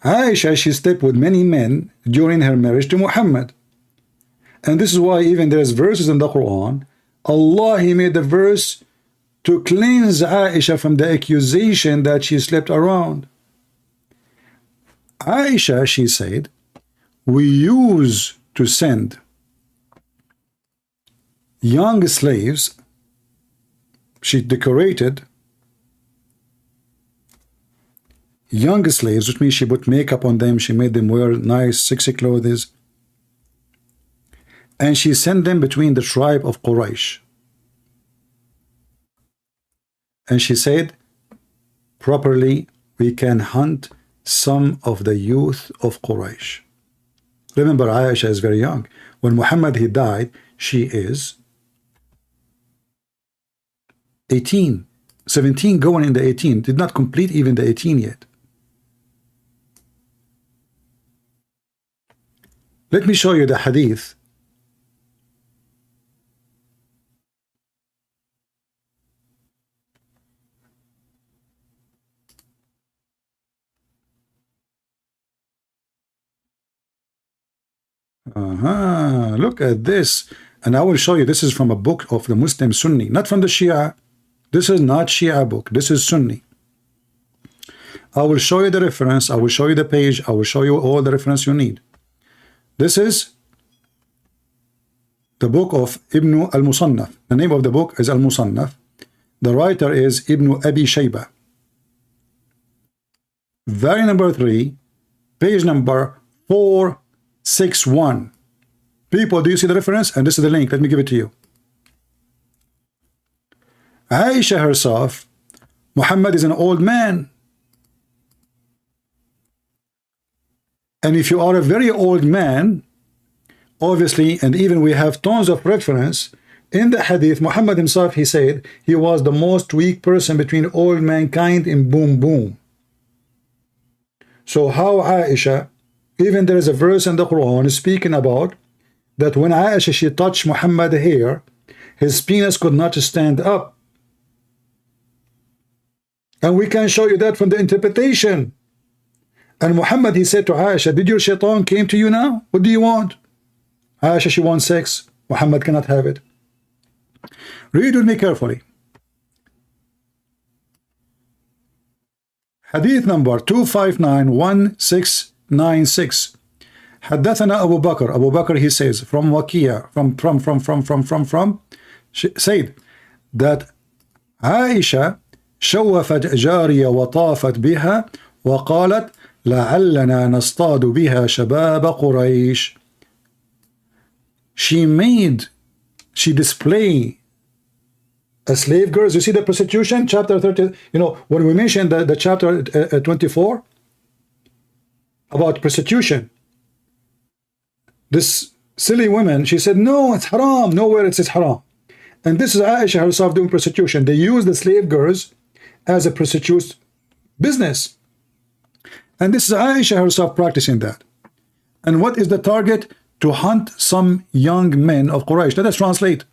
Aisha, she slept with many men during her marriage to Muhammad. And this is why even there's verses in the Quran, Allah, He made the verse to cleanse Aisha from the accusation that she slept around. Aisha, she said, we used to send young slaves. She decorated young slaves, which means she put makeup on them, she made them wear nice, sexy clothes, and she sent them between the tribe of Quraysh. And she said, properly, we can hunt some of the youth of Quraysh. Remember, Aisha is very young. When Muhammad, he died, she is 18, 17 going in the 18, did not complete even the 18 yet. Let me show you the hadith. Look at this. And I will show you, this is from a book of the Muslim Sunni, not from the Shia. This is not Shia book. This is Sunni. I will show you the reference. I will show you the page. I will show you all the reference you need. This is the book of Ibn al-Musannaf. The name of the book is al-Musannaf. The writer is Ibn Abi Shayba. Volume number 3, page number 461. People, do you see the reference? And this is the link. Let me give it to you. Aisha herself, Muhammad is an old man. And if you are a very old man, obviously, and even we have tons of reference in the hadith, Muhammad himself, he said he was the most weak person between all mankind in boom boom. So how Aisha, even there is a verse in the Quran speaking about that when Aisha, she touched Muhammad here, his penis could not stand up. And we can show you that from the interpretation. And Muhammad, he said to Aisha, did your shaitan came to you now? What do you want? Aisha, she wants sex. Muhammad cannot have it. Read with me carefully. Hadith number 2591696. حدثنا أبو بكر. Abu Bakr, he says, from Waqiya, from, she said that Aisha شوفت جارية وطافت بها وقالت لعلنا نصطاد بها شباب قريش. She displayed a slave girls. You see the prostitution, chapter 30, you know, when we mentioned the chapter 24 about prostitution, this silly woman, she said, no, it's haram. Nowhere it says haram. And this is Aisha herself doing prostitution. They use the slave girls as a prostitute business. And this is Aisha herself practicing that. And what is the target? To hunt some young men of Quraysh. Let us translate.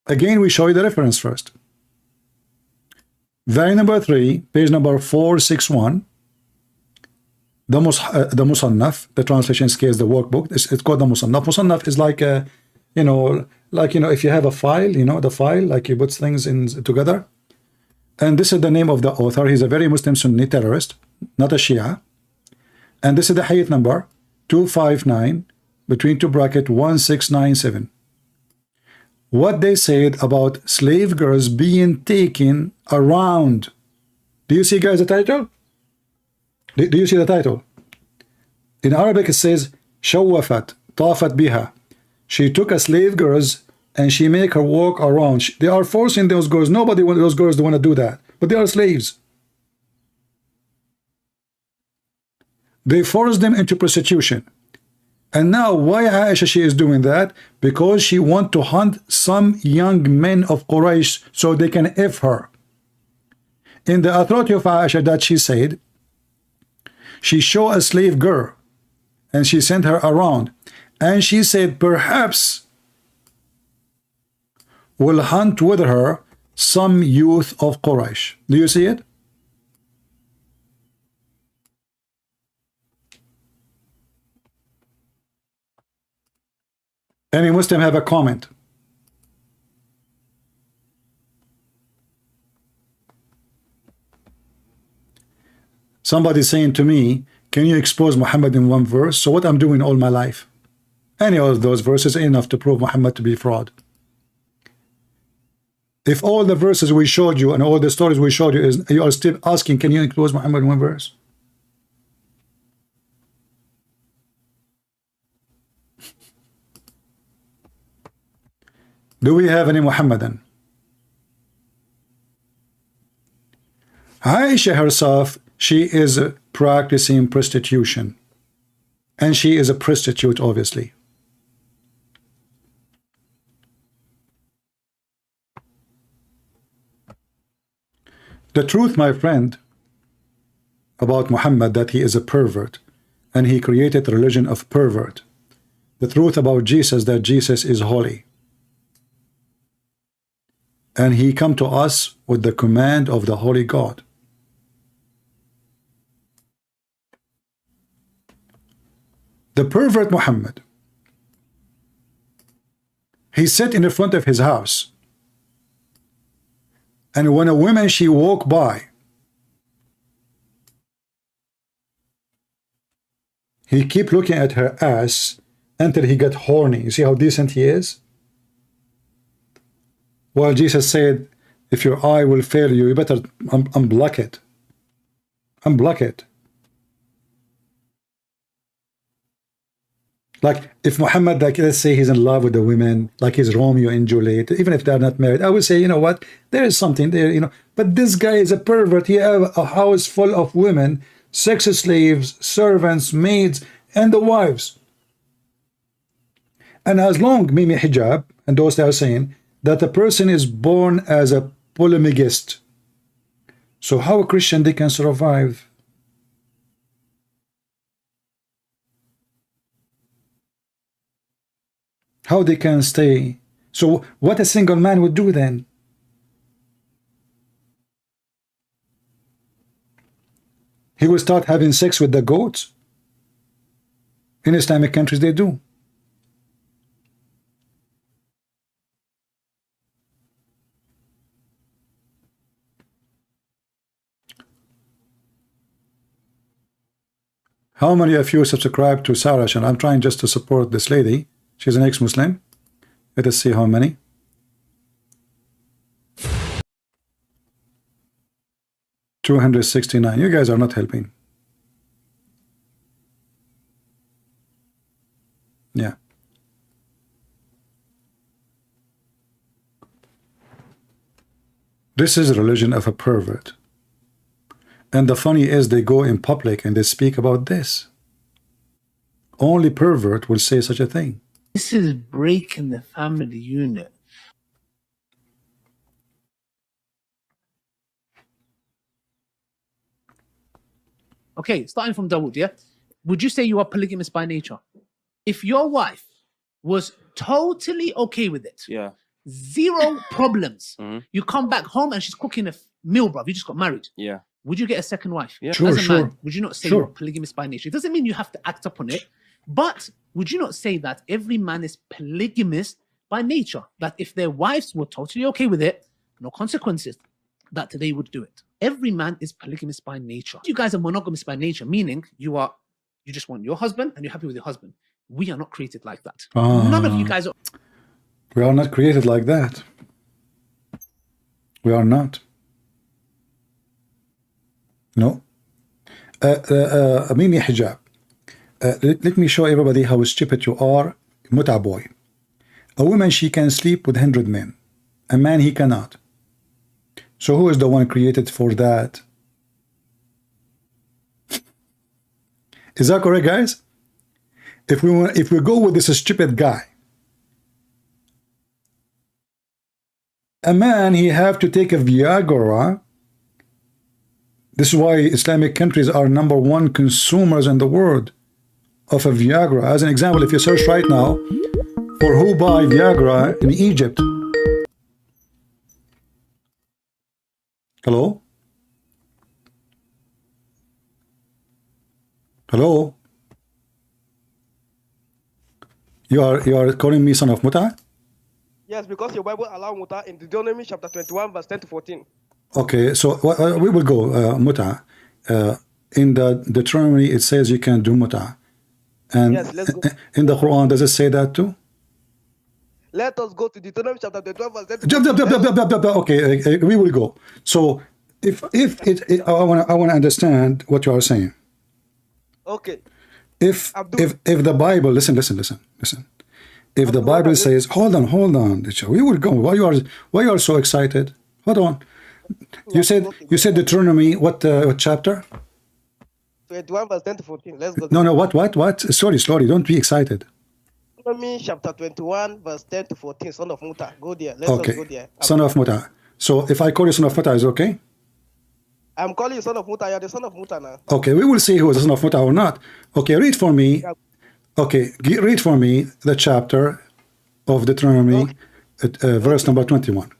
Again, we show you the reference first. Volume number 3, page number 461. The Musannaf, the translation scales, the workbook. It's called the Musannaf. Musannaf is like a, if you have a file, the file, like you put things in together. And this is the name of the author. He's a very Muslim Sunni terrorist, not a Shia. And this is the hadith number 259 between two bracket 1697. What they said about slave girls being taken around. Do you see, guys, the title? Do you see the title? In Arabic it says shawafat tafat biha. She took a slave girls and she make her walk around. They are forcing those girls. Nobody want those girls to want to do that, but they are slaves. They forced them into prostitution. And now why Aisha she is doing that? Because she want to hunt some young men of Quraysh so they can F her. In the authority of Aisha that she said, she showed a slave girl and she sent her around. And she said, perhaps will hunt with her some youth of Quraysh. Do you see it? Any Muslim have a comment? Somebody saying to me, can you expose Muhammad in one verse? So what I'm doing all my life. Any of those verses ain't enough to prove Muhammad to be fraud. If all the verses we showed you and all the stories we showed you is you are still asking, can you expose Muhammad in one verse? Do we have any Muhammadan? Aisha herself, she is practicing prostitution. And she is a prostitute, obviously. The truth, my friend, about Muhammad, that he is a pervert. And he created a religion of pervert. The truth about Jesus, that Jesus is holy. And he come to us with the command of the Holy God. The pervert Muhammad, he sat in the front of his house, and when a woman she walked by, he kept looking at her ass until he got horny. You see how decent he is? Well, Jesus said, if your eye will fail you, you better unblock it. Unblock it. Like, if Muhammad, like, let's say he's in love with a woman, like he's Romeo and Juliet, even if they're not married, I would say, you know what, there is something there, you know. But this guy is a pervert. He has a house full of women, sex slaves, servants, maids, and the wives. And as long, Mimi Hijab, and those that are saying, that a person is born as a polygamist. So how a Christian they can survive? How they can stay? So what a single man would do then? He will start having sex with the goats. In Islamic countries they do. How many of you subscribe to Sarah? And I'm trying just to support this lady. She's an ex-Muslim. Let us see how many. $269. You guys are not helping. Yeah. This is a religion of a pervert. And the funny is they go in public and they speak about this. Only pervert will say such a thing. This is breaking the family unit. Okay, starting from Dawood, yeah? Would you say you are polygamous by nature? If your wife was totally okay with it, Yeah. zero problems, you come back home and she's cooking a meal, bruv, you just got married. Yeah. Would you get a second wife? Yeah. Sure, As a sure. man, would you not say Sure. you're polygamous by nature? It doesn't mean you have to act upon it, but would you not say that every man is polygamous by nature? That if their wives were totally okay with it, no consequences, that they would do it. Every man is polygamous by nature. You guys are monogamous by nature, meaning you just want your husband and you're happy with your husband. We are not created like that. None of you guys are. We are not created like that. We are not. No. Mimi Hijab. Let me show everybody how stupid you are, Muta boy. A woman, she can sleep with 100 men. A man, he cannot. So who is the one created for that? Is that correct, guys? If we go with this stupid guy, a man, he have to take a Viagra. This is why Islamic countries are #1 consumers in the world of a Viagra. As an example, if you search right now for who buy Viagra in Egypt. Hello? Hello? You are calling me son of Muta? Yes, because your Bible allows muta in Deuteronomy chapter 21, verse 10 to 14. Okay, so we will go muta. In the Deuteronomy, it says you can do muta. And Yes, let's go. in the Quran, does it say that too? Let us go to Deuteronomy chapter 21, verse 10 to 14. Okay, we will go. So if I want to understand what you are saying. Okay. If the Bible, listen. If the Bible says, hold on, we will go. Why you are so excited? Hold on. You said Deuteronomy, what chapter? 21, verse 10 to 14. Let's go. No, what? Slowly, don't be excited. Deuteronomy chapter 21, verse 10 to 14. Son of Muta. Go there. Let's Okay. go there. Son of Muta. So if I call you son of Muta, is okay? I'm calling you son of Muta. You're the son of Muta now. Okay, we will see who is the son of Muta or not. Okay, read for me. Okay, read for me the chapter of Deuteronomy, verse number 21.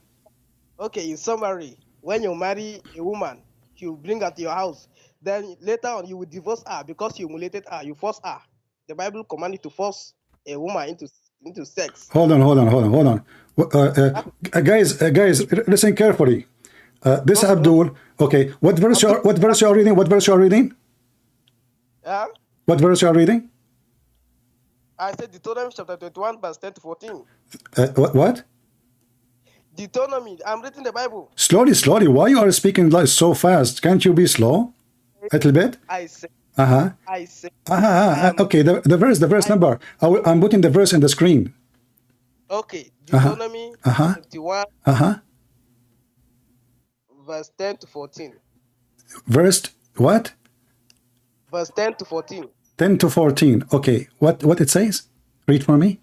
Okay, in summary, when you marry a woman, you bring her to your house. Then later on, you will divorce her because you humiliated her. You force her. The Bible commands you to force a woman into sex. Hold on. Guys, listen carefully. This Abdul. Okay, what verse you are reading? What verse you are reading? What verse you are reading? I said Deuteronomy chapter 21, verse 10 to 14. What? Deuteronomy. I'm reading the Bible. Slowly. Why you are speaking like so fast? Can't you be slow? A little bit. I say. Okay. The verse number. I'm putting the verse in the screen. Okay. Deuteronomy 21. Verse 10 to 14. Verse what? Verse 10 to 14. 10 to 14. Okay. What it says? Read for me.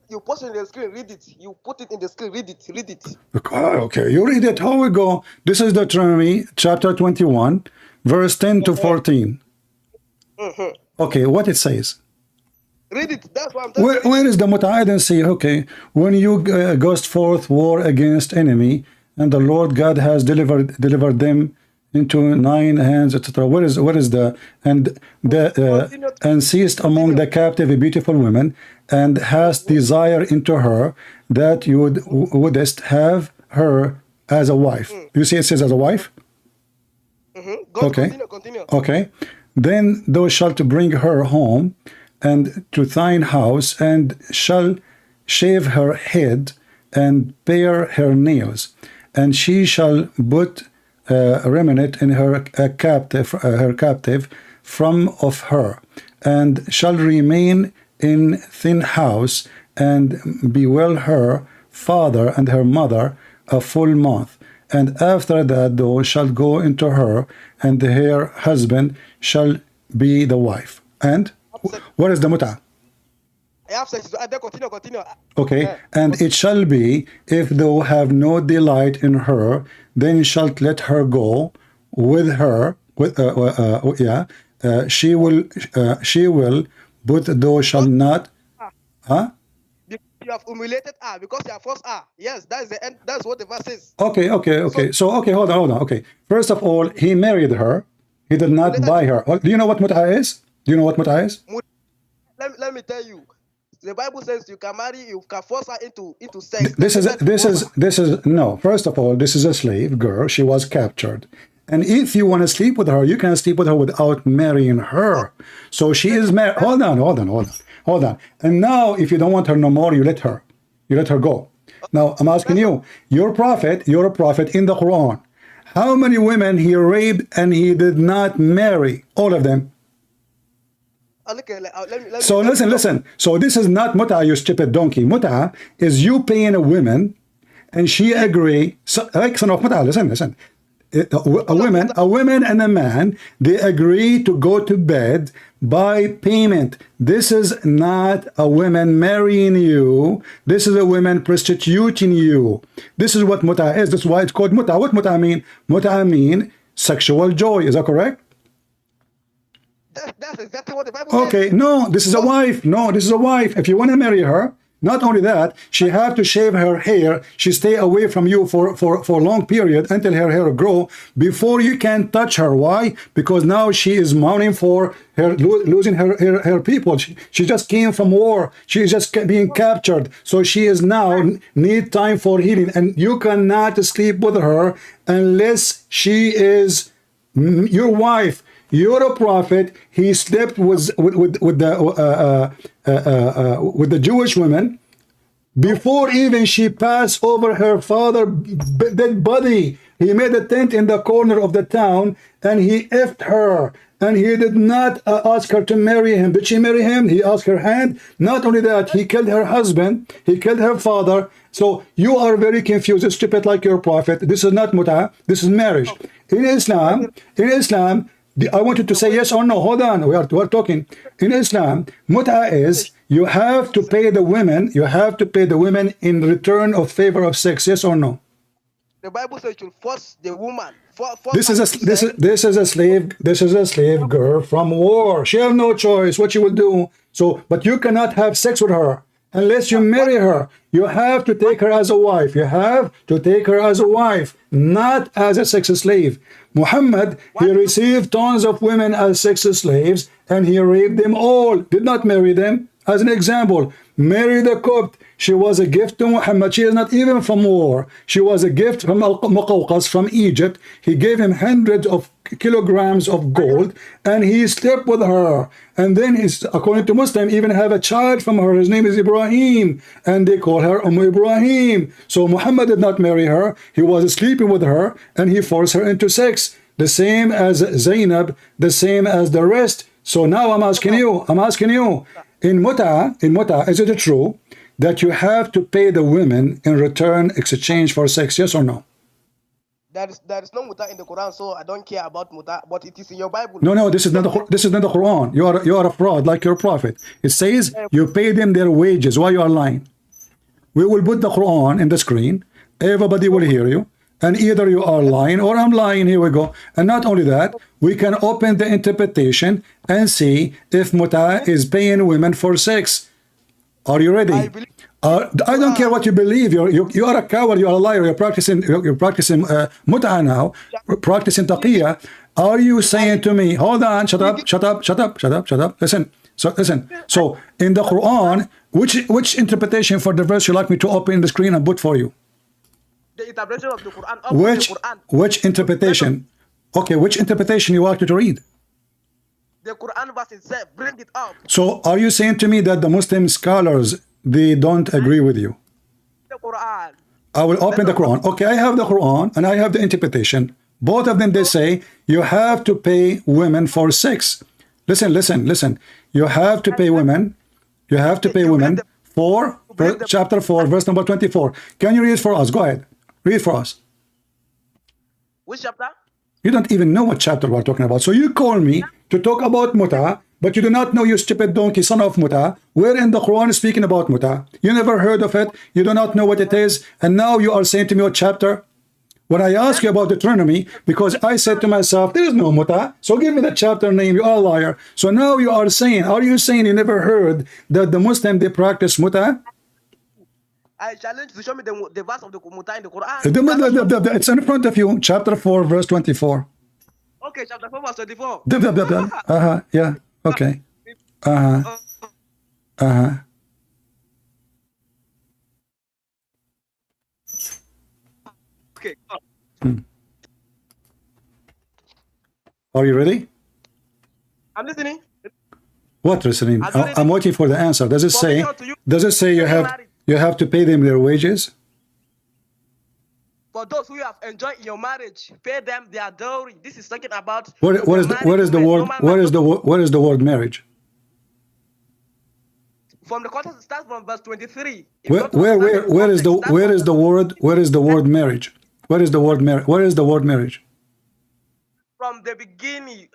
You post it in the screen, read it. You put it in the screen, read it. Okay, you read it. How we go? This is Deuteronomy chapter 21, verse 10 to 14. Okay, what it says? Read it. That's what I'm telling you. Where is the muta? I didn't see. Okay, when you goes forth war against enemy, and the Lord God has delivered them into 9 hands, etc. Where is the and seized among the captive a beautiful woman, and hast desire into her, that you wouldest have her as a wife. You see, it says as a wife. Okay. Continue. Okay. Then thou shalt bring her home and to thine house, and shall shave her head and pare her nails, and she shall put a remnant in her captive from of her, and shall remain in thin house, and bewail her father and her mother a full month. And after that thou shalt go into her, and her husband shall be the wife. And what is the muta? Continue. Okay, and it shall be, if thou have no delight in her, then shalt let her go with her. She will, but thou shalt not. Huh? You have humiliated her because you have forced her. Yes, that's the end. That's what the verse says. Okay. So hold on. Okay. First of all, he married her. He did not buy her. Do you know what muta is? Let me tell you. The Bible says you can marry, you can force her into sex. This is no. First of all, this is a slave girl. She was captured, and if you want to sleep with her, you can sleep with her without marrying her. So she is married. Hold on. And now, if you don't want her no more, you let her go. Now I'm asking you, you're a prophet in the Quran. How many women he raped and he did not marry? All of them. Okay, So listen. So this is not muta, you stupid donkey. Muta is you paying a woman, and she agree. So, like son of muta, listen. A woman and a man, they agree to go to bed by payment. This is not a woman marrying you. This is a woman prostituting you. This is what muta is. That's why it's called muta. What muta mean? Muta mean sexual joy. Is that correct? That's exactly what the Bible says. Okay, no, this is a wife. No, this is a wife. If you want to marry her, not only that, she have to shave her hair. She stay away from you for a long period until her hair grow before you can touch her. Why? Because now she is mourning for her losing her people. She just came from war. She is just being captured. So she is now need time for healing. And you cannot sleep with her unless she is your wife. You're a prophet. He slept with the Jewish women before even she passed over her father's dead body. He made a tent in the corner of the town and he effed her. And he did not ask her to marry him. Did she marry him? He asked her hand. Not only that, he killed her husband. He killed her father. So you are very confused, stupid like your prophet. This is not muta. This is marriage. In Islam, I want you to say yes or no. Hold on. We are talking. In Islam, muta is you have to pay the women. You have to pay the women in return of favor of sex. Yes or no? The Bible says you force the woman. This is a slave girl from war. She has no choice what she will do. So, but you cannot have sex with her unless you marry her. You have to take her as a wife. You have to take her as a wife, not as a sex slave. Muhammad, he received tons of women as sex slaves and he raped them all, did not marry them. As an example, Mary the Copt, she was a gift to Muhammad. She is not even from war. She was a gift from Al-Muqawqas, from Egypt. He gave him hundreds of kilograms of gold and he slept with her. And then he's, according to Muslim, even have a child from her. His name is Ibrahim and they call her Ibrahim. So Muhammad did not marry her. He was sleeping with her and he forced her into sex. The same as Zainab, the same as the rest. So now I'm asking you, in muta, is it true that you have to pay the women in return exchange for sex? Yes or no? There is no muta in the Quran, so I don't care about muta, but it is in your Bible. No, this is not the Quran. You are a fraud like your prophet. It says you pay them their wages. Why you are lying? We will put the Quran in the screen. Everybody will hear you. And either you are lying or I'm lying. Here we go. And not only that, we can open the interpretation and see if muta is paying women for sex. Are you ready? I don't care what you believe. You are a coward. You are a liar. You're practicing muta now. Practicing taqiyya. Are you saying to me? Hold on. Shut up. Listen. So in the Quran, which interpretation for the verse you like me to open the screen and put for you? The interpretation of the Quran. Which interpretation? Okay, which interpretation you want to read? The Quran verse itself. Bring it up. So are you saying to me that the Muslim scholars, they don't agree with you? The Quran. I will open the Quran. Okay, I have the Quran and I have the interpretation. Both of them, they say you have to pay women for sex. Listen. You have to pay women. You have to pay women for chapter 4, verse number 24. Can you read for us? Go ahead. Read for us. Which chapter? You don't even know what chapter we're talking about. So you call me to talk about muta, but you do not know, you stupid donkey, son of muta. Where in the Quran is speaking about muta? You never heard of it. You do not know what it is. And now you are saying to me what chapter? When I ask you about Deuteronomy, because I said to myself, there is no muta, so give me the chapter name, you are a liar. So now you are saying, are you saying you never heard that the Muslim, they practice muta? I challenge you to show me the verse of the muta in the Quran. It's in front of you, chapter 4, verse 24. Okay, chapter 4, verse 24. Yeah, okay. Okay. Are you ready? I'm listening. What listening? I'm waiting for the answer. Does it say you have to pay them their wages? For those who have enjoyed your marriage, pay them their dowry. This is talking about what is the word marriage? From the context, it starts from verse 23. Where is the word marriage? Where is the word marriage? from the beginning,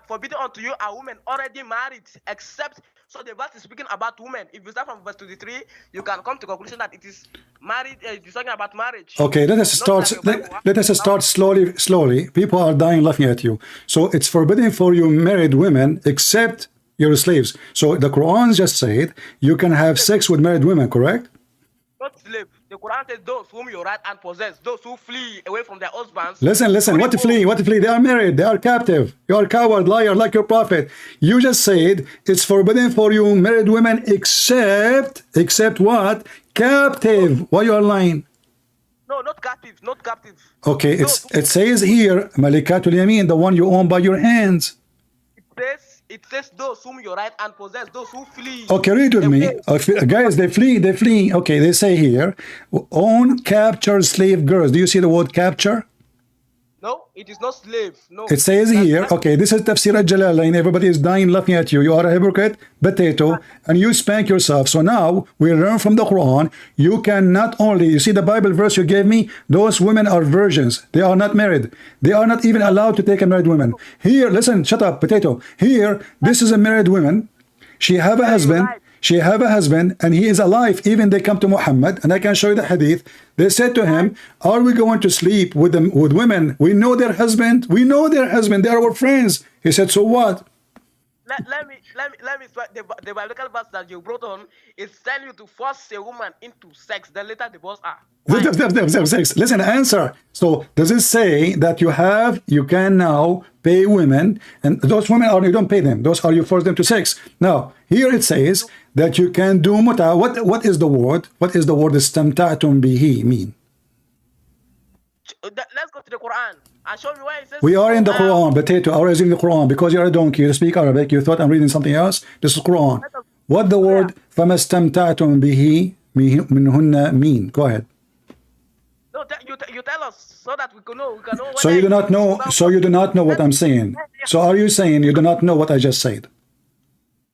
forbidden unto you are women already married, except, so the verse is speaking about women. If you start from verse 23, you can come to conclusion that it is married, it is talking about marriage. Okay, let us start. Let us start slowly. People are dying laughing at you. So it's forbidden for you married women, except your slaves. So the Quran just said you can have sex with married women, correct? Not slave. The Quran says those whom you right and possess, those who flee away from their husbands. Listen. What flee? What flee? They are married. They are captive. You are a coward, liar, like your prophet. You just said it's forbidden for you married women, except what? Captive. Why you are lying? No, not captive. Not captive. Okay, it says here, Malikatul Yamin, the one you own by your hands. It says those whom you right and possess, those who flee. Okay, read with me. Guys, they flee. Okay, they say here, own captured slave girls. Do you see the word capture? No, it is not slave. No. It says here, okay, this is Tafsir al-Jalalain. Everybody is dying laughing at you. You are a hypocrite, potato, and you spank yourself. So now we learn from the Quran, you can not only, you see the Bible verse you gave me, those women are virgins. They are not married. They are not even allowed to take a married woman. Here, listen, shut up, potato. Here, this is a married woman. She have a husband. She have a husband and he is alive. Even they come to Muhammad, and I can show you the hadith. They said to him, are we going to sleep with them, with women? We know their husband. We know their husband. They are our friends. He said, so what? Let me the biblical verse that you brought on is telling you to force a woman into sex, then later divorce her. Listen, answer. So does it say that you can now pay women, and those women are, you don't pay them, those are you force them to sex? Now here it says that you can do muta. What is the word? What is the word istamta'tum bihi mean? Let's go to the Quran and show me where it says. We are in the Quran, potato. I was in the Quran because you're a donkey. You speak Arabic. You thought I'm reading something else. This is Quran. What the word فَمَسْتَمْتَعْتُمْ بِهِ مِنْهُنَّ mean? Go ahead. No, you tell us so that we can know. So you do not know. So you do not know what I'm saying. So are you saying you do not know what I just said?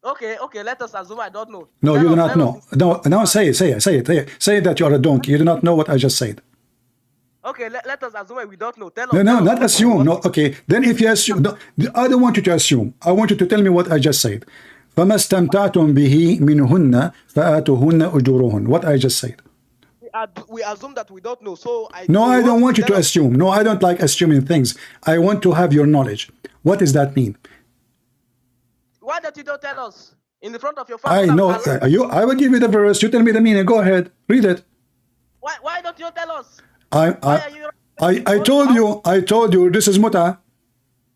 Okay. Let us assume I don't know. No, you do not know. No, say it. Say that you are a donkey. You do not know what I just said. Okay, let us assume we don't know. Tell us. No, not assume. No, okay. Then if you assume, no, I don't want you to assume. I want you to tell me what I just said. فَمَا اسْتَمْتَعْتُمْ بِهِ مِنْهُنَّ فَآتُوهُنَّ أُجُورُهُنَّ. What I just said. We assume that we don't know. So I don't want you to assume. No, I don't like assuming things. I want to have your knowledge. What does that mean? Why don't you tell us in the front of your family? I know. I will give you the verse. You tell me the meaning. Go ahead. Read it. Why don't you tell us? I told you this is muta.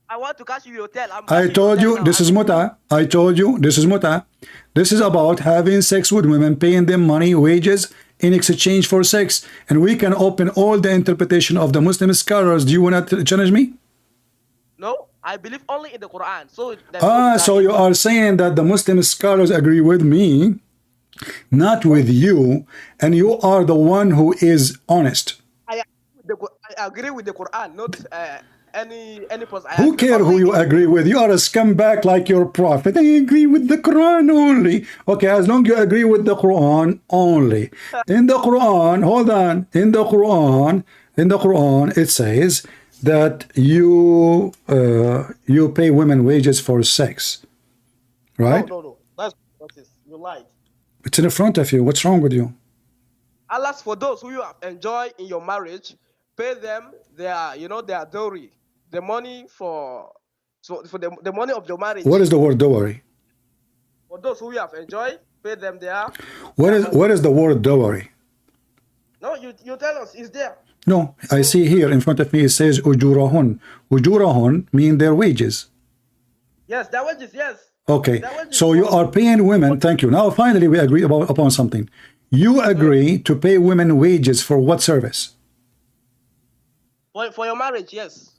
I want to catch you your tail. I told you this is muta. I told you this is muta. This is about having sex with women, paying them money, wages in exchange for sex. And we can open all the interpretation of the Muslim scholars. Do you want to challenge me? No, I believe only in the Quran. So you are saying that the Muslim scholars agree with me, not with you, and you are the one who is honest. I agree with the Quran, not any person. Who cares who you agree with? You are a scumbag like your prophet. I agree with the Quran only. Okay, as long as you agree with the Quran only. In the Quran, hold on. In the Quran, it says that you pay women wages for sex, right? No. That's you lied. It's in front of you. What's wrong with you? Alas, for those who you have enjoyed in your marriage, pay them their dowry, the money for the money of your marriage. What is the word dowry? For those who you have enjoyed, pay them their. What is the word dowry? No, you tell us. It's there. No, I see here in front of me. It says ujurahun. Ujurahun mean their wages. Yes, their wages. Yes. Okay, so you are paying women. Thank you. Now finally we agree upon something. You agree to pay women wages for what service? For your marriage, yes.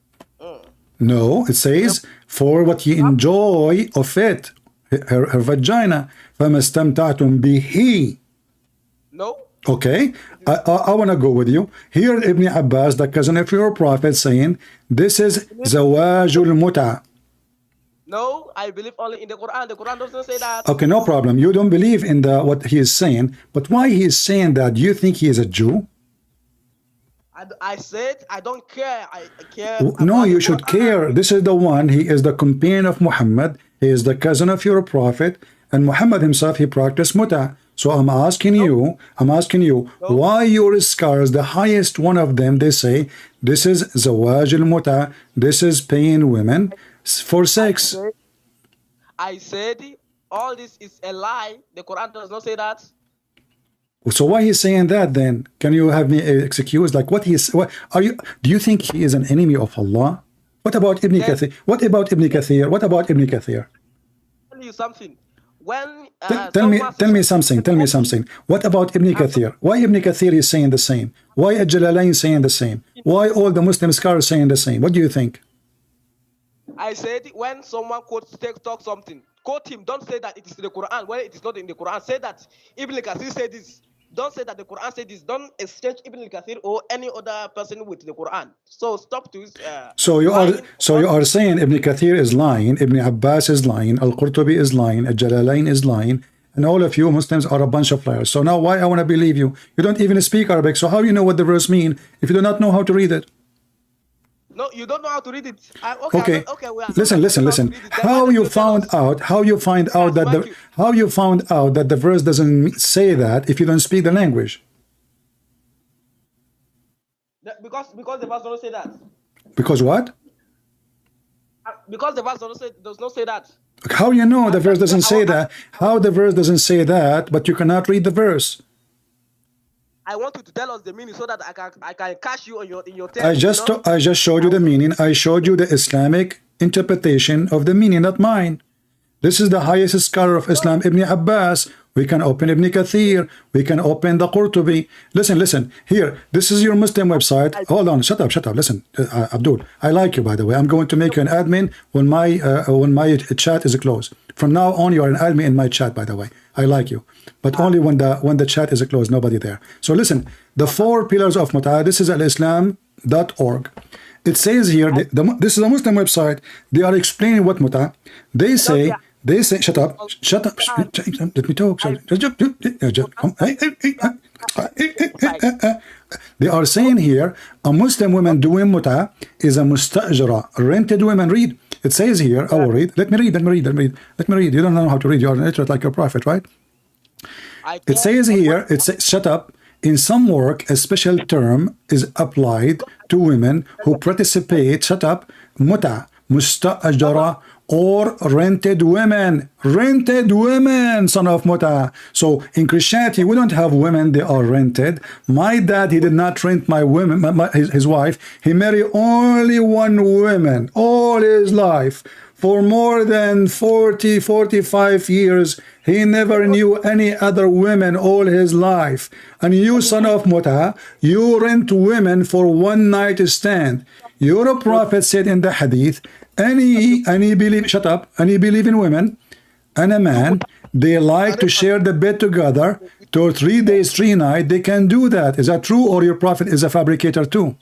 No, it says for what you enjoy of it, her vagina. فَمَا اسْتَمْتَعْتُمْ بِهِ. No. Okay, I want to go with you. Here Ibn Abbas, the cousin of your prophet, saying this is zawajul muta. No, I believe only in the Quran. The Quran doesn't say that. Okay, no problem. You don't believe in what he is saying, but why he is saying that? Do you think he is a Jew? I said I don't care. I care. No, about you the should Quran. care. This is the one. He is the companion of Muhammad. He is the cousin of your prophet. And Muhammad himself, he practiced muta. So I'm asking you, why your scholars, the highest one of them, they say, this is zawaj al-muta, this is paying women for sex. I said all this is a lie. The Quran does not say that. So why he's saying that then? Can you have me excuse? Like what he's, what are you, do you think he is an enemy of Allah? What about Ibn Kathir? What about Ibn Kathir? What about Ibn Kathir? Tell you something. When tell me something. What about Ibn Kathir? Why Ibn Kathir is saying the same? Why Al-Jalalain saying the same? Why all the Muslim scholars saying the same? What do you think? I said when someone quotes talk something, quote him. Don't say that it is in the Quran when it is not in the Quran. Say that Ibn Kathir said this. Don't say that the Quran said this. Don't exchange Ibn Kathir or any other person with the Quran. So stop to. So you are saying Ibn Kathir is lying, Ibn Abbas is lying, Al-Qurtubi is lying, Al-Jalalain is lying, and all of you Muslims are a bunch of liars. So now why I want to believe you? You don't even speak Arabic. So how do you know what the verse mean if you do not know how to read it? No, you don't know how to read it. Okay. Listen. How you find out that the verse doesn't say that if you don't speak the language? Because the verse doesn't say that. Because what? Because the verse does not say that. How you know the verse doesn't say that? How the verse doesn't say that, but you cannot read the verse? I want you to tell us the meaning so that I can catch you in your text. I just showed you the meaning. I showed you the Islamic interpretation of the meaning, not mine. This is the highest scholar of Islam, Ibn Abbas. We can open Ibn Kathir. We can open the Qurtubi. Listen. Here, this is your Muslim website. Hold on. Shut up. Listen, Abdul. I like you, by the way. I'm going to make you an admin when my chat is closed. From now on, you are an admin in my chat, by the way. I like you, but only when the chat is closed, nobody there. So listen, the 4 pillars of muta. This is alislam.org. It says here, this is a Muslim website. They are explaining what muta. They say, shut up. Let me talk. They are saying here, a Muslim woman doing muta is a mustajara, rented woman. Read. It says here, I will read. Let me read. You don't know how to read. You are an illiterate like your prophet, right? It says here, it says, shut up. In some work, a special term is applied to women who participate, shut up, muta, mustajara, or rented women, son of muta. So in Christianity, we don't have women, they are rented. My dad, he did not rent my women, his wife. He married only one woman all his life. For more than 45 years, he never knew any other women all his life. And you, son of muta, you rent women for one night stand. Your prophet said in the hadith, any believe, shut up, any believe in women and a man, they like to share the bed together to 3 days, 3 nights, they can do that. Is that true, or your prophet is a fabricator too?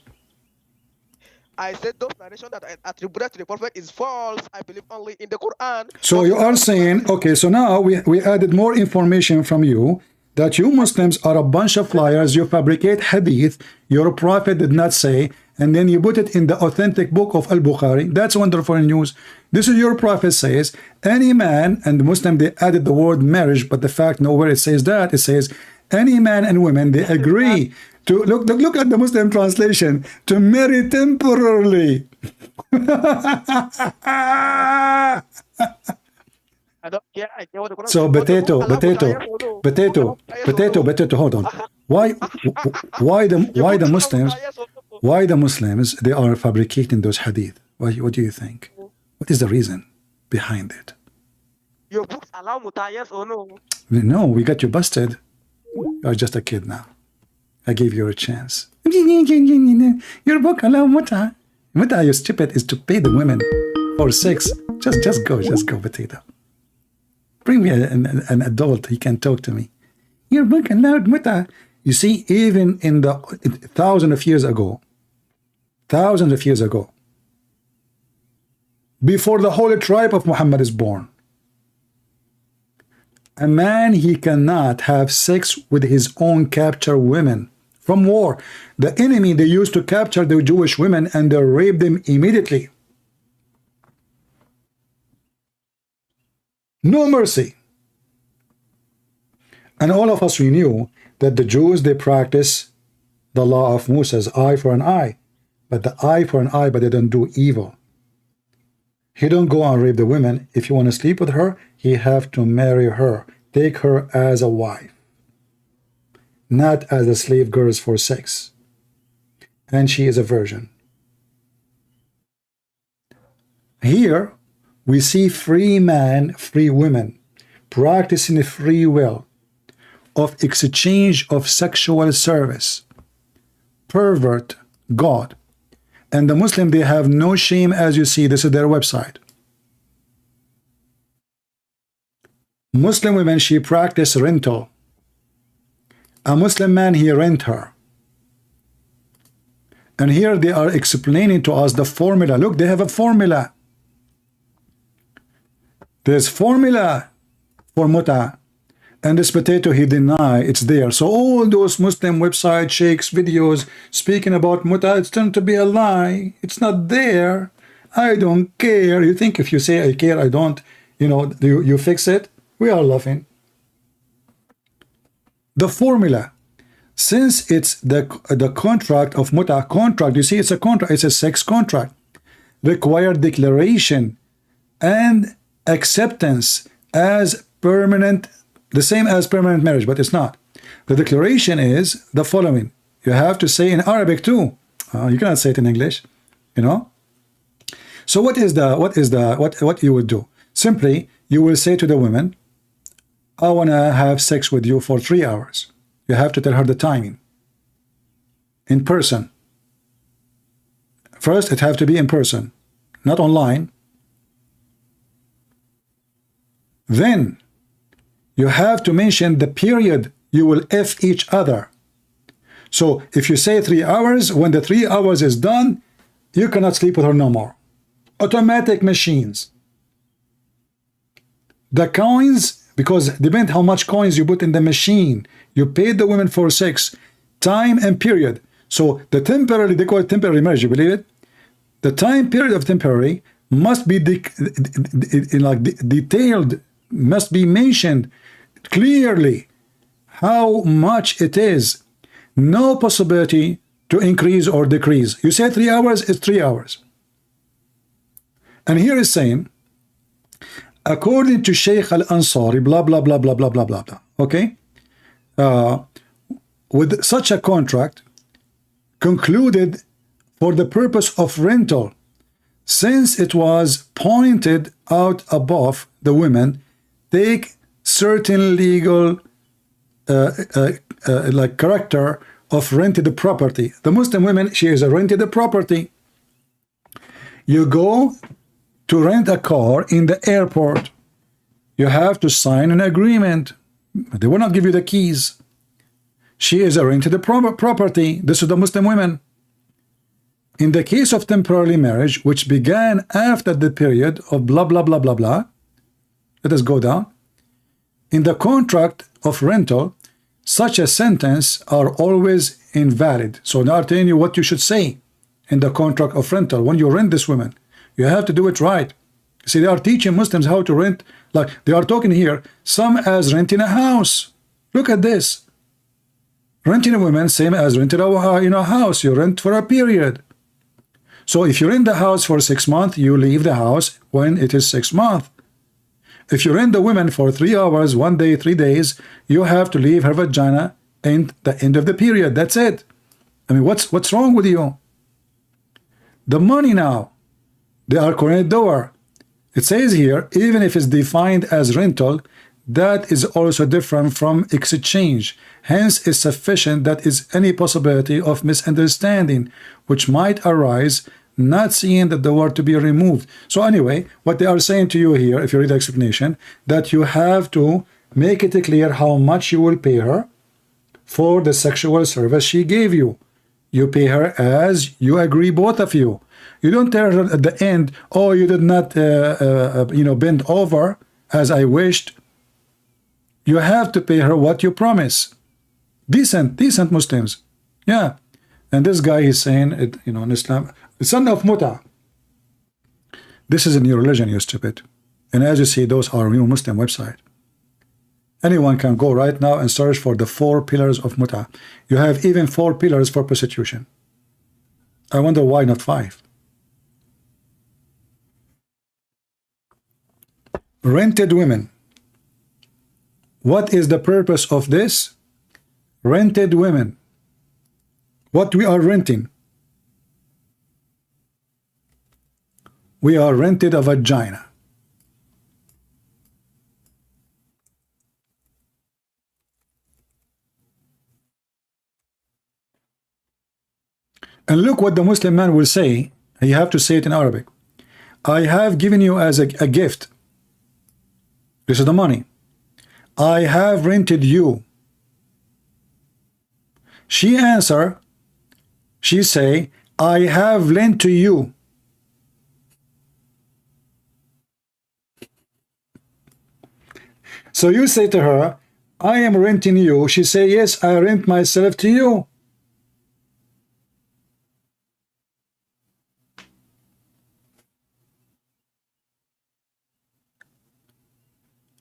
I said those narrations that I attributed to the prophet is false. I believe only in the Quran. So you are saying, okay, so now we added more information from you that you Muslims are a bunch of liars. You fabricate hadith your prophet did not say, and then you put it in the authentic book of Al-Bukhari. That's wonderful news. This is your prophet says, any man, and the Muslim, they added the word marriage, but the fact nowhere it says that. It says, any man and women, they agree to, look at the Muslim translation, to marry temporarily. So potato, hold on. Why the Muslims they are fabricating those hadith? What do you think? What is the reason behind it? Your books allow muta, yes or no? No, we got you busted. You're just a kid now. I gave you a chance. Your book allow muta. Muta, you stupid, is to pay the women for sex. Just go, potato. Bring me an adult, he can talk to me. Your book allowed muta. You see, even in the thousands of years ago, before the whole tribe of Muhammad is born, a man, he cannot have sex with his own captured women from war. The enemy, they used to capture the Jewish women and they raped them immediately. No mercy. And all of us, we knew that the Jews, they practice the law of Moses, eye for an eye. But the eye for an eye, but they don't do evil. He don't go and rape the women. If you want to sleep with her, he have to marry her. Take her as a wife. Not as a slave girl for sex. And she is a virgin. Here, we see free man, free women, practicing a free will of exchange of sexual service. Pervert God. And the Muslim, they have no shame, as you see. This is their website. Muslim women, she practice rental. A Muslim man, he rent her. And here they are explaining to us the formula. Look, they have a formula. There's formula for muta. And this potato, he deny it's there. So all those Muslim website sheikhs videos speaking about muta, it's turned to be a lie. It's not there. I don't care. You think if you say I care, I don't, you fix it? We are laughing. The formula, since it's the contract of muta, contract, you see, it's a contract, it's a sex contract, required declaration and acceptance as permanent, the same as permanent marriage, but it's not. The declaration is the following. You have to say in Arabic too. You cannot say it in English, So what you would do? Simply, you will say to the woman, I want to have sex with you for 3 hours. You have to tell her the timing. In person. First, it have to be in person, not online. Then, you have to mention the period you will F each other. So, if you say 3 hours, when the 3 hours is done, you cannot sleep with her no more. Automatic machines. The coins, because depend how much coins you put in the machine. You paid the women for sex, time and period. So the temporary, they call it temporary marriage, you believe it? The time period of temporary must be detailed, must be mentioned clearly how much it is. No possibility to increase or decrease. You say 3 hours, it's 3 hours. And here is saying, according to Sheikh Al-Ansari, blah, blah, blah, blah, blah, blah, blah, blah. Okay? With such a contract, concluded for the purpose of rental, since it was pointed out above, the women take certain legal character of rented property. The Muslim women, she is a rented property. You go to rent a car in the airport, you have to sign an agreement. They will not give you the keys. She is a rented property. This is the Muslim women. In the case of temporary marriage, which began after the period of blah, blah, blah, blah, blah, let us go down. In the contract of rental, such a sentence are always invalid. So now I'm telling you what you should say in the contract of rental. When you rent this woman, you have to do it right. See, they are teaching Muslims how to rent, like they are talking here, some as renting a house. Look at this. Renting a woman, same as renting a house. You rent for a period. So if you rent the house for 6 months, you leave the house when it is 6 months. If you rent the woman for 3 hours, 1 day, 3 days, you have to leave her vagina in the end of the period. That's it. I mean, what's wrong with you? The money now, they are calling it door. It says here, even if it's defined as rental, that is also different from exchange. Hence, it's sufficient that is any possibility of misunderstanding, which might arise, not seeing that the word to be removed. So anyway, what they are saying to you here, if you read the explanation, that you have to make it clear how much you will pay her for the sexual service she gave you. You pay her as you agree, both of you. You don't tell her at the end, oh, you did not, bend over as I wished. You have to pay her what you promise. Decent Muslims. Yeah. And this guy is saying, it, you know, in Islam, son of muta. This is in your religion, you stupid. And as you see, those are your Muslim website. Anyone can go right now and search for the 4 pillars of muta. You have even 4 pillars for prostitution. I wonder why not 5. Rented women. What is the purpose of this? Rented women. What we are renting? We are rented a vagina. And look what the Muslim man will say. You have to say it in Arabic. I have given you as a gift. This is the money. I have rented you. She answer. She say, I have lent to you. So you say to her, I am renting you. She say, yes, I rent myself to you.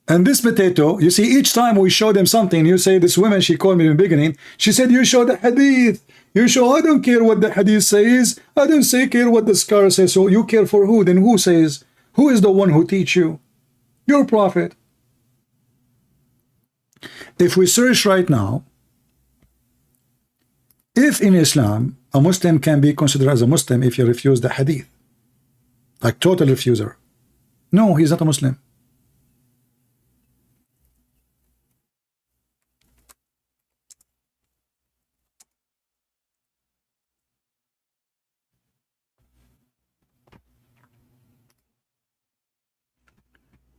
And this potato, you see, each time we show them something, you say, this woman, she called me in the beginning, she said, you show the hadith. You show, I don't care what the hadith says. I don't care what the scholar says. So you care for who? Then who says? Who is the one who teach you? Your prophet. If we search right now, if in Islam, a Muslim can be considered as a Muslim if you refuse the hadith. Like total refuser. No, he's not a Muslim.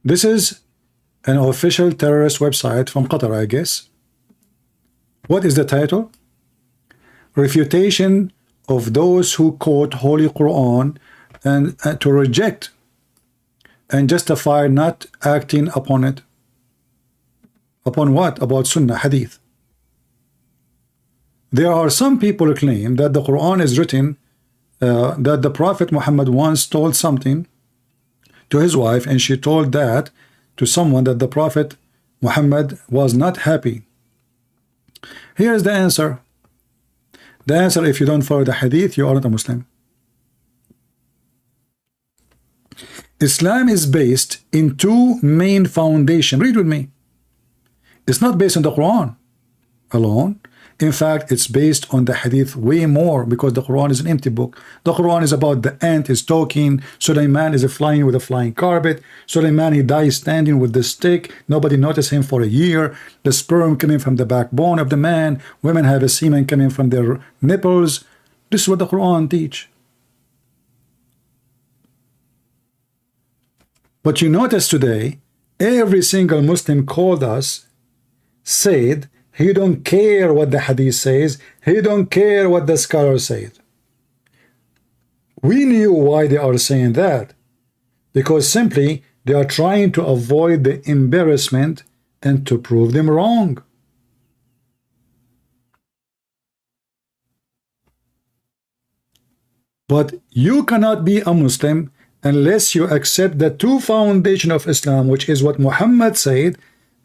This is an official terrorist website from Qatar, I guess. What is the title? Refutation of those who quote Holy Quran and to reject and justify not acting upon it. Upon what? About Sunnah, Hadith. There are some people who claim that the Quran is written, that the Prophet Muhammad once told something to his wife, and she told that to someone that the Prophet Muhammad was not happy. Here's the answer. The answer, if you don't follow the hadith, you are not a Muslim. Islam is based in 2 main foundations. Read with me. It's not based on the Quran alone. In fact, it's based on the hadith way more, because the Quran is an empty book. The Quran is about the ant is talking. Sulaiman is flying with a flying carpet. Sulaiman, he dies standing with the stick. Nobody noticed him for a year. The sperm coming from the backbone of the man. Women have a semen coming from their nipples. This is what the Quran teach. But you notice today, every single Muslim called us, said, he don't care what the hadith says. He don't care what the scholar said. We knew why they are saying that. Because simply they are trying to avoid the embarrassment and to prove them wrong. But you cannot be a Muslim unless you accept the 2 foundations of Islam, which is what Muhammad said,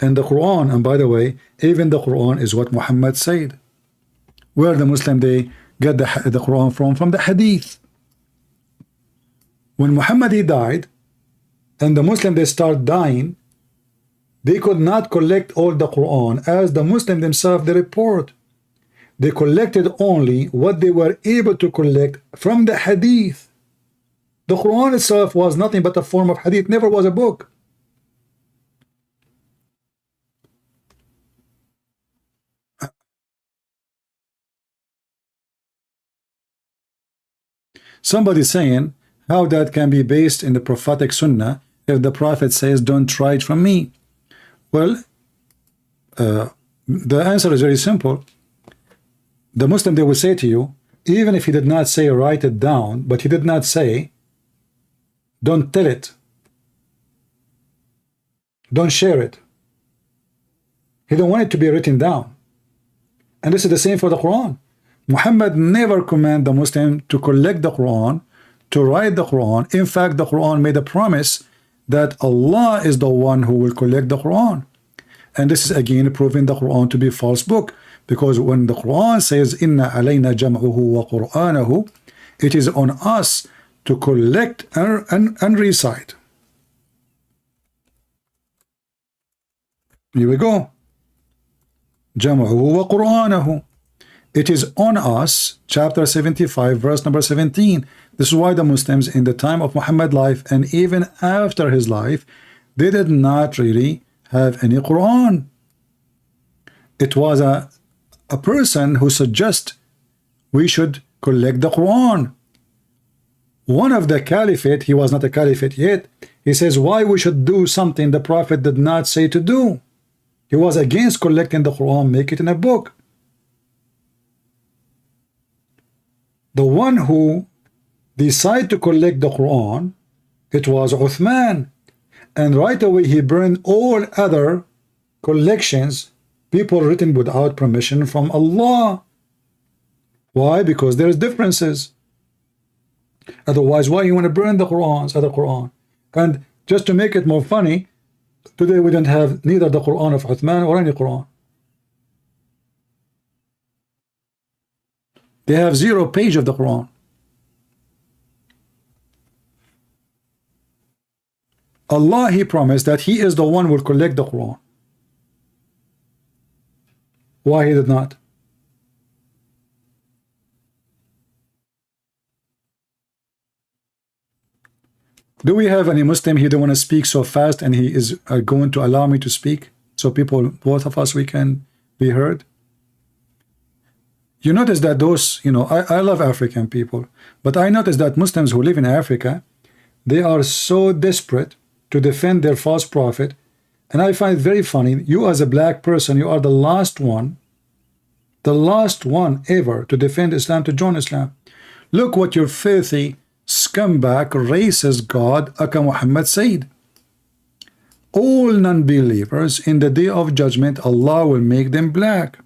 and the Quran. And by the way, even the Quran is what Muhammad said. Where the Muslim, they get the Quran from the hadith. When Muhammad, he died, and the Muslim, they start dying, they could not collect all the Quran as the Muslim themselves, they report. They collected only what they were able to collect from the hadith. The Quran itself was nothing but a form of hadith, never was a book. Somebody saying how that can be based in the prophetic sunnah if the prophet says, don't try it from me. Well, the answer is very simple. The Muslim, they will say to you, even if he did not say write it down, but he did not say don't tell it, don't share it. He don't want it to be written down. And this is the same for the Quran. Muhammad never commanded the Muslim to collect the Quran, to write the Quran. In fact, the Quran made a promise that Allah is the one who will collect the Quran. And this is again proving the Quran to be a false book, because when the Quran says inna alayna jam'uhu wa qur'anahu, it is on us to collect and recite. Here we go. Jam'uhu wa qur'anahu. It is on us, chapter 75, verse number 17. This is why the Muslims in the time of Muhammad's life and even after his life, they did not really have any Quran. It was a person who suggests we should collect the Quran. One of the caliphate, he was not a caliphate yet, he says why we should do something the Prophet did not say to do. He was against collecting the Quran, make it in a book. The one who decided to collect the Quran, it was Uthman. And right away he burned all other collections, people written without permission from Allah. Why? Because there's differences. Otherwise, why you want to burn the Qurans, other Quran? And just to make it more funny, today we don't have neither the Quran of Uthman or any Quran. They have 0 page of the Quran. Allah, he promised that he is the one who will collect the Quran. Why he did not? Do we have any Muslim he don't want to speak so fast and he is going to allow me to speak so people, both of us, we can be heard? You notice that those, you know, I love African people, but I notice that Muslims who live in Africa, they are so desperate to defend their false prophet. And I find it very funny, you as a black person, you are the last one ever to defend Islam, to join Islam. Look what your filthy, scumbag, racist God, Aka Muhammad said. All non-believers in the day of judgment, Allah will make them black.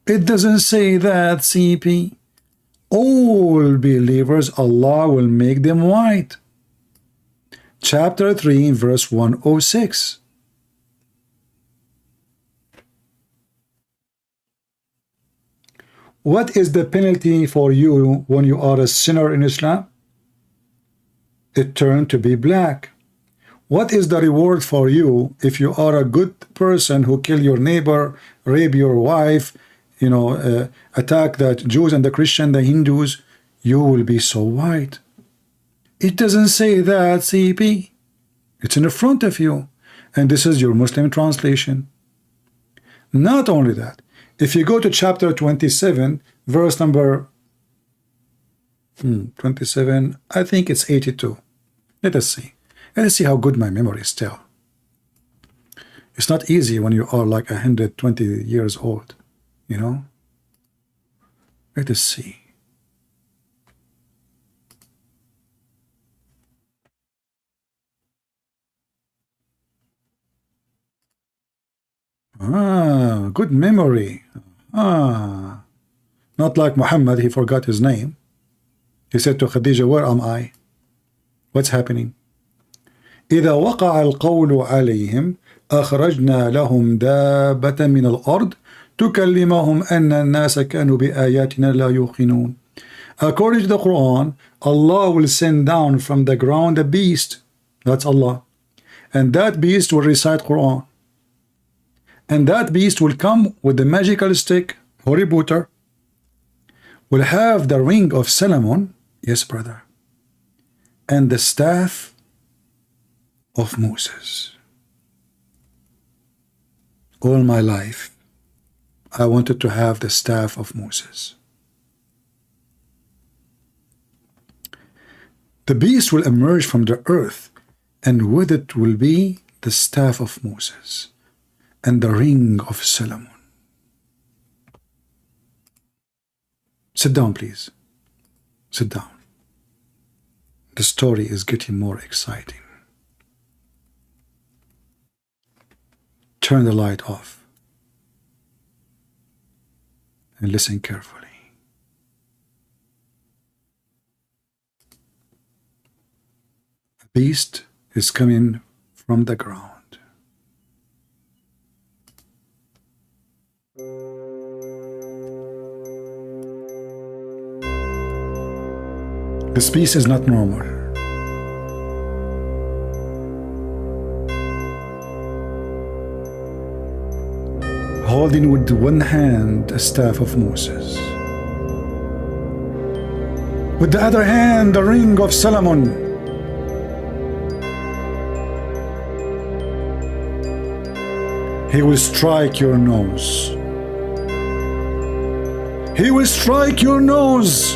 It doesn't say that, CP. All believers, Allah will make them white. Chapter 3, verse 106. What is the penalty for you when you are a sinner in Islam? It turned to be black. What is the reward for you if you are a good person who kill your neighbor, rape your wife, you know, attack the Jews and the Christian, the Hindus? You will be so white. It doesn't say that, CP. It's in the front of you. And this is your Muslim translation. Not only that, if you go to chapter 27, verse number 27, I think it's 82. Let us see. Let us see how good my memory is still. It's not easy when you are like 120 years old, you know. Let us see. Ah, good memory. Ah, not like Muhammad, he forgot his name. He said to Khadija, where am I? What's happening? إذا وقع القول عليهم أخرجنا لهم دابة من الأرض تكلمهم أن الناس كانوا بآياتنا لا يوقنون. According to the Quran, Allah will send down from the ground a beast. That's Allah. And that beast will recite Quran. And that beast will come with the magical stick, Horibooter, will have the ring of Solomon, yes brother, and the staff of Moses. All my life, I wanted to have the staff of Moses. The beast will emerge from the earth, and with it will be the staff of Moses and the ring of Solomon. Sit down, please. Sit down. The story is getting more exciting. turn the light off and listen carefully. A beast is coming from the ground. This beast is not normal. Holding with one hand a staff of Moses, with the other hand the ring of Solomon. He will strike your nose. He will strike your nose.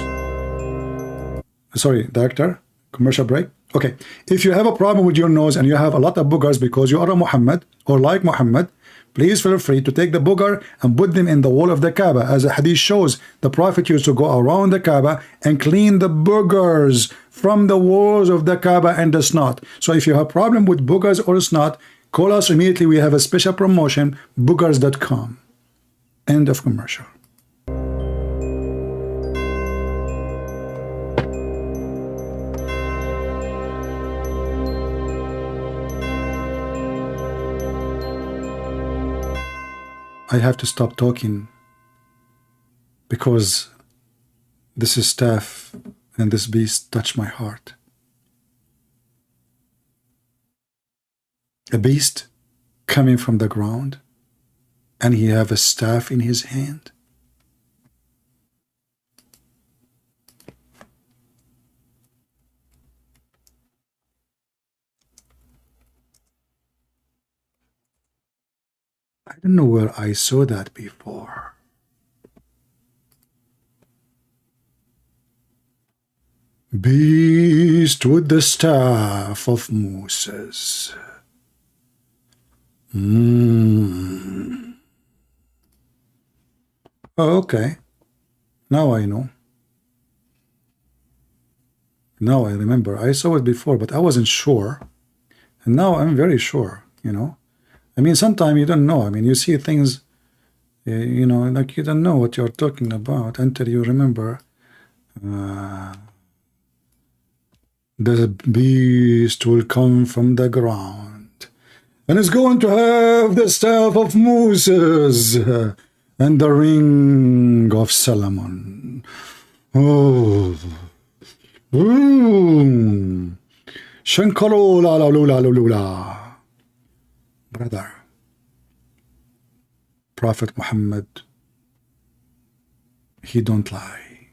Sorry, director, commercial break. Okay, if you have a problem with your nose and you have a lot of boogers because you are a Muhammad or like Muhammad, please feel free to take the booger and put them in the wall of the Kaaba. As the hadith shows, the Prophet used to go around the Kaaba and clean the boogers from the walls of the Kaaba and the snot. So if you have a problem with boogers or snot, call us immediately. We have a special promotion, boogers.com. End of commercial. I have to stop talking because this staff and this beast touch my heart. A beast coming from the ground, and he have a staff in his hand. I don't know where I saw that before. Beast with the staff of Moses. Okay. Now I know. Now I remember. I saw it before, but I wasn't sure. And now I'm very sure, you know. I mean, sometimes you don't know. I mean, you see things, you know, like you don't know what you're talking about until you remember. The beast will come from the ground, and is going to have the staff of Moses and the ring of Solomon. Oh. Shankarola la lula lula. Brother, Prophet Muhammad, he don't lie.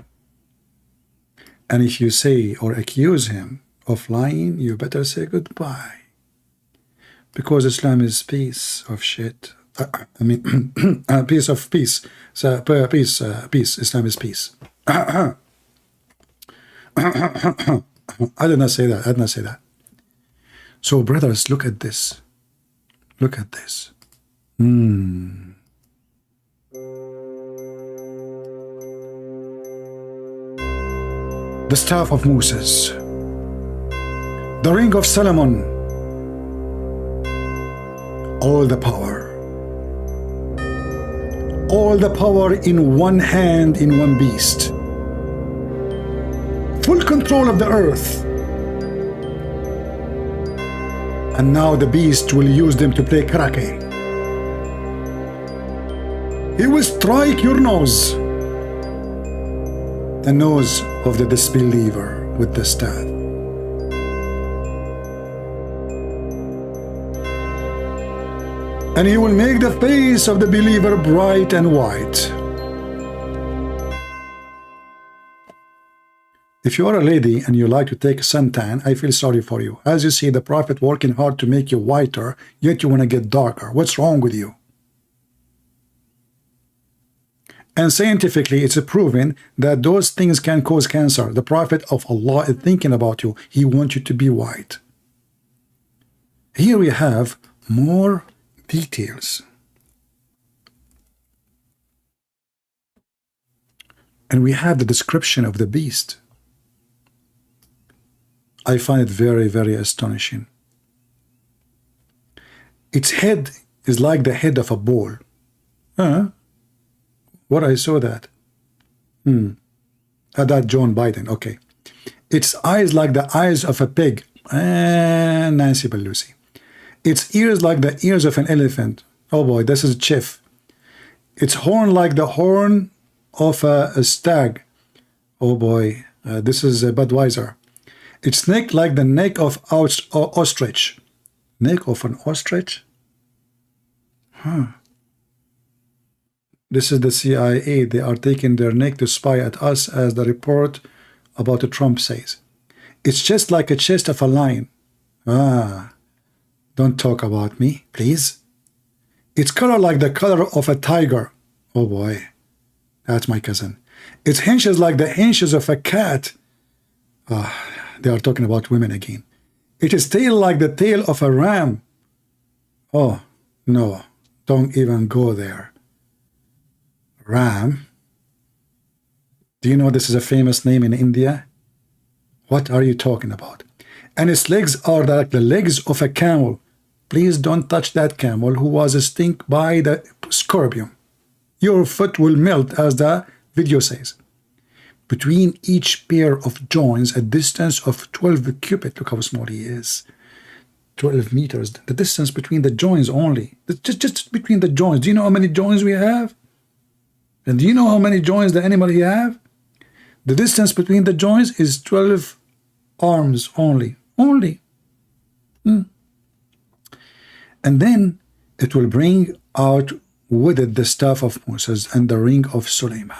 And if you say or accuse him of lying, you better say goodbye. Because Islam is piece of shit. I mean, piece of peace. So, peace, peace. Islam is peace. I did not say that. I did not say that. So, brothers, look at this. Look at this. The staff of Moses, the ring of Solomon, all the power in one hand, in one beast, full control of the earth. And now the beast will use them to play karate. He will strike your nose, the nose of the disbeliever with the staff. And he will make the face of the believer bright and white. If you are a lady and you like to take suntan, I feel sorry for you. As you see the Prophet working hard to make you whiter, yet you want to get darker. What's wrong with you? And scientifically, it's proven that those things can cause cancer. The Prophet of Allah is thinking about you. He wants you to be white. Here we have more details. And we have the description of the beast. I find it very, very astonishing. Its head is like the head of a bull. What I saw that. That John Biden. Okay. Its eyes like the eyes of a pig. Nancy Pelosi. Its ears like the ears of an elephant. Oh boy, this is Chief. Its horn like the horn of a stag. Oh boy, this is Budweiser. Its neck like the neck of ostrich. Neck of an ostrich? This is the CIA. They are taking their neck to spy at us, as the report about Trump says. It's just like a chest of a lion. Don't talk about me, please. Its color like the color of a tiger. Oh boy, that's my cousin. Its hinges like the hinges of a cat. They are talking about women again. Its tail like the tail of a ram. Oh, no, don't even go there. Ram? Do you know this is a famous name in India? What are you talking about? And its legs are like the legs of a camel. Please don't touch that camel who was stung by the scorpion. Your foot will melt, as the video says. Between each pair of joints, a distance of 12 cubits. Look how small he is. 12 meters. The distance between the joints only. Just between the joints. Do you know how many joints we have? And do you know how many joints the animal he have? The distance between the joints is 12 arms only. And then it will bring out with it the staff of Moses and the ring of Suleiman.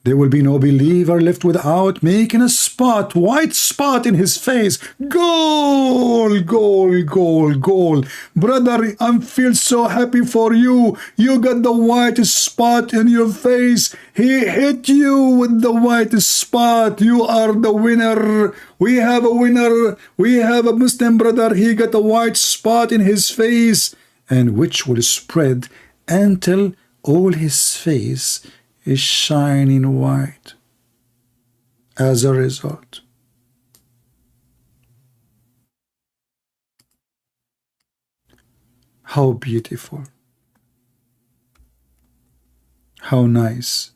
There will be no believer left without making a spot, white spot in his face. Goal, goal, goal, goal. Brother, I feel so happy for you. You got the white spot in your face. He hit you with the white spot. You are the winner. We have a winner. We have a Muslim brother. He got a white spot in his face, and which will spread until all his face is shining white. As a result, how beautiful, how nice.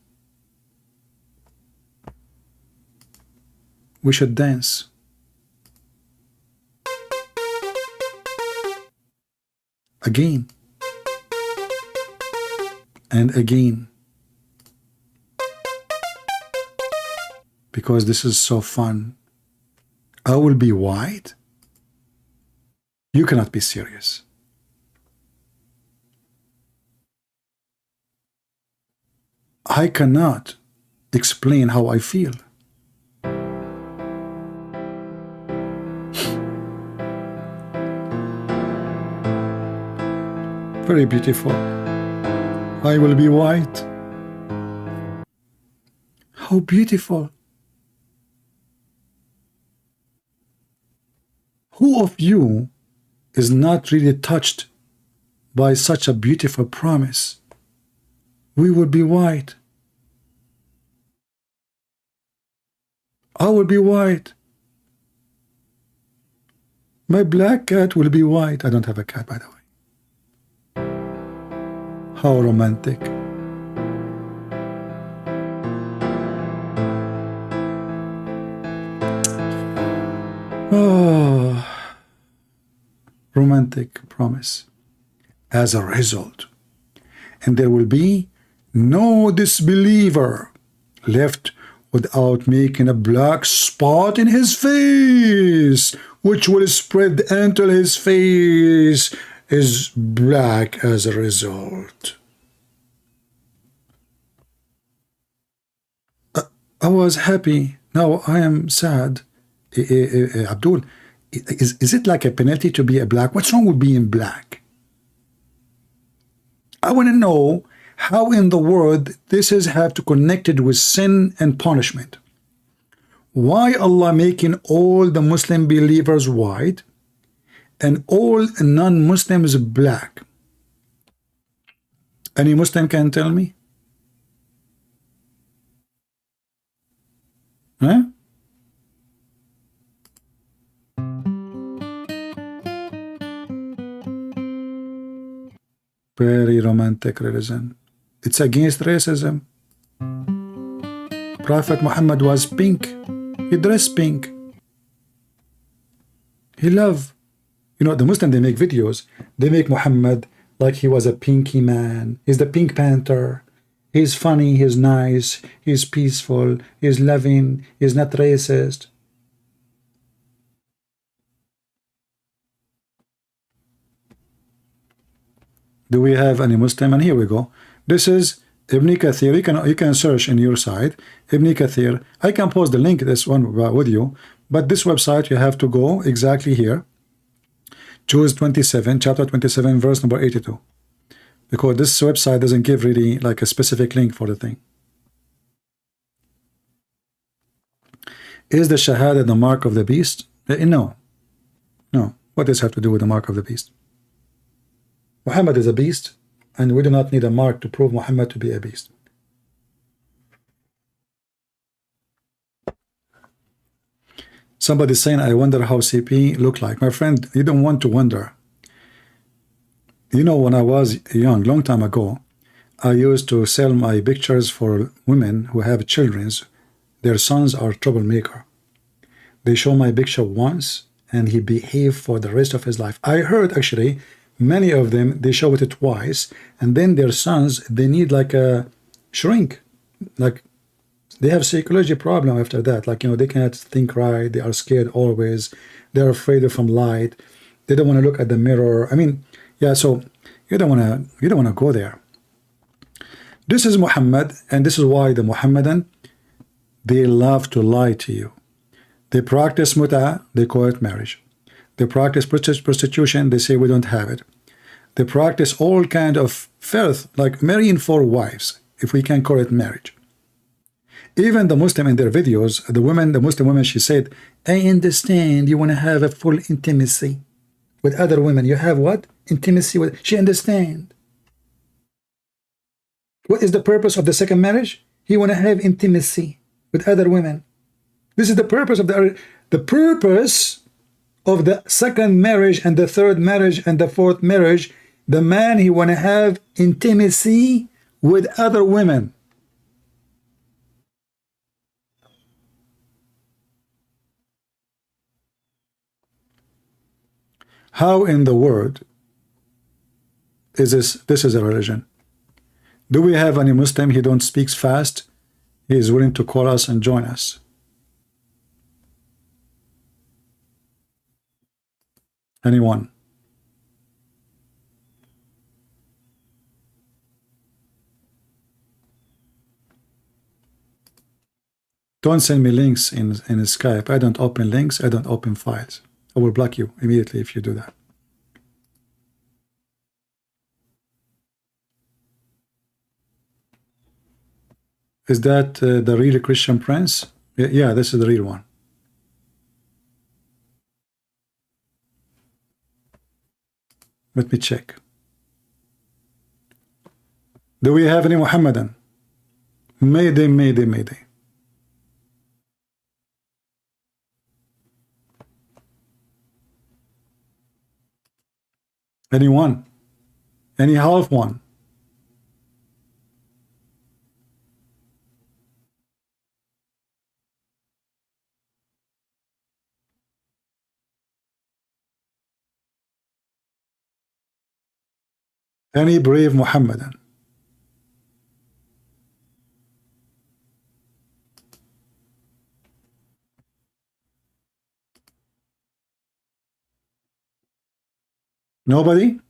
We should dance. Again and again. Because this is so fun. I will be white? You cannot be serious. I cannot explain how I feel. Very beautiful. I will be white. How beautiful. Who of you is not really touched by such a beautiful promise? We will be white. I will be white. My black cat will be white. I don't have a cat, by the way. How romantic. Oh, romantic promise. As a result, and there will be no disbeliever left without making a black spot in his face, which will spread until his face is black as a result. I was happy. Now I am sad. Abdul, is it like a penalty to be a black? What's wrong with being black? I want to know how in the world this is have to connect it with sin and punishment. Why Allah making all the Muslim believers white and all non-Muslims black? Any Muslim can tell me? Huh? Very romantic religion. It's against racism. Prophet Muhammad was pink. He dressed pink. He loved. You know, the Muslim, they make videos. They make Muhammad like he was a pinky man. He's the Pink Panther. He's funny. He's nice. He's peaceful. He's loving. He's not racist. Do we have any Muslim? And here we go. This is Ibn Kathir. You can search in your site Ibn Kathir. I can post the link, this one with you, but this website you have to go exactly here. Choose 27, chapter 27, verse number 82, because this website doesn't give really like a specific link for the thing. Is the Shahada the mark of the beast? No. No. What does it have to do with the mark of the beast? Muhammad is a beast, and we do not need a mark to prove Muhammad to be a beast. Somebody's saying, I wonder how CP look like. My friend, you don't want to wonder. You know, when I was young, long time ago, I used to sell my pictures for women who have children. Their sons are troublemaker. They show my picture once, and he behaved for the rest of his life. I heard, actually, many of them, they show it twice, and then their sons, they need like a shrink. Like, they have psychology problem after that. Like, you know, they cannot think right. They are scared always. They're afraid from light. They don't want to look at the mirror. I mean, yeah, so you don't want to go there. This is Muhammad, and this is why the Muhammadan, they love to lie to you. They practice mut'a, they call it marriage. They practice prostitution, they say we don't have it. They practice all kind of filth, like marrying 4 wives, if we can call it marriage. Even the Muslim in their videos, the Muslim woman, she said, I understand you want to have a full intimacy with other women. You have what? Intimacy with, she understand. What is the purpose of the second marriage? He want to have intimacy with other women. This is the purpose of the purpose of the second marriage and the third marriage and the fourth marriage. The man, he want to have intimacy with other women. How in the world is this is a religion? Do we have any Muslim, he don't speak fast, he is willing to call us and join us? Anyone? Don't send me links in Skype. I don't open links. I don't open files. I will block you immediately if you do that. Is that the real Christian Prince? Yeah, this is the real one. Let me check. Do we have any Muhammadan? Mayday, mayday, mayday. Anyone? Any half one? Any brave Muhammadan? Nobody?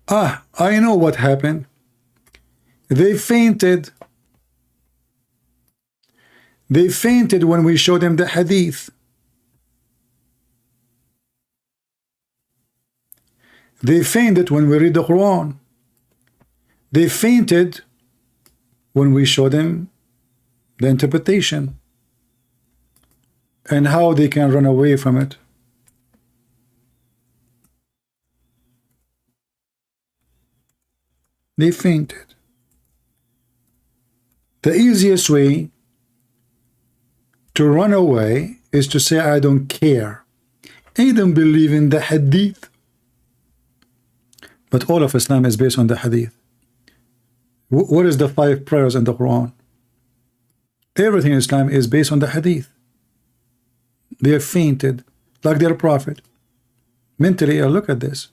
Ah, I know what happened. They fainted. They fainted when we showed them the hadith. They fainted when we read the Quran. They fainted when we showed them the interpretation and how they can run away from it. They fainted. The easiest way to run away is to say, I don't care. I don't believe in the hadith. But all of Islam is based on the hadith. What is the 5 prayers in the Quran? Everything in Islam is based on the hadith. They have fainted like their prophet. Mentally, look at this.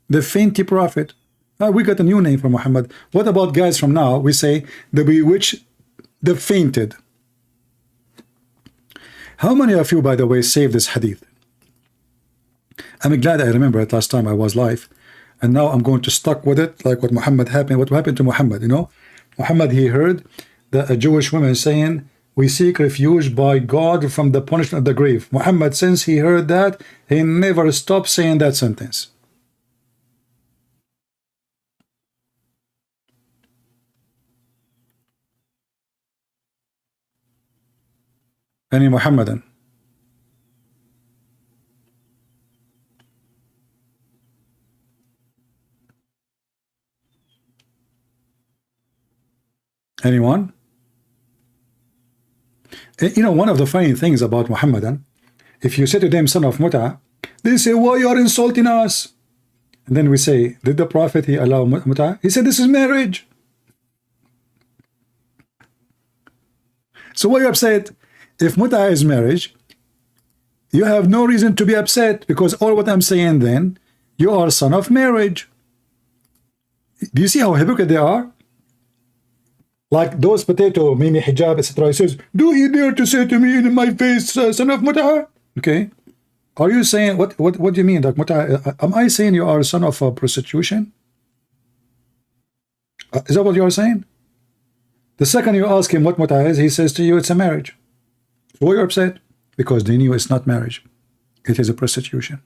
The fainty prophet. We got a new name for Muhammad. What about guys from now? We say the bewitched, the fainted. How many of you, by the way, saved this hadith? I'm glad I remember it last time I was live, and now I'm going to stuck with it, like what Muhammad happened. What happened to Muhammad? You know, Muhammad, he heard that a Jewish woman saying, "We seek refuge by God from the punishment of the grave." Muhammad, since he heard that, he never stopped saying that sentence. Any Muhammadan? Anyone? You know, one of the funny things about Muhammadan, if you say to them, son of Muta, they say, why you are insulting us? And then we say, did the Prophet, he allow Muta? He said, this is marriage. So why are you upset? If Muta is marriage, you have no reason to be upset, because all what I'm saying then, you are son of marriage. Do you see how hypocrite they are? Like those potato, Mimi hijab, etc. He says, do you dare to say to me in my face, son of Muta? Okay. Are you saying, what do you mean? Like Muta, am I saying you are a son of prostitution? Is that what you are saying? The second you ask him what Muta is, he says to you, it's a marriage. So why are you upset? Because they knew it's not marriage. It is a prostitution.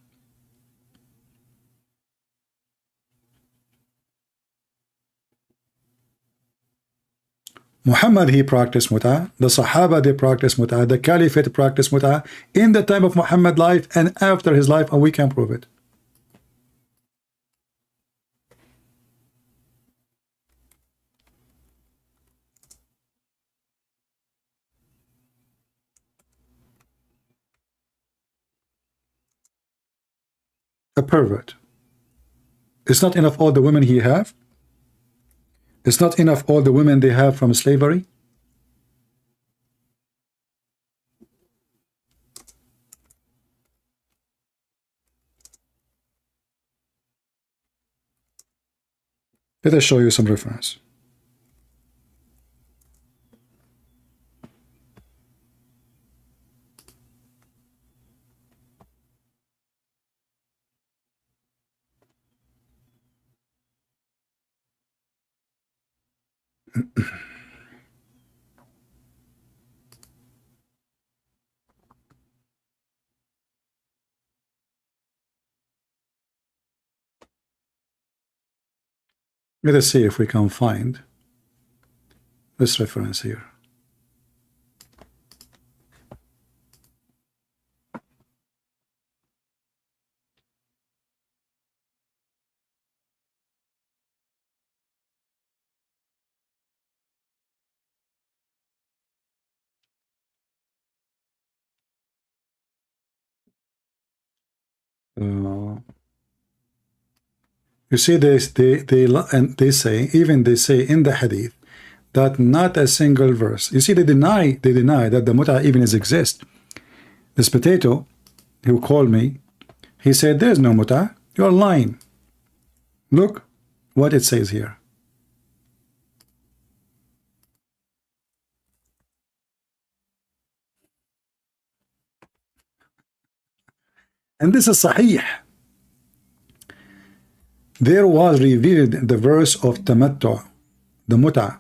Muhammad, he practiced Muta. The Sahaba, they practiced Muta. The Caliphate practiced Muta in the time of Muhammad's life and after his life, and we can prove it. A pervert. It's not enough all the women he have. It's not enough all the women they have from slavery. Let us show you some reference. Let us see if we can find this reference here. You see, they say, even they say in the hadith that not a single verse. You see, they deny that the muta even exists. This potato who called me, he said there's no muta. You're lying. Look what it says here. And this is sahih. There was revealed the verse of tamattu, the muta,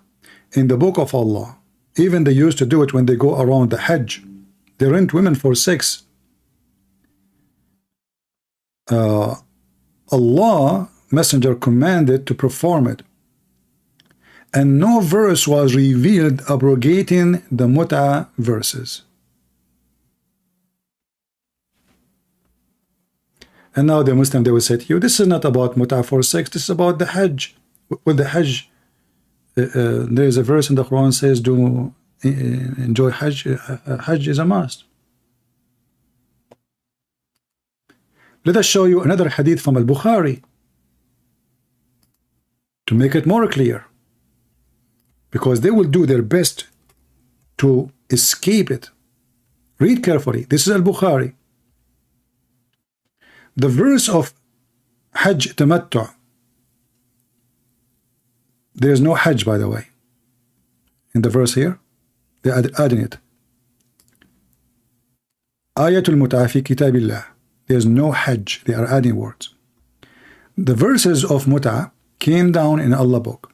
in the book of Allah. Even they used to do it when they go around the Hajj. They rent women for sex. Allah, Messenger, commanded to perform it. And no verse was revealed abrogating the muta verses. And now the Muslim, they will say to you, this is not about muta for sex, this is about the Hajj. With the Hajj, there is a verse in the Quran says, do enjoy Hajj. Hajj is a must. Let us show you another hadith from Al-Bukhari. to make it more clear, because they will do their best to escape it. Read carefully. This is Al-Bukhari. The verse of Hajj Tamattu. There is no Hajj, by the way, in the verse here. They are adding it. Ayatul Mut'a fi kitabillah. There is no Hajj. They are adding words. The verses of Mut'a came down in Allah book,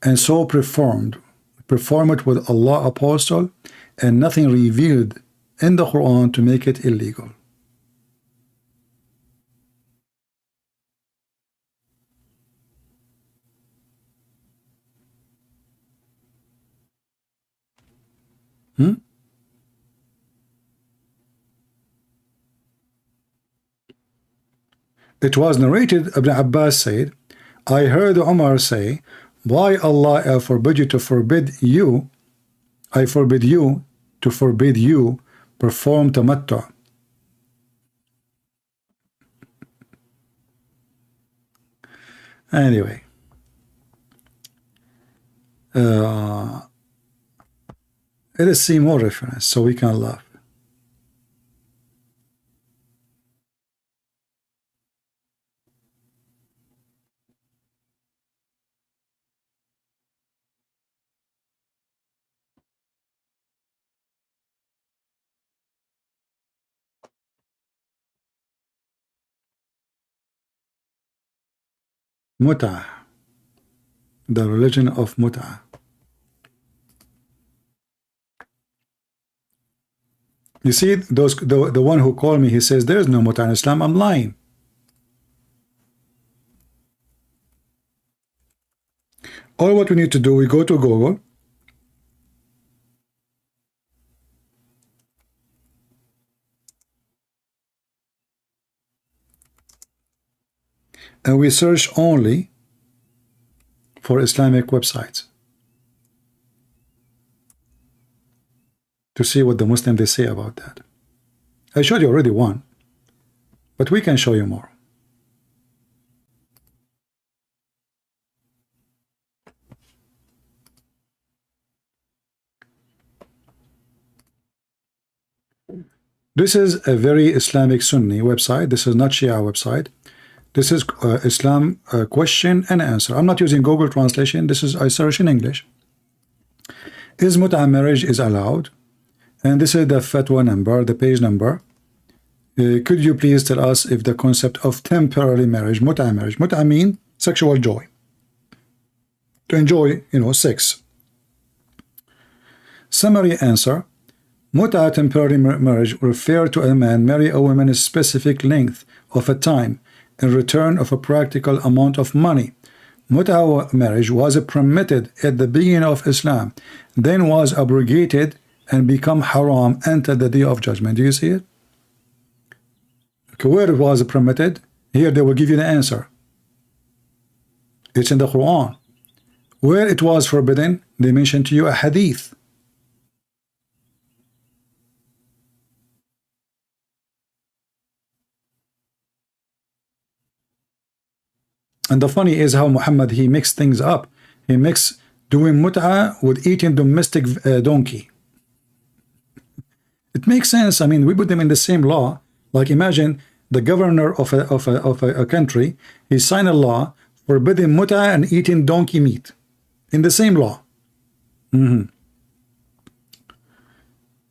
and so perform it with Allah apostle, and nothing revealed in the Quran to make it illegal. It was narrated, Ibn Abbas said, I heard Umar say, why Allah forbid you to forbid you, I forbid you to forbid you perform tamattu. Anyway, let us see more reference so we can laugh. Mut'ah, the religion of Mut'ah. You see, the one who called me, he says there is no Mut'ah in Islam. I'm lying. All what we need to do, we go to Google, and we search only for Islamic websites to see what the Muslims they say about that. I showed you already one, but we can show you more. This is a very Islamic Sunni website. This is not Shia website. This is Islam question and answer. I'm not using Google translation. This is I search in English. Is Mut'ah marriage is allowed? And this is the fatwa number, the page number. Could you please tell us if the concept of temporary marriage, Mut'ah mean sexual joy, to enjoy, sex. Summary answer: Mut'ah temporary marriage refer to a man marry a woman a specific length of a time in return of a practical amount of money. Mut'ah marriage was permitted at the beginning of Islam, then was abrogated and become haram until the day of judgment. Do you see it? Okay, where it was permitted, here they will give you the answer. It's in the Quran. Where it was forbidden, they mention to you a hadith. And the funny is how Muhammad, he mixed things up. He mixed doing mut'ah with eating domestic donkey. It makes sense. I mean, we put them in the same law. Like imagine the governor of a country, he signed a law forbidding mut'ah and eating donkey meat in the same law. Yeah,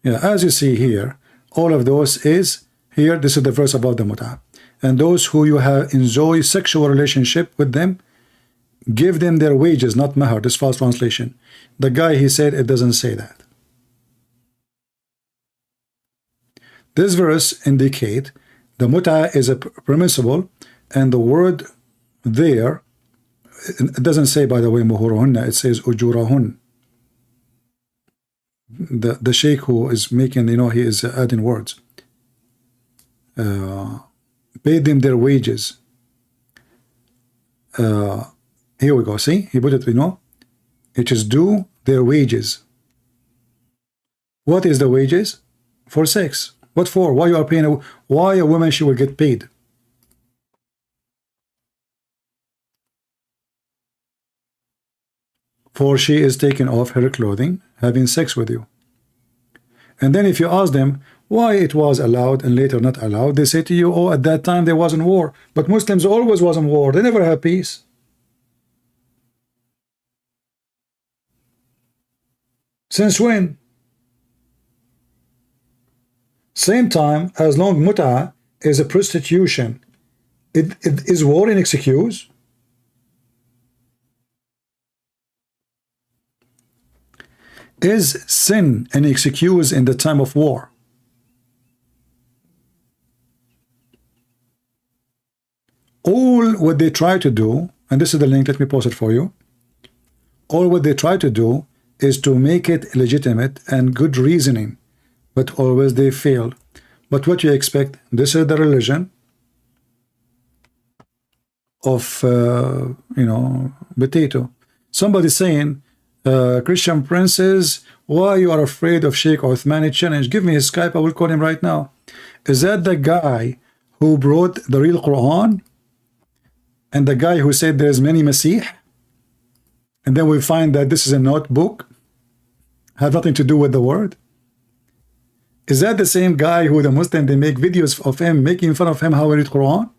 as you see here, all of those is here. This is the verse about the mut'ah. And those who you have enjoy sexual relationship with them, give them their wages, not mahar. This false translation. The guy, he said it doesn't say that. This verse indicate the mut'ah is a permissible, and the word there, it doesn't say, by the way, muhuruhunna, it says ujurahun. The sheikh who is making, he is adding words. Pay them their wages. Here we go. See, he put it. It is due their wages. What is the wages? For sex. What for? Why you are paying? Why a woman she will get paid? for she is taking off her clothing, having sex with you. And then if you ask them why it was allowed and later not allowed, they say to you, oh, at that time there wasn't war. But Muslims always was in war. They never had peace. Since when? Same time as long mut'a is a prostitution. Is war an excuse? Is sin an excuse in the time of war? All what they try to do, and this is the link, let me post it for you. All what they try to do is to make it legitimate and good reasoning, but always they fail. But what you expect? This is the religion of potato. Somebody saying, Christian princes, why you are afraid of Sheikh Uthmani challenge? Give me his Skype, I will call him right now. Is that the guy who brought the real Quran? And the guy who said there's many Masih? And then we find that this is a notebook, had nothing to do with the word. Is that the same guy who the Muslim, they make videos of him, making fun of him how he read Quran?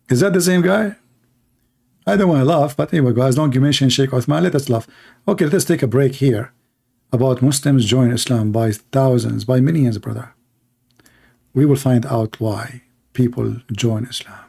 Is that the same guy? I don't want to laugh, but anyway, guys, don't you mention Sheikh Uthman, let us laugh. Okay, let's take a break here about Muslims join Islam by thousands, by millions, brother. We will find out why people join Islam.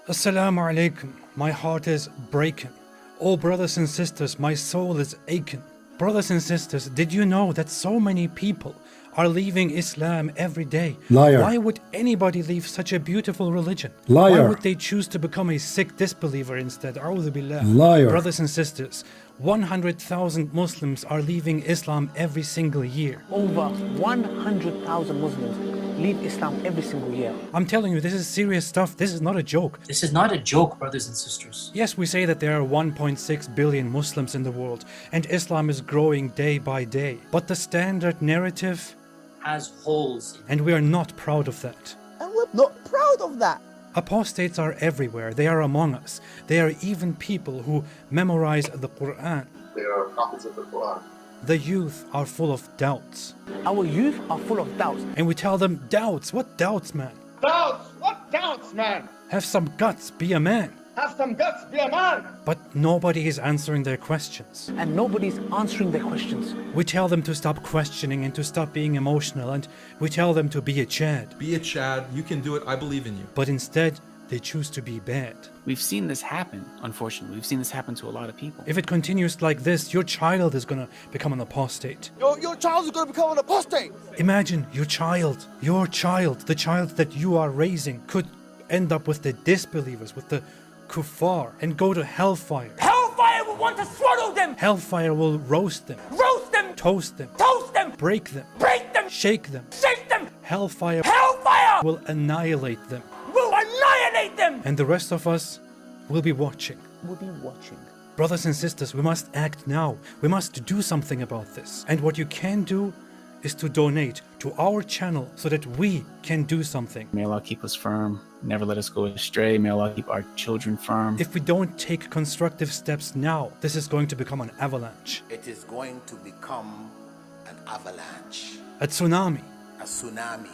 Assalamu alaikum. My heart is breaking. Oh, brothers and sisters, my soul is aching. Brothers and sisters, did you know that so many people are leaving Islam every day? Liar. Why would anybody leave such a beautiful religion? Liar. Why would they choose to become a sick disbeliever instead? A'udhu billah. Liar. Brothers and sisters, 100,000 Muslims are leaving Islam every single year. Over 100,000 Muslims leave Islam every single year. I'm telling you, this is serious stuff. This is not a joke. This is not a joke, brothers and sisters. Yes, we say that there are 1.6 billion Muslims in the world, and Islam is growing day by day. But the standard narrative has holes. And we are not proud of that. And we're not proud of that. Apostates are everywhere. They are among us. They are even people who memorize the Qur'an. They are copies of the Quran. The youth are full of doubts. Our youth are full of doubts. And we tell them, doubts? What doubts, man? Doubts? What doubts, man? Have some guts, be a man. Have some guts, be a man. But nobody is answering their questions. And nobody's answering their questions. We tell them to stop questioning and to stop being emotional, and we tell them to be a Chad. Be a Chad, you can do it, I believe in you. But instead, they choose to be bad. We've seen this happen, unfortunately. We've seen this happen to a lot of people. If it continues like this, your child is gonna become an apostate. Your child is gonna become an apostate. Imagine your child, the child that you are raising, could end up with the disbelievers, with the kuffar, and go to hellfire. Hellfire will want to swallow them! Hellfire will roast them. Roast them! Toast them. Toast them! Break them. Break them! Shake them. Shake them! Hellfire will annihilate them. Will annihilate them! And the rest of us will be watching. We'll be watching. Brothers and sisters, we must act now. We must do something about this. And what you can do is to donate to our channel so that we can do something. May Allah keep us firm, never let us go astray. May Allah keep our children firm. If we don't take constructive steps now, this is going to become an avalanche. It is going to become an avalanche. A tsunami. A tsunami.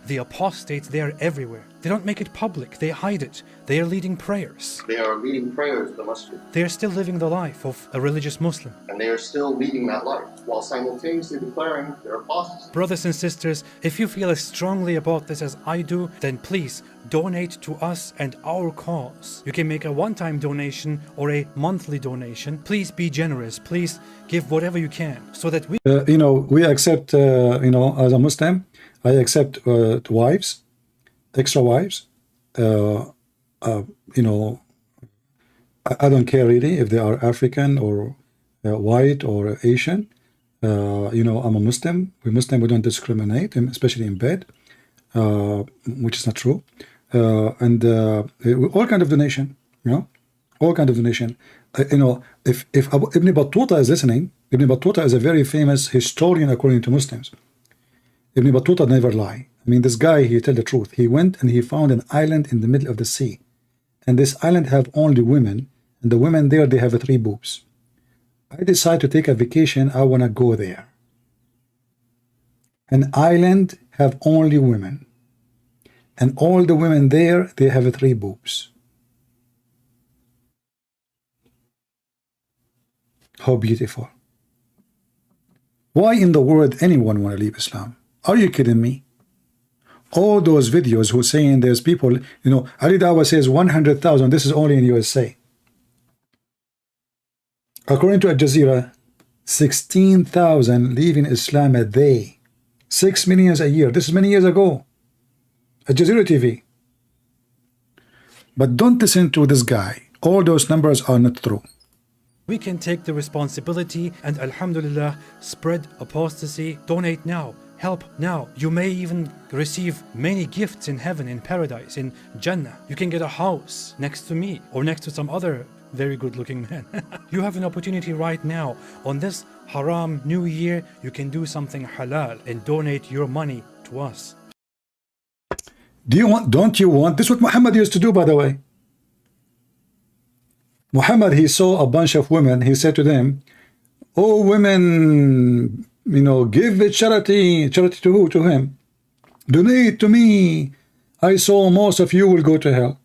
The apostates, they are everywhere. They don't make it public, they hide it. They are leading prayers. They are leading prayers in the masjid. They are still living the life of a religious Muslim. And they are still leading that life while simultaneously declaring their apostasy. Brothers and sisters, if you feel as strongly about this as I do, then please donate to us and our cause. You can make a one-time donation or a monthly donation. Please be generous. Please give whatever you can so that we... we accept, as a Muslim, I accept wives, extra wives. I don't care really if they are African or white or Asian. I'm a Muslim. We don't discriminate, especially in bed, which is not true. And all kind of donation, all kind of donation. If Ibn Battuta is listening, Ibn Battuta is a very famous historian according to Muslims. Ibn Battuta never lie. I mean, this guy, he tell the truth. He went and he found an island in the middle of the sea. and this island have only women, and the women there, they have 3 boobs. I decide to take a vacation. I want to go there. An island have only women, and all the women there, they have 3 boobs. How beautiful. Why in the world anyone want to leave Islam? Are you kidding me? All those videos who saying there's people, you know, Ali Dawa says 100,000. This is only in USA. According to Al Jazeera, 16,000 leaving Islam a day. 6 million a year. This is many years ago. Al Jazeera TV. But don't listen to this guy. All those numbers are not true. We can take the responsibility and alhamdulillah spread apostasy. Donate now. Help now. You may even receive many gifts in heaven, in paradise, in Jannah. You can get a house next to me or next to some other very good looking man. You have an opportunity right now. On this haram new year, you can do something halal and donate your money to us. Don't you want, this is what Muhammad used to do, by the way. Muhammad, he saw a bunch of women, he said to them, oh women, you know, give it charity to who? To him. Donate to me. I saw most of you will go to hell.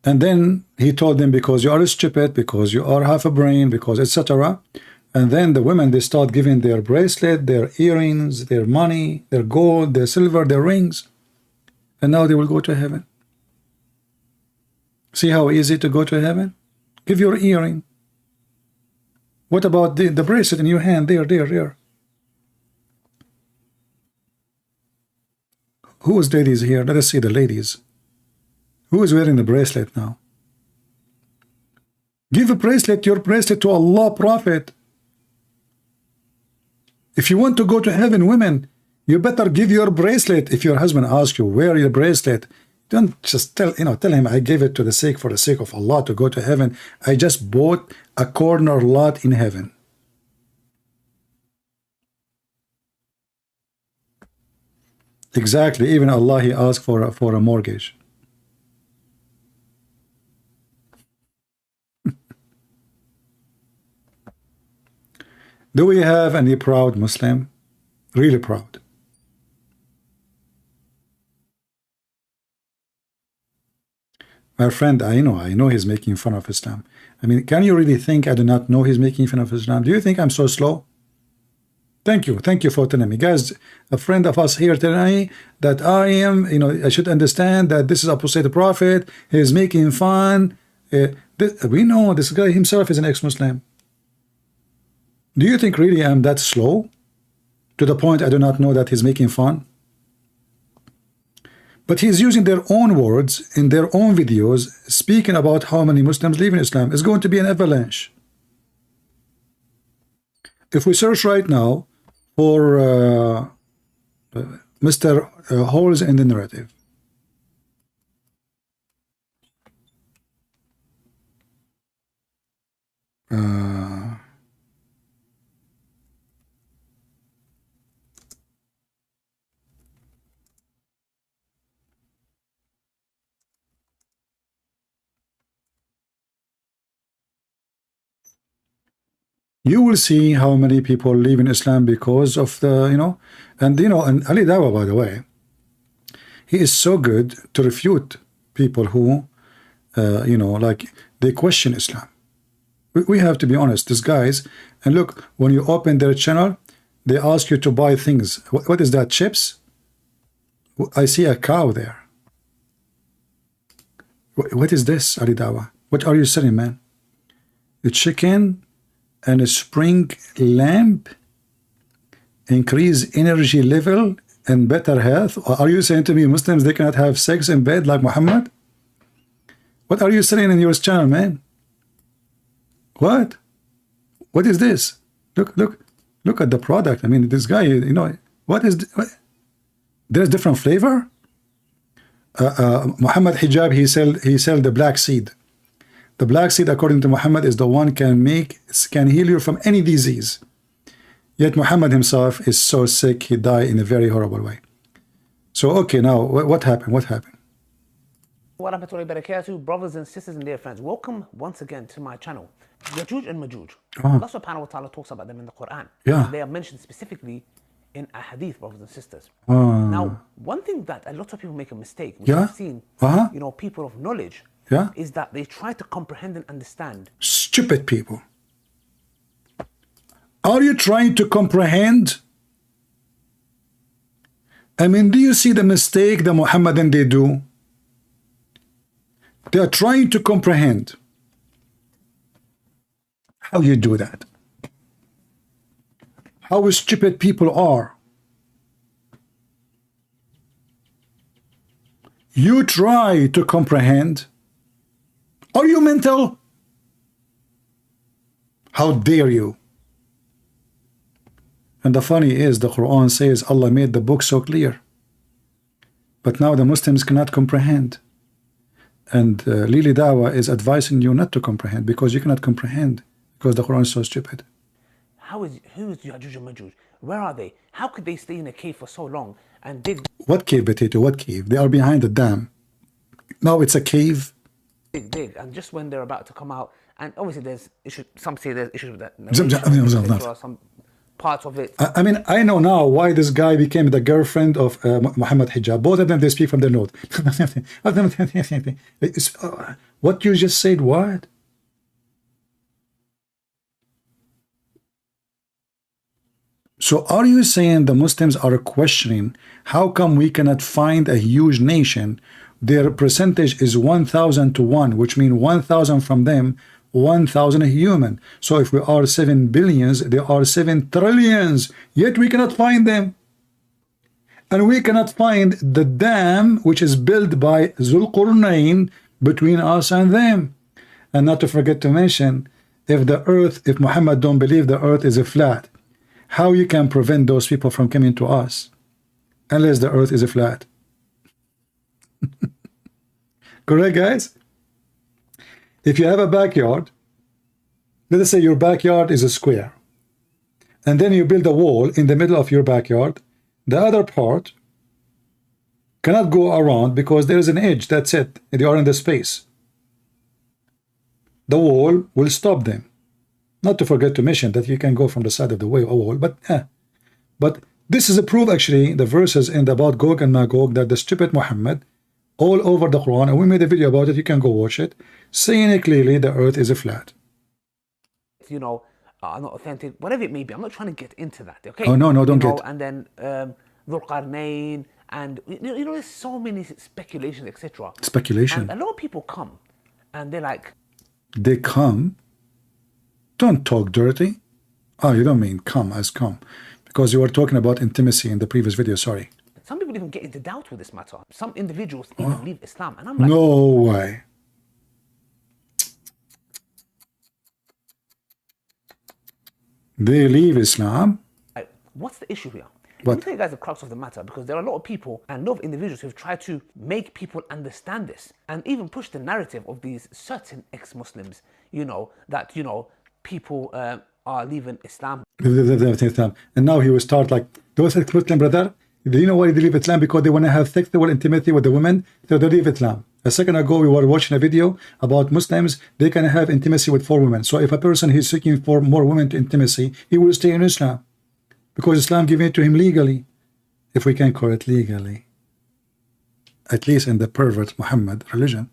And then he told them, because you are stupid, because you are half a brain, because etc. And then the women, they start giving their bracelet, their earrings, their money, their gold, their silver, their rings. And now they will go to heaven. See how easy to go to heaven? Give your earring. What about the bracelet in your hand? There. Who is ladies here? Let us see the ladies. Who is wearing the bracelet now? Give a bracelet, your bracelet to Allah, Prophet. If you want to go to heaven, women, you better give your bracelet. If your husband asks you, wear your bracelet, don't just tell him, I gave it for the sake of Allah to go to heaven. I just bought a corner lot in heaven. Exactly. Even Allah, he asked for a mortgage. Do we have any proud Muslim? Really proud. My friend, I know he's making fun of Islam. I mean, can you really think I do not know he's making fun of Islam? Do you think I'm so slow? Thank you for telling me. Guys, a friend of us here telling me that I am, I should understand that this is apostate prophet, he's making fun. We know this guy himself is an ex-Muslim. Do you think really I'm that slow? To the point I do not know that he's making fun? But he's using their own words in their own videos, speaking about how many Muslims leave in Islam. It's going to be an avalanche. If we search right now for Mr. Holes in the Narrative, you will see how many people leave in Islam because of the, and Ali Dawa, by the way, he is so good to refute people who, like they question Islam. We have to be honest, these guys, and look, when you open their channel, they ask you to buy things. What is that, chips? I see a cow there. What is this, Ali Dawa? What are you selling, man? A chicken and a spring lamp, increase energy level and better health. Are you saying to me Muslims, they cannot have sex in bed like Muhammad? What are you saying in your channel, man? What is this? Look at the product. I mean, this guy, what is there's different flavor. Muhammad hijab, he sell the black seed. The black seed, according to Muhammad, is the one can heal you from any disease. Yet Muhammad himself is so sick, he died in a very horrible way. So, okay, now what happened? What happened? Wa rahmatullahi wa barakatuh, brothers and sisters and dear friends. Welcome once again to my channel. Yajuj and Majuj. Allah subhanahu wa ta'ala talks about them in the Quran. Yeah. They are mentioned specifically in a hadith, brothers and sisters. Ah. Now, one thing that a lot of people make a mistake, which I've seen, you know, people of knowledge, is that they try to comprehend and understand. Stupid people. Are you trying to comprehend? I mean, do you see the mistake that Muhammadan they do? They are trying to comprehend. How you do that? How stupid people are. You try to comprehend. Are you mental? How dare you? And the funny is, the Quran says Allah made the book so clear. But now the Muslims cannot comprehend. And Lili Dawa is advising you not to comprehend, because you cannot comprehend, because the Quran is so stupid. Who is Yajuj and Majuj? Where are they? How could they stay in a cave for so long and dig? What cave, Potato? What cave? They are behind the dam. Now it's a cave. Dig, and just when they're about to come out, and obviously there's issues. Some say there's issues with that. Some parts of it. I mean, I know now why this guy became the girlfriend of Muhammad Hijab. Both of them, they speak from their note. What you just said, what? So are you saying the Muslims are questioning how come we cannot find a huge nation? Their percentage is 1,000 to 1, which means 1,000 from them, 1,000 human. So if we are 7 billions, there are 7 trillions, yet we cannot find them. And we cannot find the dam which is built by Zulqarnain between us and them. And not to forget to mention, if the earth, if Muhammad don't believe the earth is a flat, how you can prevent those people from coming to us unless the earth is a flat? Correct, guys? If you have a backyard, let us say your backyard is a square, and then you build a wall in the middle of your backyard, the other part cannot go around because there is an edge, that's it, they are in the space. The wall will stop them. Not to forget to mention that you can go from the side of the wall, but this is a proof, actually, the verses in the about Gog and Magog, that the stupid Muhammad all over the Quran, and we made a video about it, you can go watch it, saying it clearly the earth is a flat. You know, not authentic, whatever it may be. I'm not trying to get into that, okay? Oh, no, don't get. And then Dhul-Qarnayn, and you know, there's so many speculations, etc. Speculation. And a lot of people come, and they're like... They come? Don't talk dirty. Oh, you don't mean come as come. Because you were talking about intimacy in the previous video, sorry. Some people even get into doubt with this matter. Some individuals even leave Islam. And I'm like... No way. They leave Islam? What's the issue here? What? Let me tell you guys the crux of the matter, because there are a lot of people and a lot of individuals who've tried to make people understand this and even push the narrative of these certain ex-Muslims, you know, that, you know, people are leaving Islam. And now he will start like, those ex-Muslim brother, do you know why they leave Islam? Because they want to have sexual intimacy with the women, so they leave Islam. A second ago, we were watching a video about Muslims, they can have intimacy with 4 women. So if a person is seeking for more women to intimacy, he will stay in Islam. Because Islam given it to him legally, if we can call it legally, at least in the pervert Muhammad religion.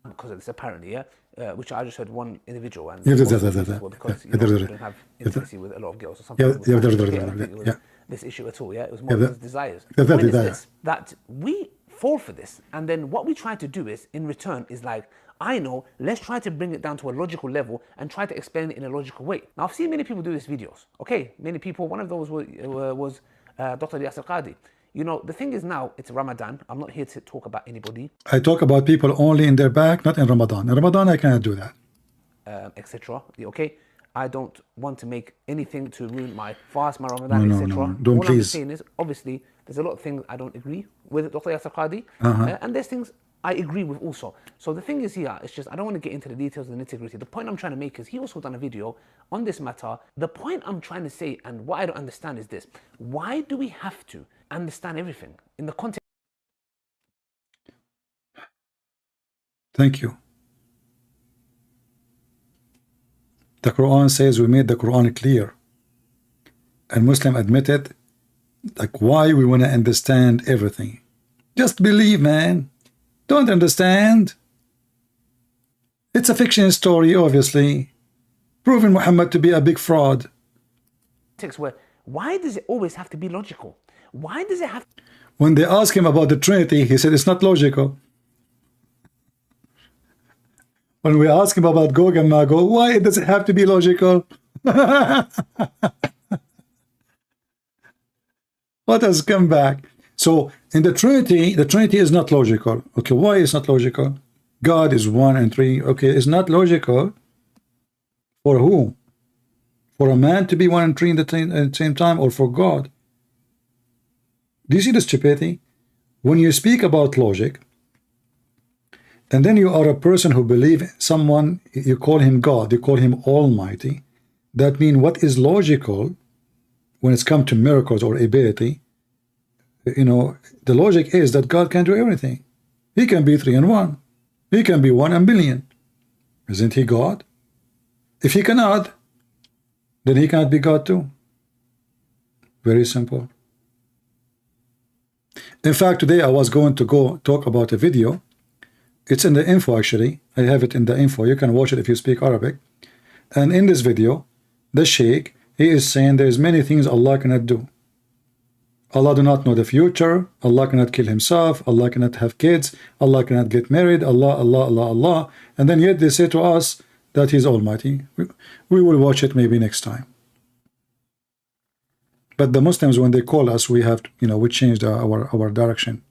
Because of this, apparently, yeah, which I just heard one individual, and because you don't have intimacy with a lot of girls or something. This issue at all, yeah, it was more his desires. The point is this, that we fall for this, and then what we try to do is, in return, is like, I know, let's try to bring it down to a logical level and try to explain it in a logical way. Now, I've seen many people do these videos, okay? Many people, one of those was Dr. Yasir Qadi. You know, the thing is now, it's Ramadan. I'm not here to talk about anybody. I talk about people only in their back, not in Ramadan. In Ramadan, I cannot do that. Etc. Okay? I don't want to make anything to ruin my fast, my Ramadan, etc. No, don't All please. I'm saying is, obviously, there's a lot of things I don't agree with Dr. Yasir Qadi. And there's things I agree with also. So the thing is here, it's just, I don't want to get into the details and the nitty-gritty. The point I'm trying to make is, he also done a video on this matter. The point I'm trying to say, and what I don't understand is this: why do we have to understand everything in the context? Thank you. The Quran says we made the Quran clear. And Muslim admitted, like, why we want to understand everything. Just believe, man. Don't understand. It's a fiction story, obviously, proving Muhammad to be a big fraud. Where, why does it always have to be logical? Why does it have to... When they asked him about the Trinity, he said it's not logical. When we ask him about Gog and Magog, why does it have to be logical? What has come back? So in the Trinity is not logical. Okay, why is not logical? God is 1 and 3. Okay, it's not logical. For who? For a man to be 1 and 3 at the same time, or for God? Do you see the stupidity? When you speak about logic, and then you are a person who believes someone, you call him God, you call him Almighty, that means what is logical when it's come to miracles or ability, you know, the logic is that God can do everything. He can be 3 and 1. He can be 1 and billion. Isn't he God? If he cannot, then he cannot be God too. Very simple. In fact, today I was going to go talk about a video. It's in the info, actually. I have it in the info. You can watch it if you speak Arabic. And in this video, the Sheikh, he is saying there's many things Allah cannot do. Allah do not know the future. Allah cannot kill himself. Allah cannot have kids. Allah cannot get married. Allah. And then yet they say to us that he's Almighty. We will watch it maybe next time. But the Muslims, when they call us, we have to, you know, we changed our direction.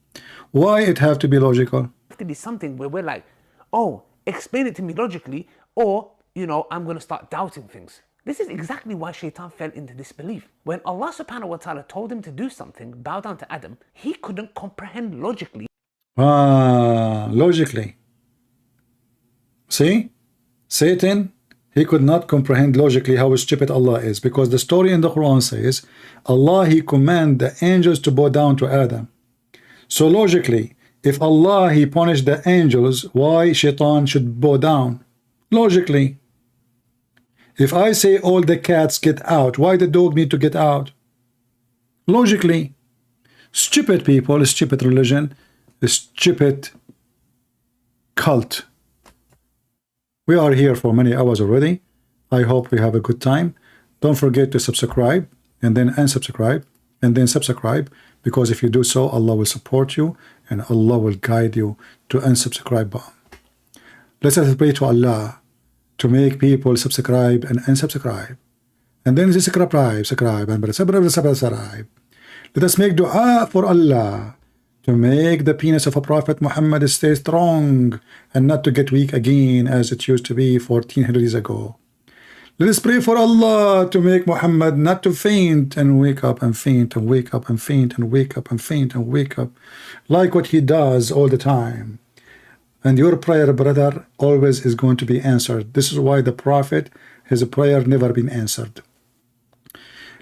Why it have to be logical? To be something where we're like, oh, explain it to me logically, or, you know, I'm going to start doubting things. This is exactly why Shaitan fell into disbelief. When Allah subhanahu wa ta'ala told him to do something, bow down to Adam, he couldn't comprehend logically. Logically. See? Satan, he could not comprehend logically how stupid Allah is, because the story in the Quran says, Allah, he commanded the angels to bow down to Adam. So logically, if Allah, he punished the angels, why Shaitan should bow down? Logically. If I say all the cats get out, why the dog need to get out? Logically. Stupid people, stupid religion, stupid cult. We are here for many hours already. I hope we have a good time. Don't forget to subscribe, and then unsubscribe, and then subscribe, because if you do so, Allah will support you, and Allah will guide you to unsubscribe button. Let us pray to Allah to make people subscribe and unsubscribe, and then subscribe, and subscribe. Let us make dua for Allah to make the penis of a Prophet Muhammad stay strong and not to get weak again as it used to be 1400 years ago. Let us pray for Allah to make Muhammad not to faint and wake up and faint and wake up and faint and wake up and faint and wake up like what he does all the time. And your prayer, brother, always is going to be answered. This is why the Prophet, his prayer never been answered.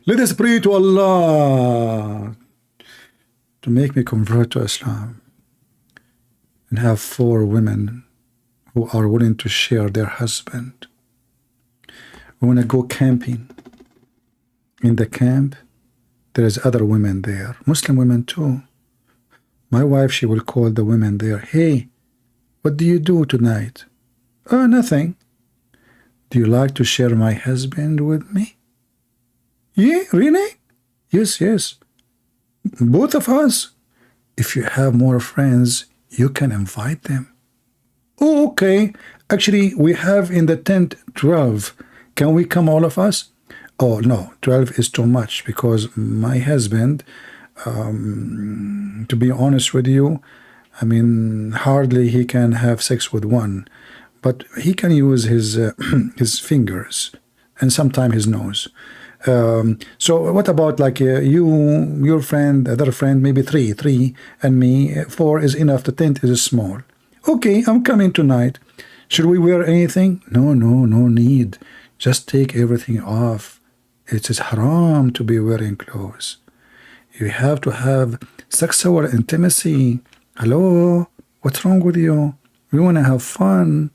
Let us pray to Allah to make me convert to Islam and have 4 women who are willing to share their husband. We want to go camping. In the camp, there is other women there, Muslim women too. My wife, she will call the women there, hey, what do you do tonight? Oh, nothing. Do you like to share my husband with me? Yeah, really? Yes, yes. Both of us. If you have more friends, you can invite them. Oh, okay. Actually, we have in the tent 12. Can we come all of us? Oh, no, 12 is too much, because my husband, to be honest with you, I mean, hardly he can have sex with one, but he can use his his fingers and sometimes his nose. So what about like you, your friend, other friend, maybe three, and me, 4 is enough. The tent is small. Okay, I'm coming tonight. Should we wear anything? No need. Just take everything off. It is haram to be wearing clothes. You have to have sexual intimacy. Hello? What's wrong with you? We want to have fun.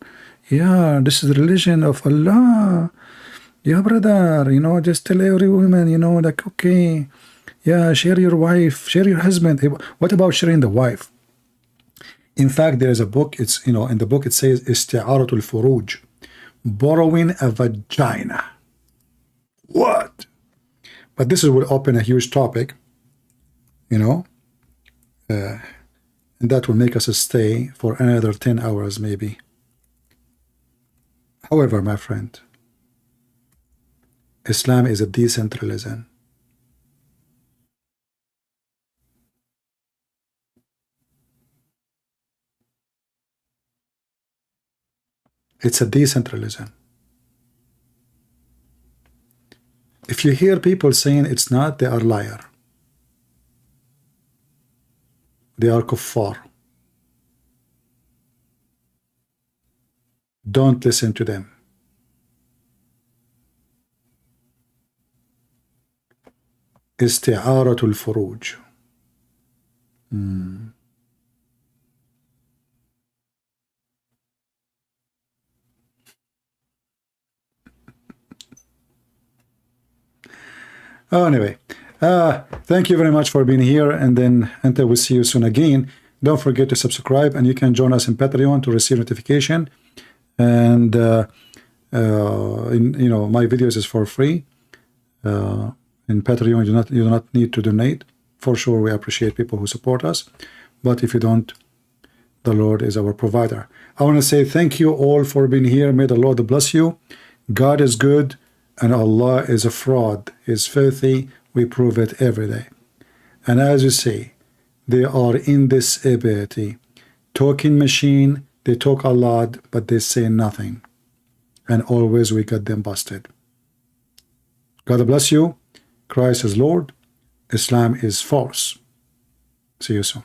Yeah, this is the religion of Allah. Yeah, brother, you know, just tell every woman, you know, like, okay, yeah, share your wife, share your husband. What about sharing the wife? In fact, there is a book, it's, you know, in the book it says, Isti'aratul Furuj, borrowing a vagina. What? But this will open a huge topic, you know, and that will make us stay for another 10 hours maybe. However, my friend, Islam is a decentralism. It's a decentralism. If you hear people saying it's not, they are liar. They are kuffar. Don't listen to them. Isti'aratul furuj. Oh, anyway, thank you very much for being here, and then until we see you soon again, don't forget to subscribe, and you can join us in Patreon to receive notification. And you know, my videos is for free. In Patreon, you do not need to donate. For sure, we appreciate people who support us, but if you don't, the Lord is our provider. I want to say thank you all for being here. May the Lord bless you. God is good, and Allah is a fraud, is filthy. We prove it every day. And as you say, they are in this ability, talking machine. They talk a lot, but they say nothing. And always we got them busted. God bless you. Christ is Lord. Islam is false. See you soon.